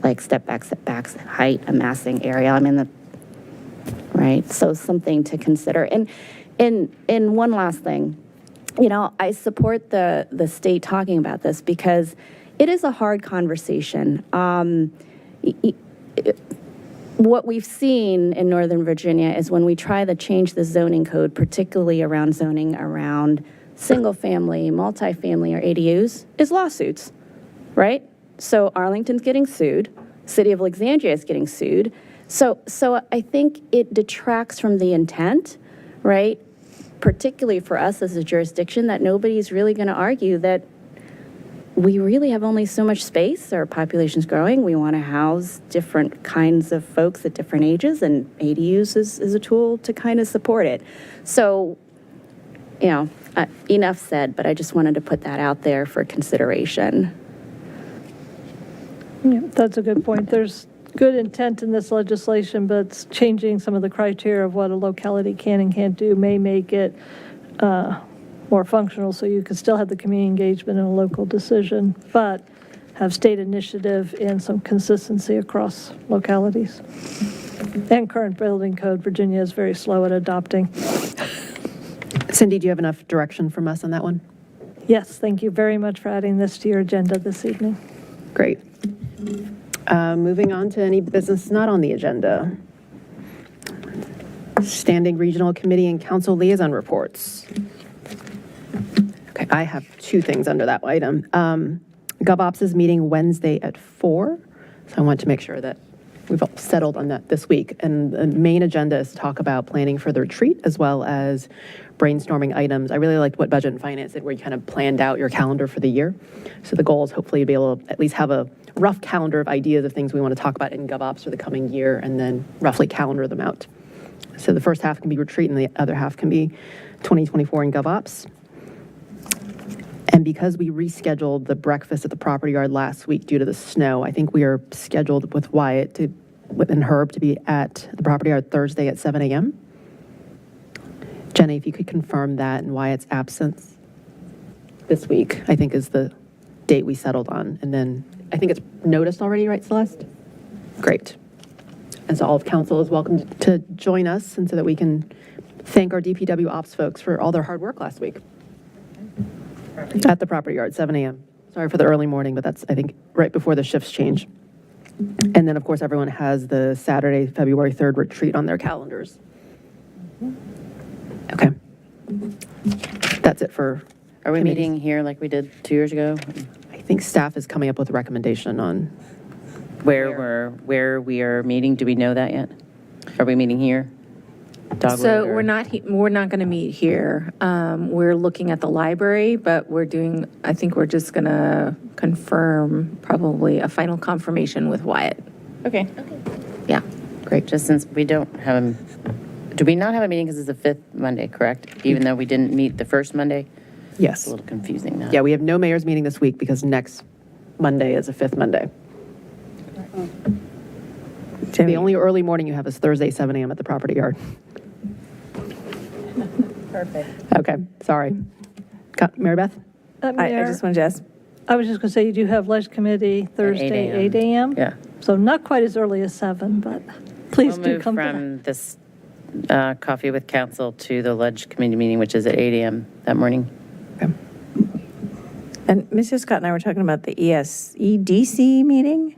like setbacks, height, amassing area. I mean, right? So something to consider. And one last thing, you know, I support the state talking about this because it is a hard conversation. What we've seen in Northern Virginia is when we try to change the zoning code, particularly around zoning around single-family, multifamily, or ADUs, is lawsuits, right? So Arlington's getting sued. City of Alexandria is getting sued. So I think it detracts from the intent, right? Particularly for us as a jurisdiction, that nobody's really going to argue that we really have only so much space. Our population's growing. We want to house different kinds of folks at different ages, and ADUs is a tool to kind of support it. So, you know, enough said, but I just wanted to put that out there for consideration. Yeah, that's a good point. There's good intent in this legislation, but changing some of the criteria of what a locality can and can't do may make it more functional, so you can still have the community engagement in a local decision, but have state initiative and some consistency across localities. And current building code, Virginia is very slow at adopting. Cindy, do you have enough direction from us on that one? Yes, thank you very much for adding this to your agenda this evening. Great. Moving on to any business not on the agenda. Standing regional committee and council liaison reports. Okay, I have two things under that item. GovOps is meeting Wednesday at 4, so I want to make sure that we've all settled on that this week. And the main agenda is to talk about planning for the retreat as well as brainstorming items. I really liked what Budget and Finance did, where you kind of planned out your calendar for the year. So the goal is hopefully to be able to at least have a rough calendar of ideas of things we want to talk about in GovOps for the coming year, and then roughly calendar them out. So the first half can be retreat and the other half can be 2024 in GovOps. And because we rescheduled the breakfast at the property yard last week due to the snow, I think we are scheduled with Wyatt and Herb to be at the property yard Thursday at 7 a.m. Jenny, if you could confirm that and Wyatt's absence this week, I think is the date we settled on. And then I think it's noticed already, right, Celeste? Great. And so all of council is welcome to join us, and so that we can thank our DPW ops folks for all their hard work last week. At the property yard, 7 a.m. Sorry for the early morning, but that's, I think, right before the shifts change. And then, of course, everyone has the Saturday, February 3rd retreat on their calendars. Okay. That's it for Are we committees. meeting here like we did 2 years ago? I think staff is coming up with a recommendation on Where we are meeting, do we know that yet? Are we meeting here? Dogwood So or- we're not going to meet here. We're looking at the library, but I think we're just going to confirm probably a final confirmation with Wyatt. Okay. Yeah. Great. Just since we don't have do we not have a meeting because it's the fifth Monday, correct? Even though we didn't meet the first Monday? Yes. It's a little confusing now. Yeah, we have no mayor's meeting this week because next Monday is a fifth Monday. The only early morning you have is Thursday, 7 a.m. at the property yard. Perfect. Okay, sorry. Mary Beth? I just wanted to ask. I was just going to say, you do have Ledge Committee Thursday, 8 a.m.? Yeah. So not quite as early as 7, but please We'll do move come to that. from this coffee with council to the Ledge Committee meeting, which is at 8 a.m. that morning. And Mr. Scott and I were talking about the EDC meeting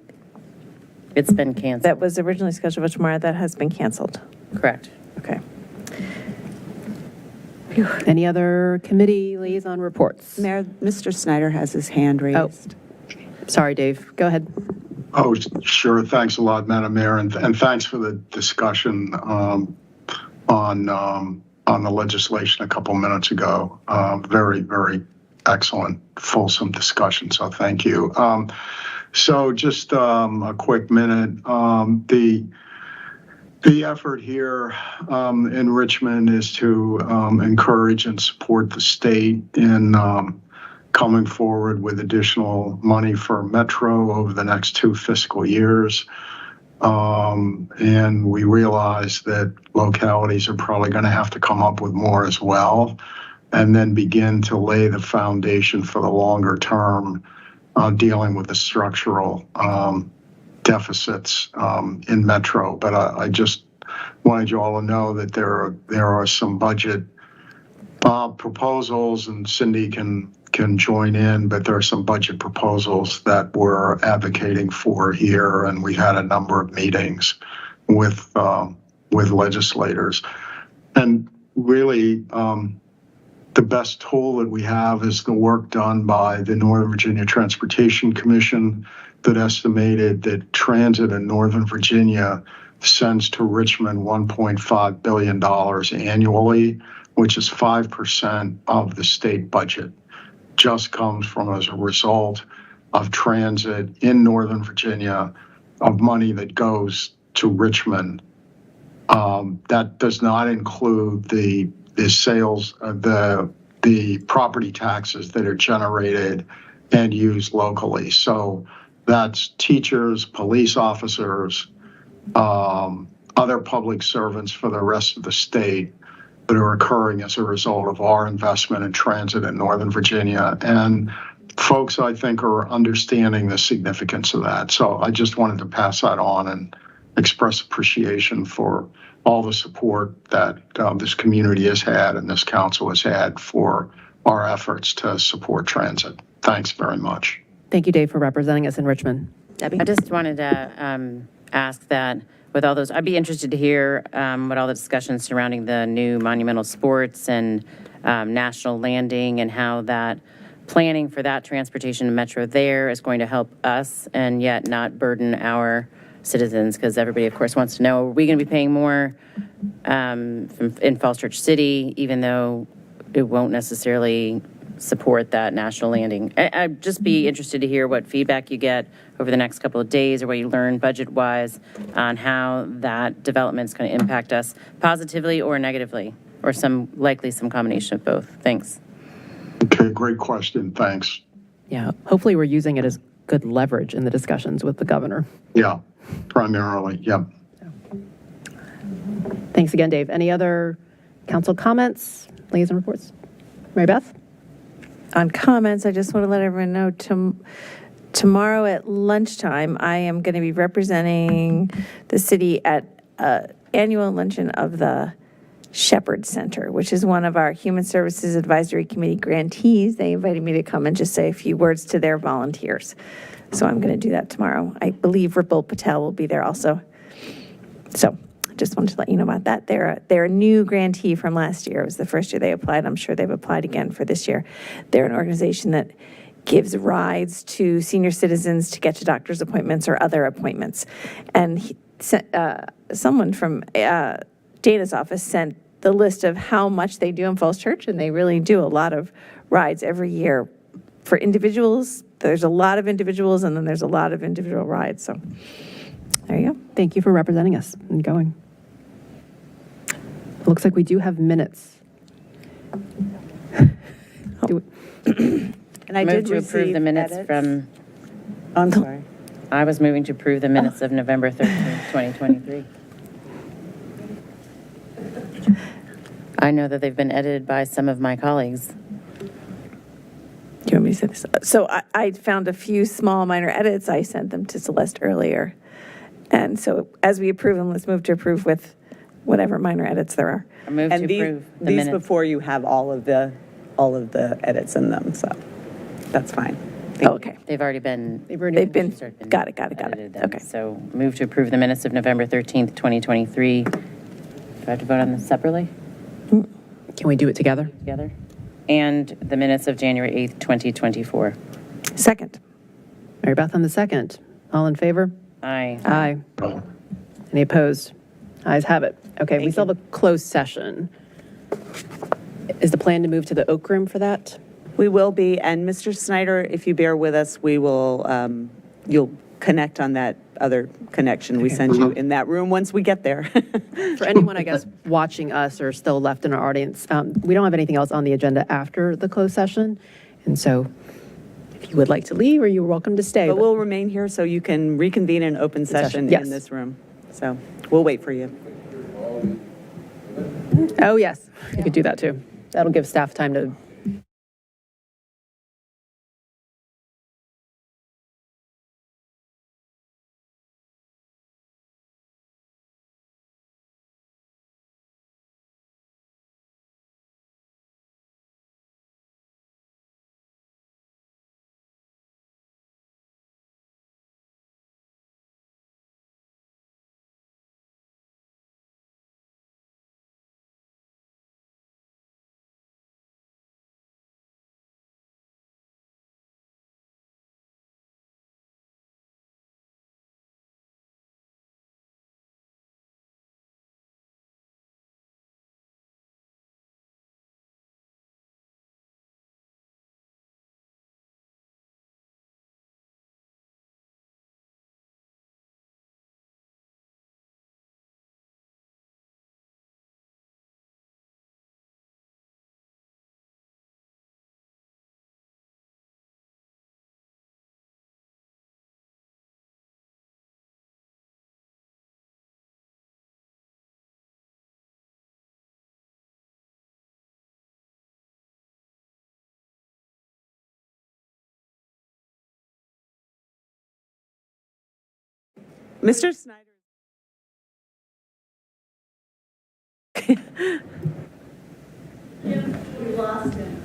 It's been canceled. that was originally scheduled for tomorrow. That has been canceled. Correct. Okay. Any other committee liaison reports? Mayor, Mr. Snyder has his hand raised. Sorry, Dave. Go ahead. Oh, sure. Thanks a lot, Madam Mayor, and thanks for the discussion on the legislation a couple minutes ago. Very, very excellent, fulsome discussion. So thank you. So just a quick minute. The effort here in Richmond is to encourage and support the state in coming forward with additional money for Metro over the next 2 fiscal years. And we realize that localities are probably going to have to come up with more as well, and then begin to lay the foundation for the longer term dealing with the structural deficits in Metro. But I just wanted you all to know that there are some budget proposals, and Cindy can join in, but there are some budget proposals that we're advocating for here, and we had a number of meetings with legislators. And really, the best tool that we have is the work done by the Northern Virginia Transportation Commission that estimated that transit in Northern Virginia sends to Richmond $1.5 billion annually, which is 5% of the state budget. Just comes from as a result of transit in Northern Virginia, of money that goes to Richmond. That does not include the sales, the property taxes that are generated and used locally. So that's teachers, police officers, other public servants for the rest of the state that are occurring as a result of our investment in transit in Northern Virginia. And folks, I think, are understanding the significance of that. So I just wanted to pass that on and express appreciation for all the support that this community has had and this council has had for our efforts to support transit. Thanks very much. Thank you, Dave, for representing us in Richmond. Debbie? I just wanted to ask that with all those, I'd be interested to hear what all the discussions surrounding the new monumental sports and national landing and how that planning for that transportation and Metro there is going to help us and yet not burden our citizens, because everybody, of course, wants to know, are we going to be paying more in Falls Church City, even though it won't necessarily support that national landing? I'd just be interested to hear what feedback you get over the next couple of days or what you learn budget-wise on how that development is going to impact us positively or negatively, or likely some combination of both. Thanks. Okay, great question. Thanks. Yeah, hopefully we're using it as good leverage in the discussions with the governor. Yeah, primarily, yep. Thanks again, Dave. Any other council comments, liaison reports? Mary Beth? On comments, I just want to let everyone know tomorrow at lunchtime, I am going to be representing the city at an annual luncheon of the Shepherd Center, which is one of our Human Services Advisory Committee grantees. They invited me to come and just say a few words to their volunteers. So I'm going to do that tomorrow. I believe Ripple Patel will be there also. So I just wanted to let you know about that. They're a new grantee from last year. It was the first year they applied. I'm sure they've applied again for this year. They're an organization that gives rides to senior citizens to get to doctor's appointments or other appointments. And someone from Dana's office sent the list of how much they do in Falls Church, and they really do a lot of rides every year for individuals. There's a lot of individuals, and then there's a lot of individual rides. So there you go. Thank you for representing us and going. It looks like we do have minutes. And I did to approve the minutes edits. from, I'm sorry. I was moving to approve the minutes of November 13th, 2023. I know that they've been edited by some of my colleagues. Do you want me to say this? So I found a few small minor edits. I sent them to Celeste earlier. And so as we approve them, let's move to approve with whatever minor edits there are. I move to And approve the these minutes. before you have all of the edits in them, so that's fine. Oh, okay. They've already been. They've been, got it. edited them. Okay. So move to approve the minutes of November 13th, 2023. Do I have to vote on this separately? Can we do it together? Together? And the minutes of January 8th, 2024. Second. Mary Beth on the second. All in favor? Aye. Aye. Any opposed? Ayes have it. Okay, we still have a closed session. Is the plan to move to the Oak Room for that? We will be, and Mr. Snyder, if you bear with us, we will, you'll connect on that other connection we send you in that room once we get there. For anyone, I guess, watching us or still left in our audience, we don't have anything else on the agenda after the closed session. And so if you would like to leave, or you're welcome to stay. But we'll remain here so you can reconvene in open session Yes. in this room. So we'll wait for you. Oh, yes, you could do that too. That'll give staff time to Mr. Snyder. We lost him.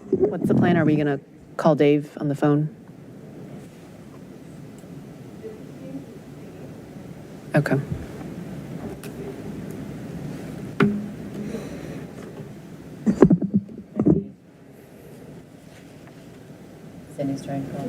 What's the plan? Are we going to call Dave on the phone? Okay. Cindy's trying to call.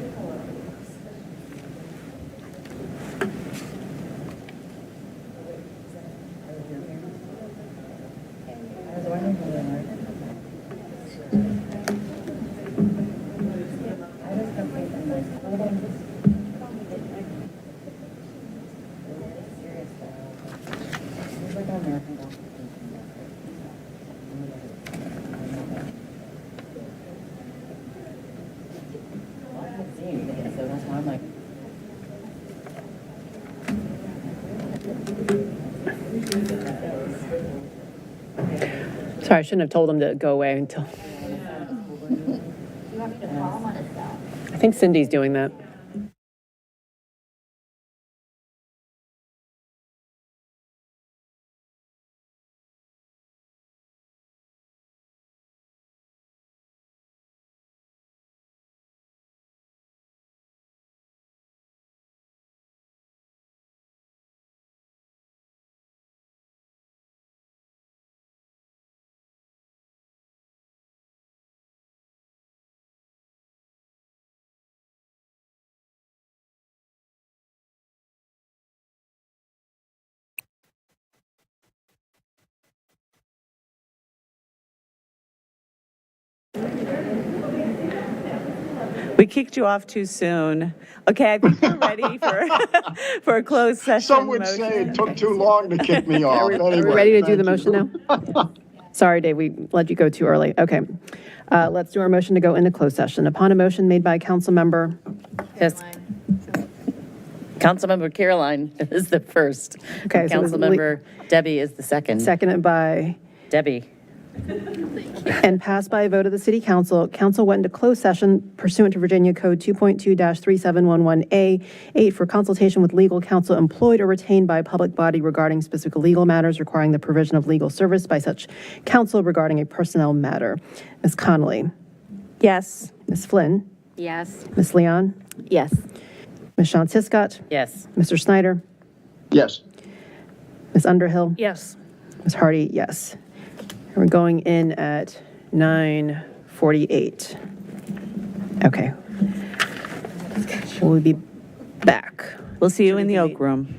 So that's why I'm like, Sorry, I shouldn't have told him to go away until. I think Cindy's doing that. We kicked you off too soon. Okay, I think we're ready for a closed session Some would motion. say it took too long to kick me off. Are we Anyway, ready to do the thank you. motion now? Sorry, Dave, we let you go too early. Okay. Let's do our motion to go into closed session. Upon a motion made by council member, yes. Councilmember Caroline is the first. Okay, so it was Councilmember Debbie is the second. seconded by, Debbie. and passed by a vote of the city council, council went into closed session pursuant to Virginia Code 2.2-3711A, 8 for consultation with legal counsel employed or retained by a public body regarding specific legal matters requiring the provision of legal service by such counsel regarding a personnel matter. Ms. Connolly? Yes. Ms. Flynn? Yes. Ms. Leon? Yes. Ms. Sean Tiscott? Yes. Mr. Snyder? Yes. Ms. Underhill? Yes. Ms. Hardy, yes. And we're going in at 9:48. Okay. We'll be back. We'll see you in the Oak Room.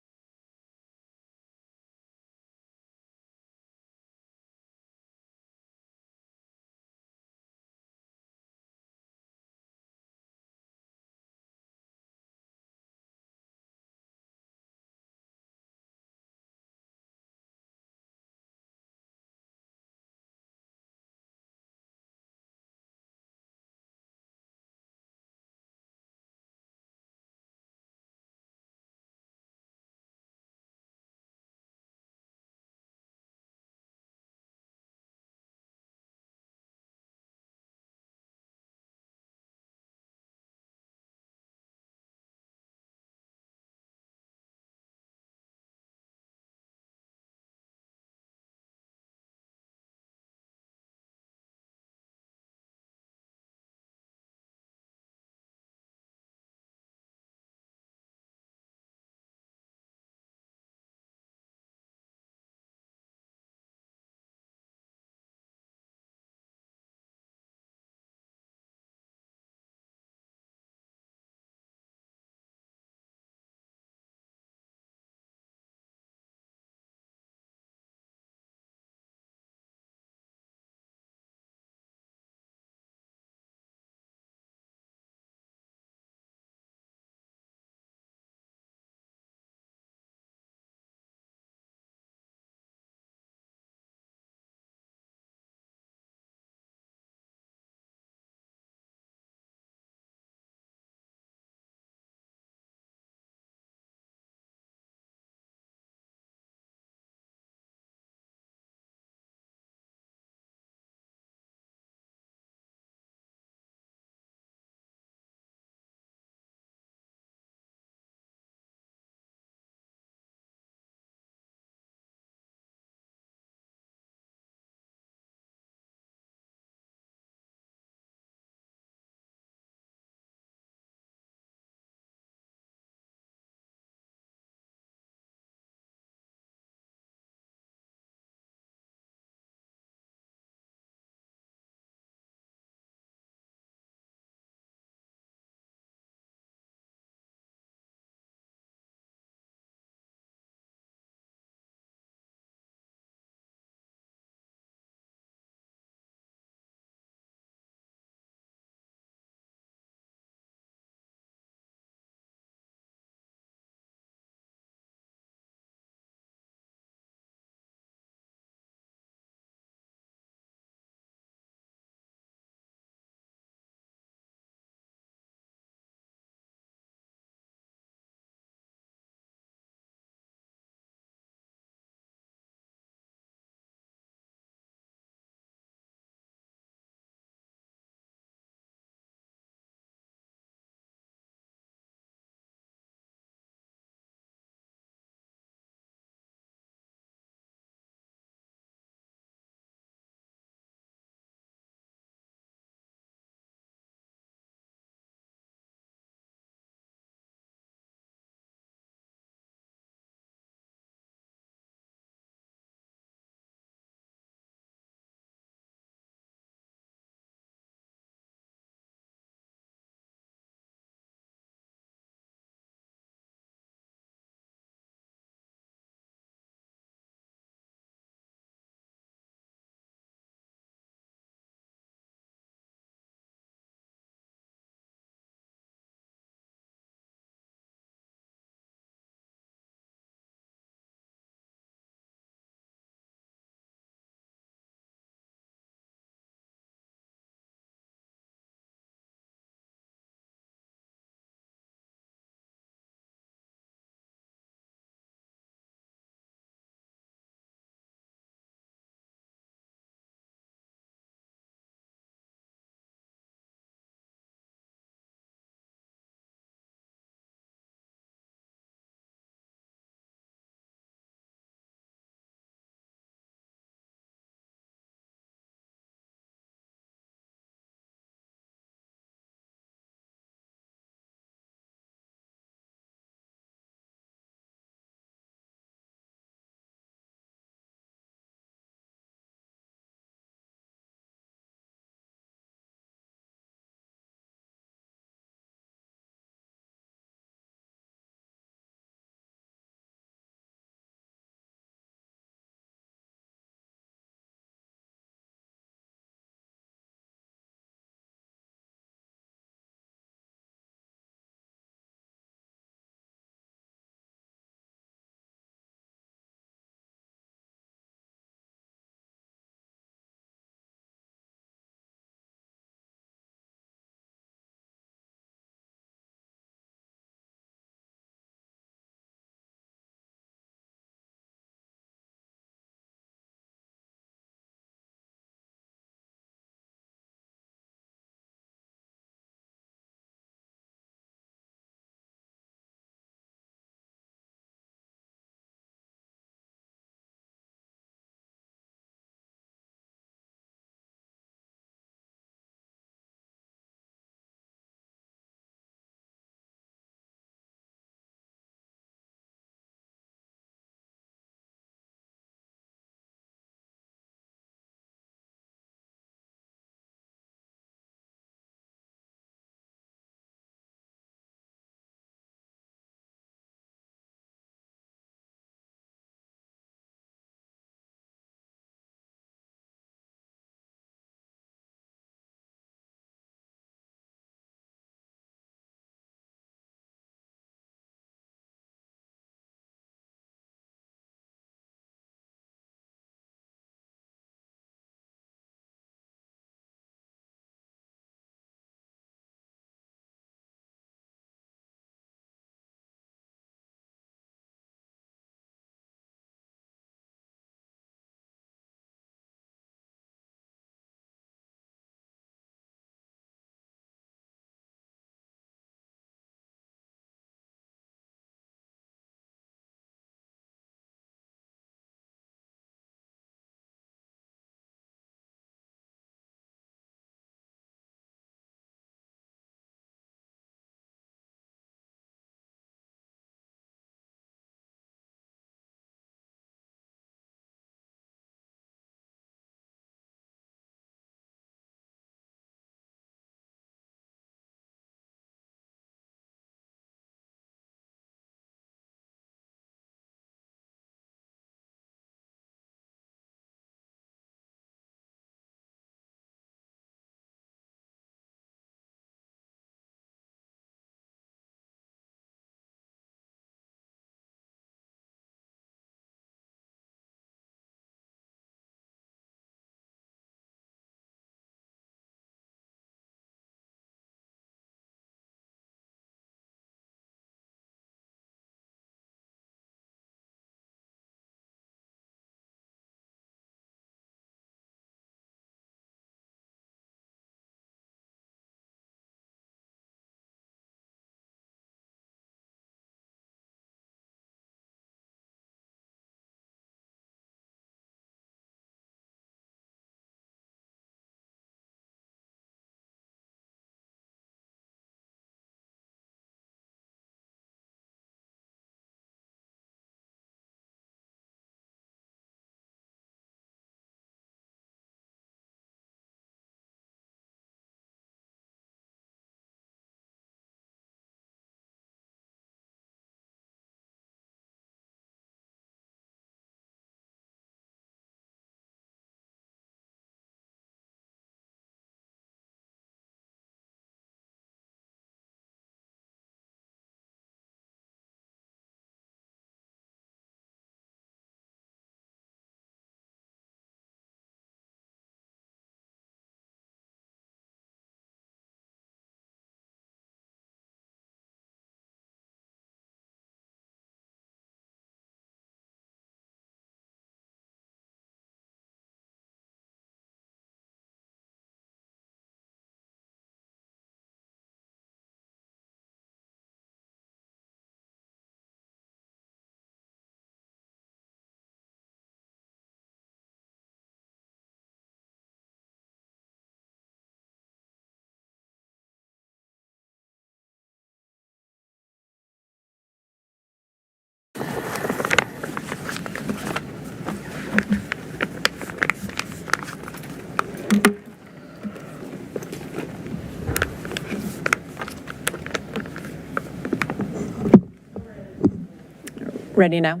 Ready now?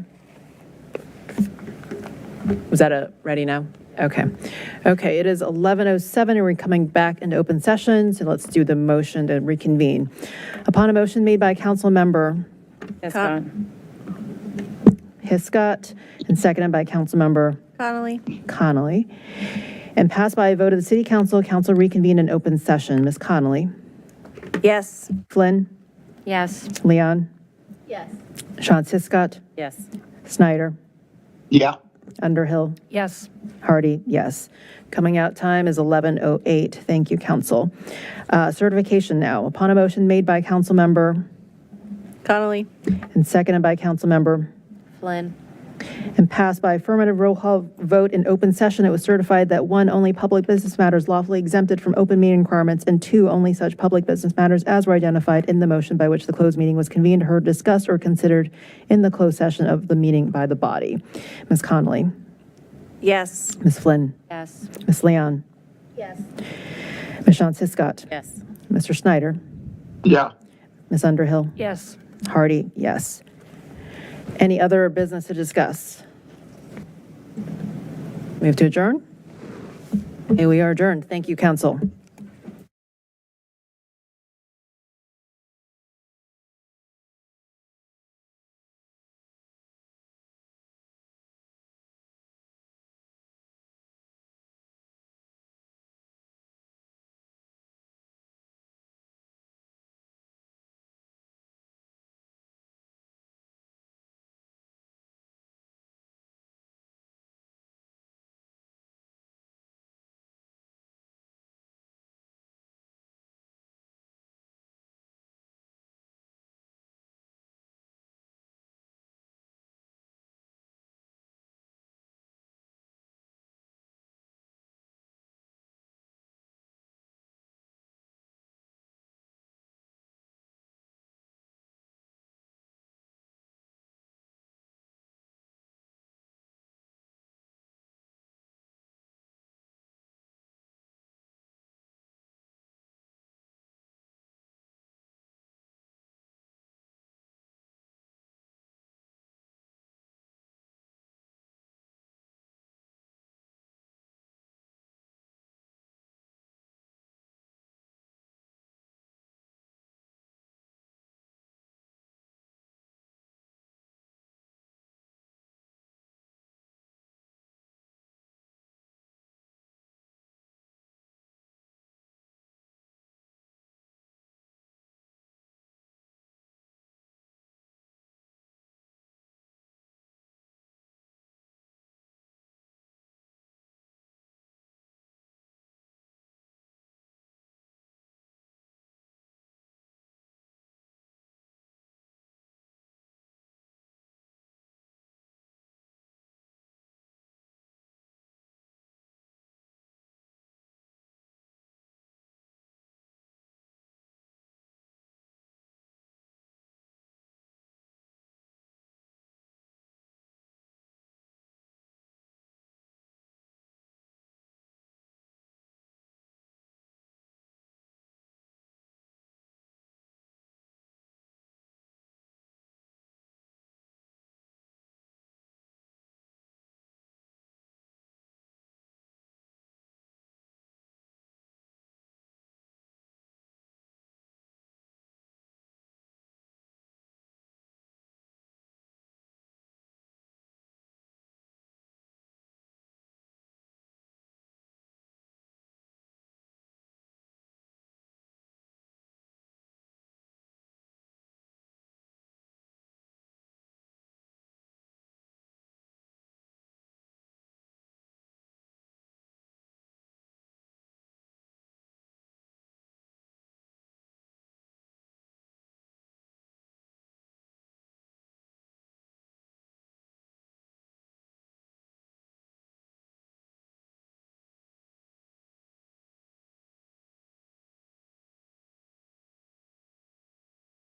Was that a ready now? Okay. Okay, it is 11:07 and we're coming back into open session, so let's do the motion to reconvene. Upon a motion made by council member Hiscott and seconded by council member Connolly, and passed by a vote of the city council, council reconvened in open session. Ms. Connolly? Yes. Flynn? Yes. Leon? Yes. Shantz Hiscott? Yes. Snyder? Yeah. Underhill? Yes. Hardy, yes. Coming out time is 11:08. Thank you, council. Certification now. Upon a motion made by council member Connolly. and seconded by council member Flynn. and passed by affirmative roll call vote in open session, it was certified that 1, only public business matters lawfully exempted from open meeting requirements, and 2, only such public business matters as were identified in the motion by which the closed meeting was convened, heard, discussed, or considered in the closed session of the meeting by the body. Ms. Connolly? Yes. Ms. Flynn? Yes. Ms. Leon? Yes. Ms. Shantz Hiscott? Yes. Mr. Snyder? Yeah. Ms. Underhill? Yes. Hardy, yes. Any other business to discuss? We have to adjourn? Okay, we are adjourned. Thank you, council.